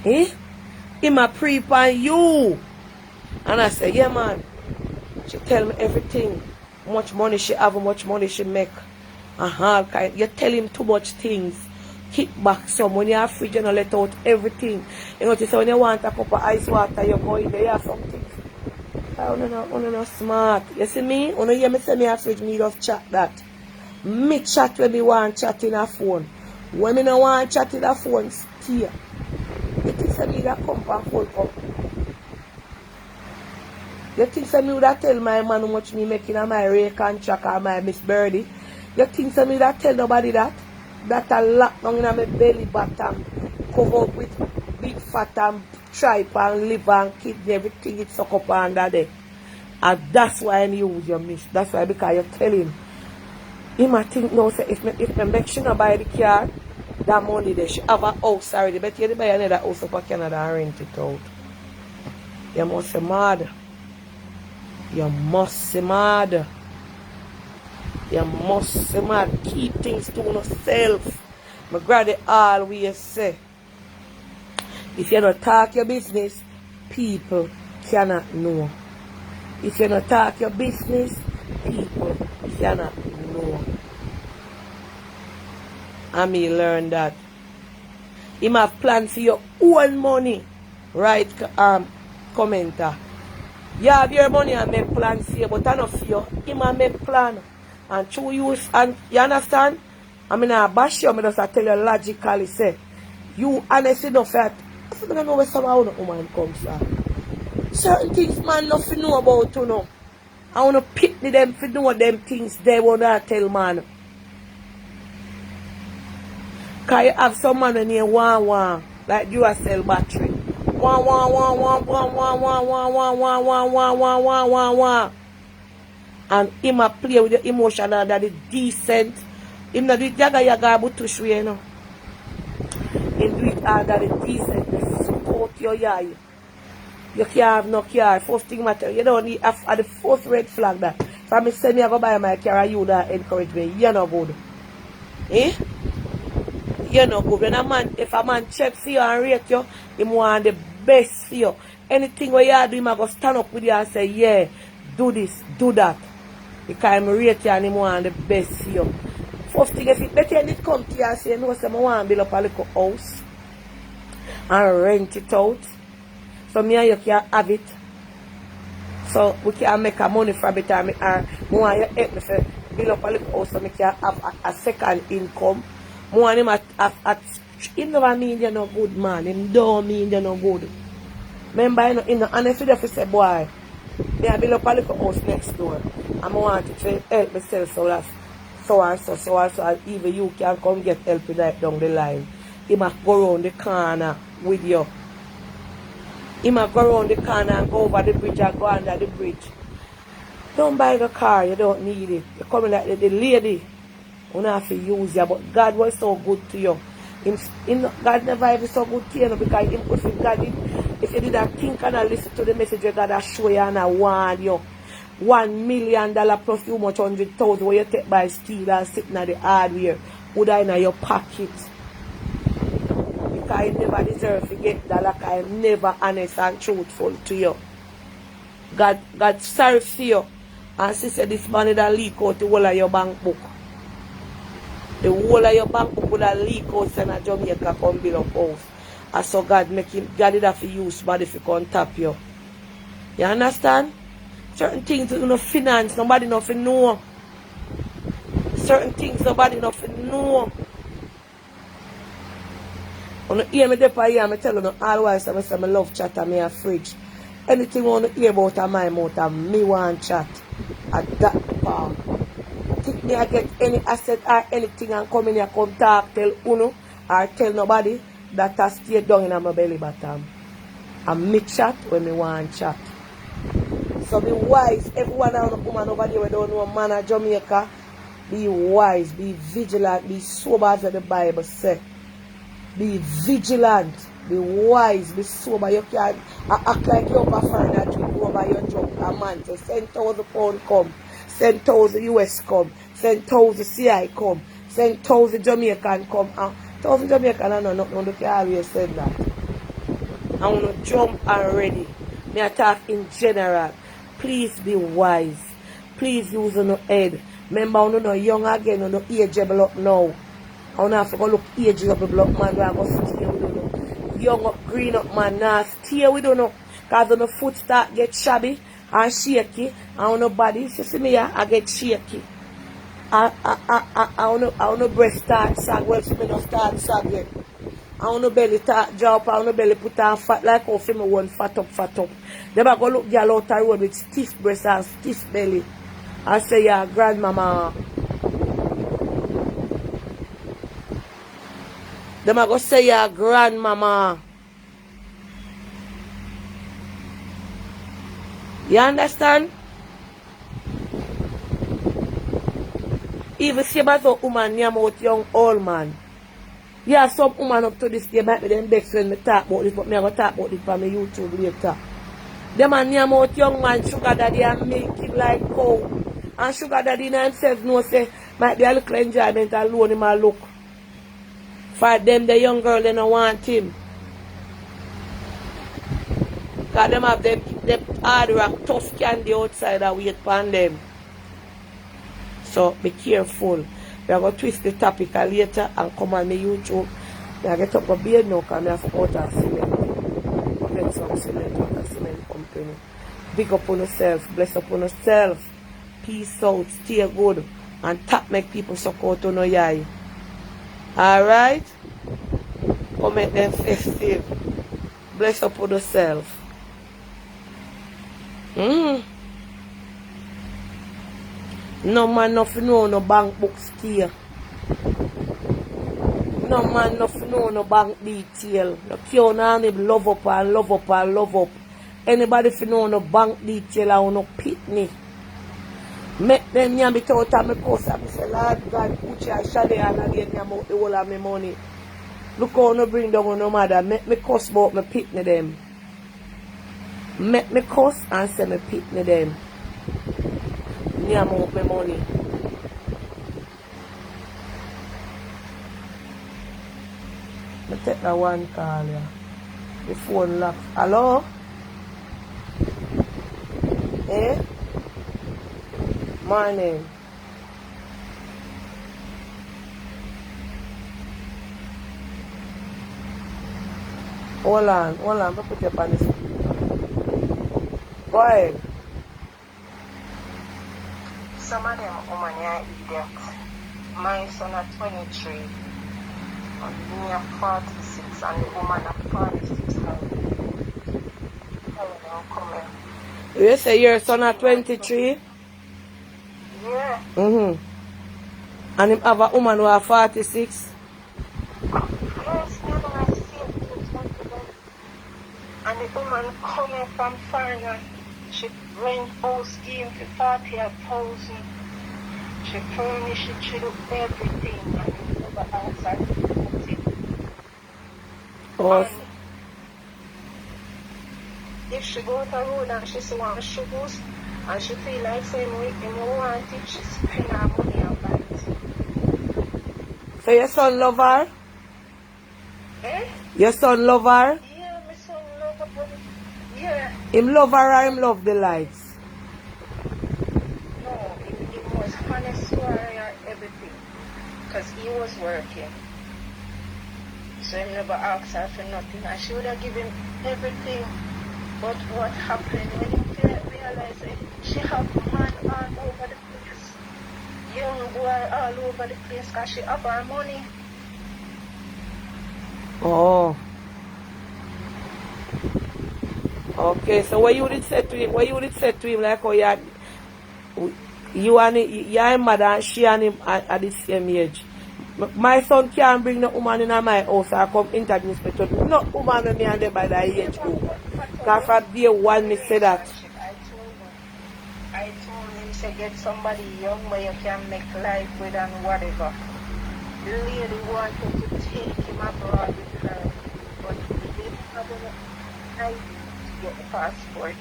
Eh? He must pre-pan you. And I say, yeah man. She tell me everything. How much money she have, how much money she make. You tell him too much things. Keep back some. When you have fridge, you know, let out everything. You know, when you want a cup of ice water, you go in there, you have something. I'm not smart. You see me? When you hear me say me a fridge, me just chat that. Me chat when me want chat in a phone. When me no want chat in a phone, steer. You think say me that come and full cup. You think say me would have tell my man how much me making on my Ray contract or my Miss Birdie? You think say me would have tell nobody that? That a lock down in my belly bottom, cover up with big fat and tripe and liver and kidney, everything it suck up under there. And that's why I use your miss. That's why because you tell him. He might think no, say if me make sure not buy the car, that money there, she have a house already. But you buy another house up in Canada and rent it out. You must be mad. You must be mad. You must be mad. Keep things to yourself. My granny always say, if you don't talk your business, people cannot know. If you don't talk your business, people cannot know. And me learn that. Him have plans for your own money. Right, commenter. You have your money and make plans for you, but I not for you. Him a make plan. And true use, and you understand? I mean, I bash you, I just tell you logically, say, you honestly enough that, I don't know where some woman comes from. Certain things man nothing know about, you know. I want to pick them to know them things they want to tell man. Because you have some man in here, one, like you are sell battery. One. And him a play with the emotion that is decent. Him not do it yaga but to show you know. Him do it that is decent. Support your yai. You can't have no car. First thing matter. You don't need at the first red flag that. If I say me I go buy my car, you that encourage me. You're not good. Eh? You're not good. When a man, if a man checks you and rate you, he want the best for you. Anything where you do, him go stand up with you and say, yeah, do this, do that. Because I'm rate you and him want the best for you. First thing, if it better it come to you and say, no, I want to build up a little house and rent it out. So me and you can have it. So we can make a money from it and want you help me to build up a little house so we can have a second income. More him him never mean you're no good man. Him don't mean you're no good. Remember, you know, and if you say, boy, me I build up a little house next door. I want it to help myself so that's so even you can come get help right down the line. He must go around the corner with you. He must go around the corner and go over the bridge and go under the bridge. Don't buy the car, you don't need it. You're coming like the lady. You don't have to use you, but God was so good to you. God never ever so good to you because if you did not think and listen to the message God has show you and I warn you. $1 million plus you much 100,000 where you take by steel and sitting at the hardware would I in your pocket. Because I never deserve to get that, like I am never honest and truthful to you. God sorry for you. And she said this money that leak out the whole of your bank book. The whole of your bank book would have leak out send a Jamaica come build up house. And so God did have to use body to come tap you. You understand? Certain things you know finance, nobody nothing know. Certain things nobody nothing know. When you hear me there for here, I tell you always I say I love chat and me a fridge. Anything you want to hear about my mouth and me want chat at that part. Think me I get any asset or anything and come in here come talk, tell uno or tell nobody that I stay down in my belly bottom. And me chat when me want chat. So be wise. Everyone on the woman over there we don't know a man of Jamaica. Be wise, be vigilant, be sober as the Bible says. Be vigilant, be wise, be sober. You can't act like you're up a foreigner drink over your drunk a man. So send £1,000 come, send 1,000 US come, send 1,000 CI come, send 1,000 Jamaican come. 1,000 Jamaican I know nothing you can always send that. I want to jump and ready. Me attack in general. Please be wise. Please use on your head. Remember, you know young again, you know ageable up now. I don't have to go look ageable up man. We are going to stay with you. Young up, green up man, now stay with you know. Because when the foot start get shabby and shaky, and your body, you see me here, I get shaky. I want to breast start sag, well, so me not start sag yet. I want to belly drop, I want to belly put on fat like how me want fat up. They might go look girl out the road with stiff breast and stiff belly. I say, yeah, grandmama. They might go say, yeah, grandmama. You understand? Even same as a woman name out young old man. Yeah, some woman up to this day might be them best when me talk about this, but me I go talk about this on my YouTube later. Them a name out young man, sugar daddy and milking like cow. And sugar daddy himself know say might be a little enjoyment alone him a look. For them the young girl they don't want him. Cause them have them hard rock tough candy outside and wait upon them. So be careful. We are going to twist the topic later and come on my YouTube. I get up a beard now because I have to go to cement. Go get some cement out of cement company. Big up on yourself. Bless up on yourself. Peace out. Stay good. And tap make people suck out on your eye. Alright? Come make them festive. Bless up on yourself. No man nothing know no bank book scale. No man nothing know no bank detail. No cure on him love up and love up and love up. Anybody if you know no bank detail or no pitney. Make them yam it out of my course and say, Lord God, put your shadow and again yam out the whole of my money. Look how no bring down no mother. Make me cuss about my pitney them. Make me cuss and say me pitney them. Yam out my money. I take that one call here. The phone lock. Hello? Eh? Morning. Hold on, put your on this. Go ahead. Some of them women are idiots. My son at 23, and me at 46, and the woman at 46. Come here. You say your son at 23? Yeah. And him have a woman who are 46? Yes, I see it. And the woman coming from foreigner, she rent house scheme for 40,000. She furnish it, she do everything, and he never asked her to put it. Oh. And if she go to the road and she see one shoes, and she feel like saying, if you want it, she spend her money and buy it. So your son love her? Eh? Your son love her? Yeah, my son love her. Yeah. Him love her or him love the lights? No, it was honest to her everything. Because he was working. So he never asked her for nothing. And she would have given everything. But what happened when he realized that she had man all over the place. Young boy all over the place because she have her money. Oh. Okay, so what you would say to him? What you would say to him like how you and your mother and she and him at the same age? My son can't bring no woman in my house or come introduce me to no woman with me and them by that age group. Because from day one me say that. I told him to get somebody young where you can make life with and whatever. The lady wanted to take him abroad with her, but he didn't have enough time to get the passport.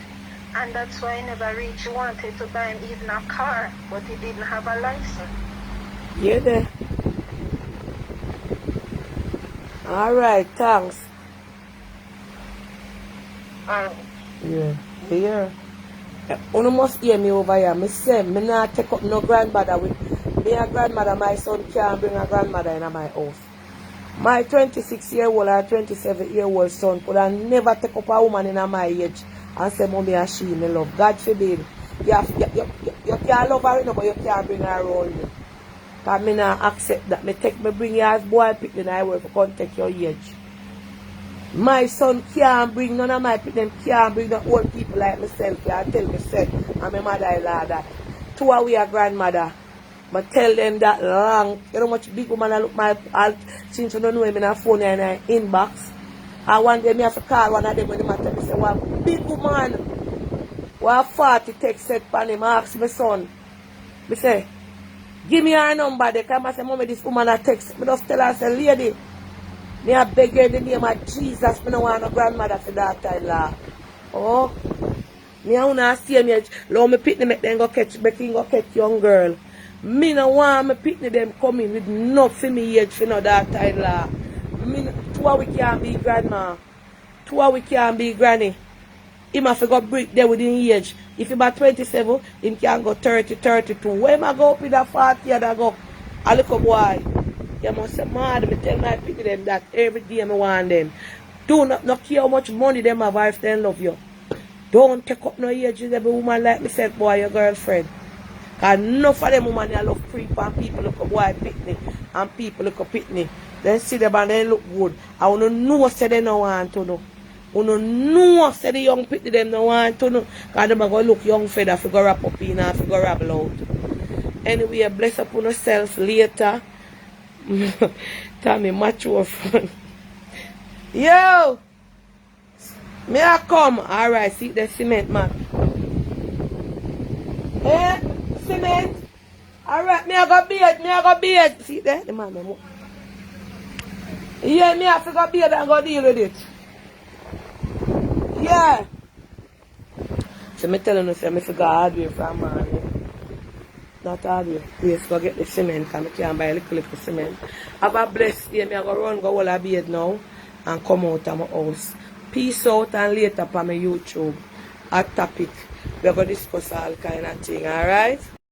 And that's why he never reached. He wanted to buy him even a car, but he didn't have a license. Yeah, there. Alright, thanks. Yeah, here. You must hear me over here. Me say, me not take up no grandmother with me. A grandmother, my son can't bring a grandmother in my house. My 26-year-old or 27-year-old son could have never take up a woman in my age and say, mommy and she me love. God forbid. You can't love her, but you can't bring her around me. Because I not accept that. Me bring you as boy pick then I work for come take your age. My son can't bring none of my people, them can't bring the old people like myself. I tell myself and my mother-in-law that. Two are we a grandmother. I tell them that long. You know how much big woman I look my since you don't know him in a phone and an inbox. I want them have to call one of them when they matter. They say, what big woman? What 40 text set for him? I ask my son. I say, give me her number. They come and say, mommy, this woman a text. I just tell her, I say, lady, me a beg her in the name of Jesus. I don't want no grandmother for daughter-in-law. Oh, me a wanna see me. Lord, me pick them, make them go catch young girl. Me no want me pick them coming with nothing me age for no daughter-in-law. Two of we can't be grandma. Two of we can't be granny. Him have to go break there within age. If he about 27, him can go 30, 32. Where am I go up with that 40 year that go? A little boy. You must say, mad, me tell my people them that every day I want them. Do not care how much money them have if they love you. Don't take up no age with every woman like me said, boy, your girlfriend. Because enough of them women they love creep and people look a boy pitney and people look a pitney. Then see them and they look good. I want to know say they don't want to know. I don't know say the young pitney them don't want to know. Because them are going to look young feather if you go wrap up in and if you go rabble out. Anyway, bless upon yourself later. Tell me much more fun. Yo! May I come? Alright, see the cement, man. Eh? Cement? Alright, me I go beard. See there? The man, them. Yeah, me I have to go beard and go deal with it. Yeah. So me telling you, say, me forgot hardware from man. Not hardware. Yes, go get the cement, because I can't buy a little cement. Have a blessed day. Me I go run, go all a beard now, and come out of my house. Peace out and later on my YouTube. A topic. We're going to discuss all kind of thing, alright?